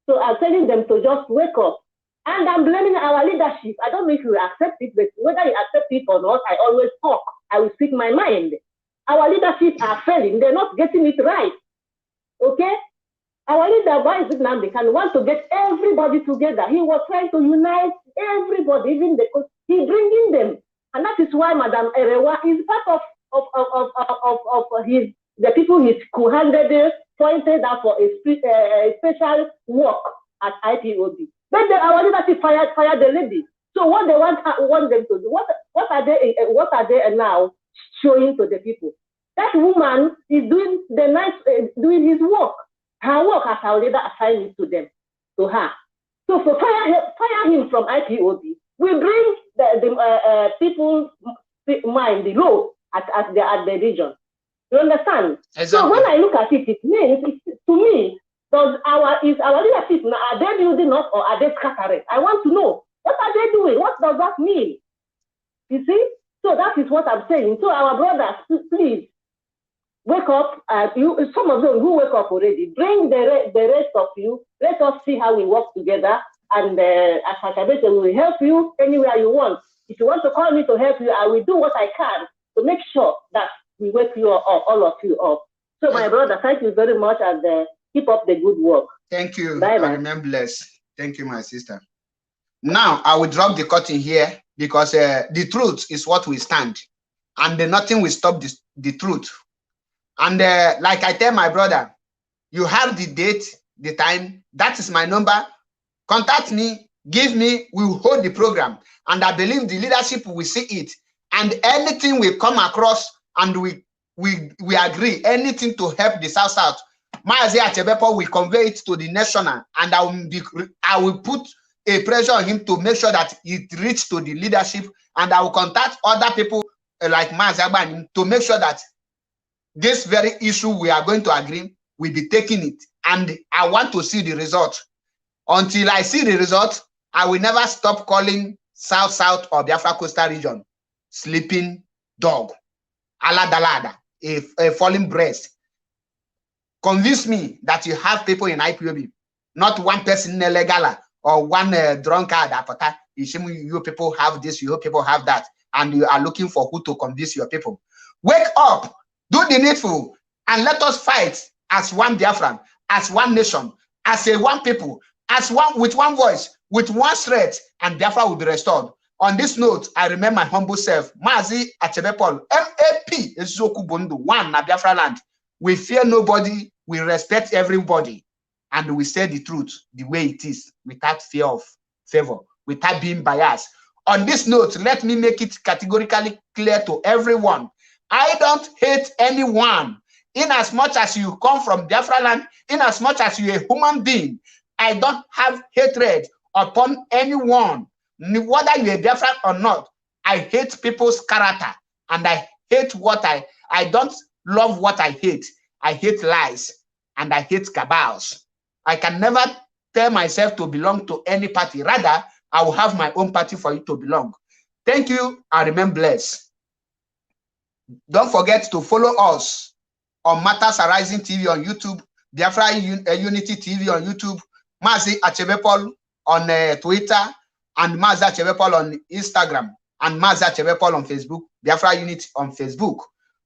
So I'm telling them to just wake up. And I'm blaming our leadership. I don't know if you accept it, but whether you accept it or not, I always talk. I will speak my mind. Our leadership are failing. They're not getting it right. Okay? Our leader, Mazi Nnamdi Kanu, want to get everybody together. He was trying to unite everybody, even he bringing them. And that is why Madam Erewa is part of the people he's co-handed, pointed out for a special work at IPOB. But our leadership fired the lady. So what they want them to do? What are they now showing to the people? That woman is doing doing his work. Her work as our leader assigned it to her. So for fire him from IPOB, we bring the people's mind low at the region. You understand? Exactly. So when I look at it, it means to me, is our leadership now, are they building up or are they scattering? I want to know, what are they doing? What does that mean? You see? So that is what I'm saying. So our brothers, please wake up. Some of them who wake up already, bring the rest of you. Let us see how we work together. And as Hashabe said, we will help you anywhere you want. If you want to call me to help you, I will do what I can to make sure that we wake you up, all of you up. So my brother, thank you very much, and keep up the good work. Thank you. Bye bye. I remain blessed. Thank you, my sister. Now I will drop the curtain here because the truth is what we stand, and nothing will stop the truth. And like I tell my brother, you have the date, the time. That is my number. Contact me, give me. We will hold the program, and I believe the leadership will see it. And anything we come across, and we agree, anything to help the South. Mazi Achebepo will convey it to the national, and I will put a pressure on him to make sure that it reaches to the leadership, and I will contact other people like Mazi Agbani to make sure that this very issue we are going to agree, we'll be taking it. And I want to see the result. Until I see the result, I will never stop calling South or Biafra Coastal Region sleeping dog, aladalada, a falling breast. Convince me that you have people in IPOB, not one person illegal or one drunkard. You people have this, you people have that, and you are looking for who to convince your people. Wake up, do the needful, and let us fight as one Biafran, as one nation, as a one people, as one with one voice, with one thread, and Biafra will be restored. On this note, I remember my humble self, Mazi Achebepol, MAP, Ezoku Bundu, one na Biafra land. We fear nobody, we respect everybody, and we say the truth the way it is, without fear of favor, without being biased. On this note, let me make it categorically clear to everyone. I don't hate anyone. In as much as you come from Biafra land, in as much as you're a human being, I don't have hatred upon anyone. Whether you're a Biafran or not, I hate people's character, and I hate what I don't love what I hate. I hate lies, and I hate cabals. I can never tell myself to belong to any party. Rather, I will have my own party for you to belong. Thank you, and remain blessed. Don't forget to follow us on Matters Arising TV on YouTube, Biafra Unity TV on YouTube, Mazi Achebepol on Twitter, and Mazi Achebepol on Instagram. and Mazi Nnamdi on Facebook, Biafra Unit on Facebook.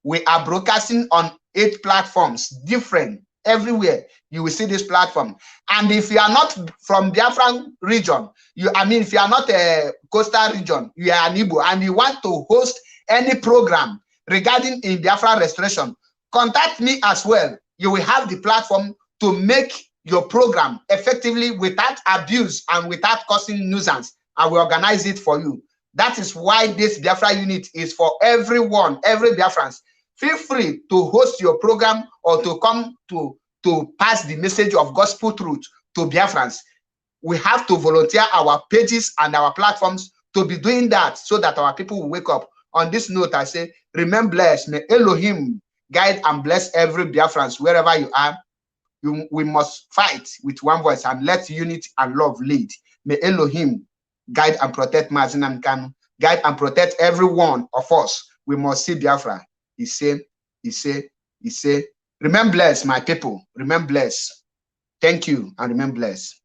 We are broadcasting on 8 platforms, different, everywhere. You will see this platform. And if you are not from Biafran region, if you are not a coastal region, you are an Igbo, and you want to host any program regarding in Biafra restoration, contact me as well. You will have the platform to make your program effectively without abuse and without causing nuisance. I will organize it for you. That is why this Biafra Unit is for everyone, every Biafrans. Feel free to host your program or to come to pass the message of gospel truth to Biafrans. We have to volunteer our pages and our platforms to be doing that so that our people will wake up. On this note, I say, remain blessed. May Elohim guide and bless every Biafrans wherever you are. We must fight with one voice and let unity and love lead. May Elohim guide and protect Mazi Nnamdi Kanu, guide and protect every one of us. We must see Biafra. He say, remain blessed, my people. Remain blessed. Thank you and remain blessed.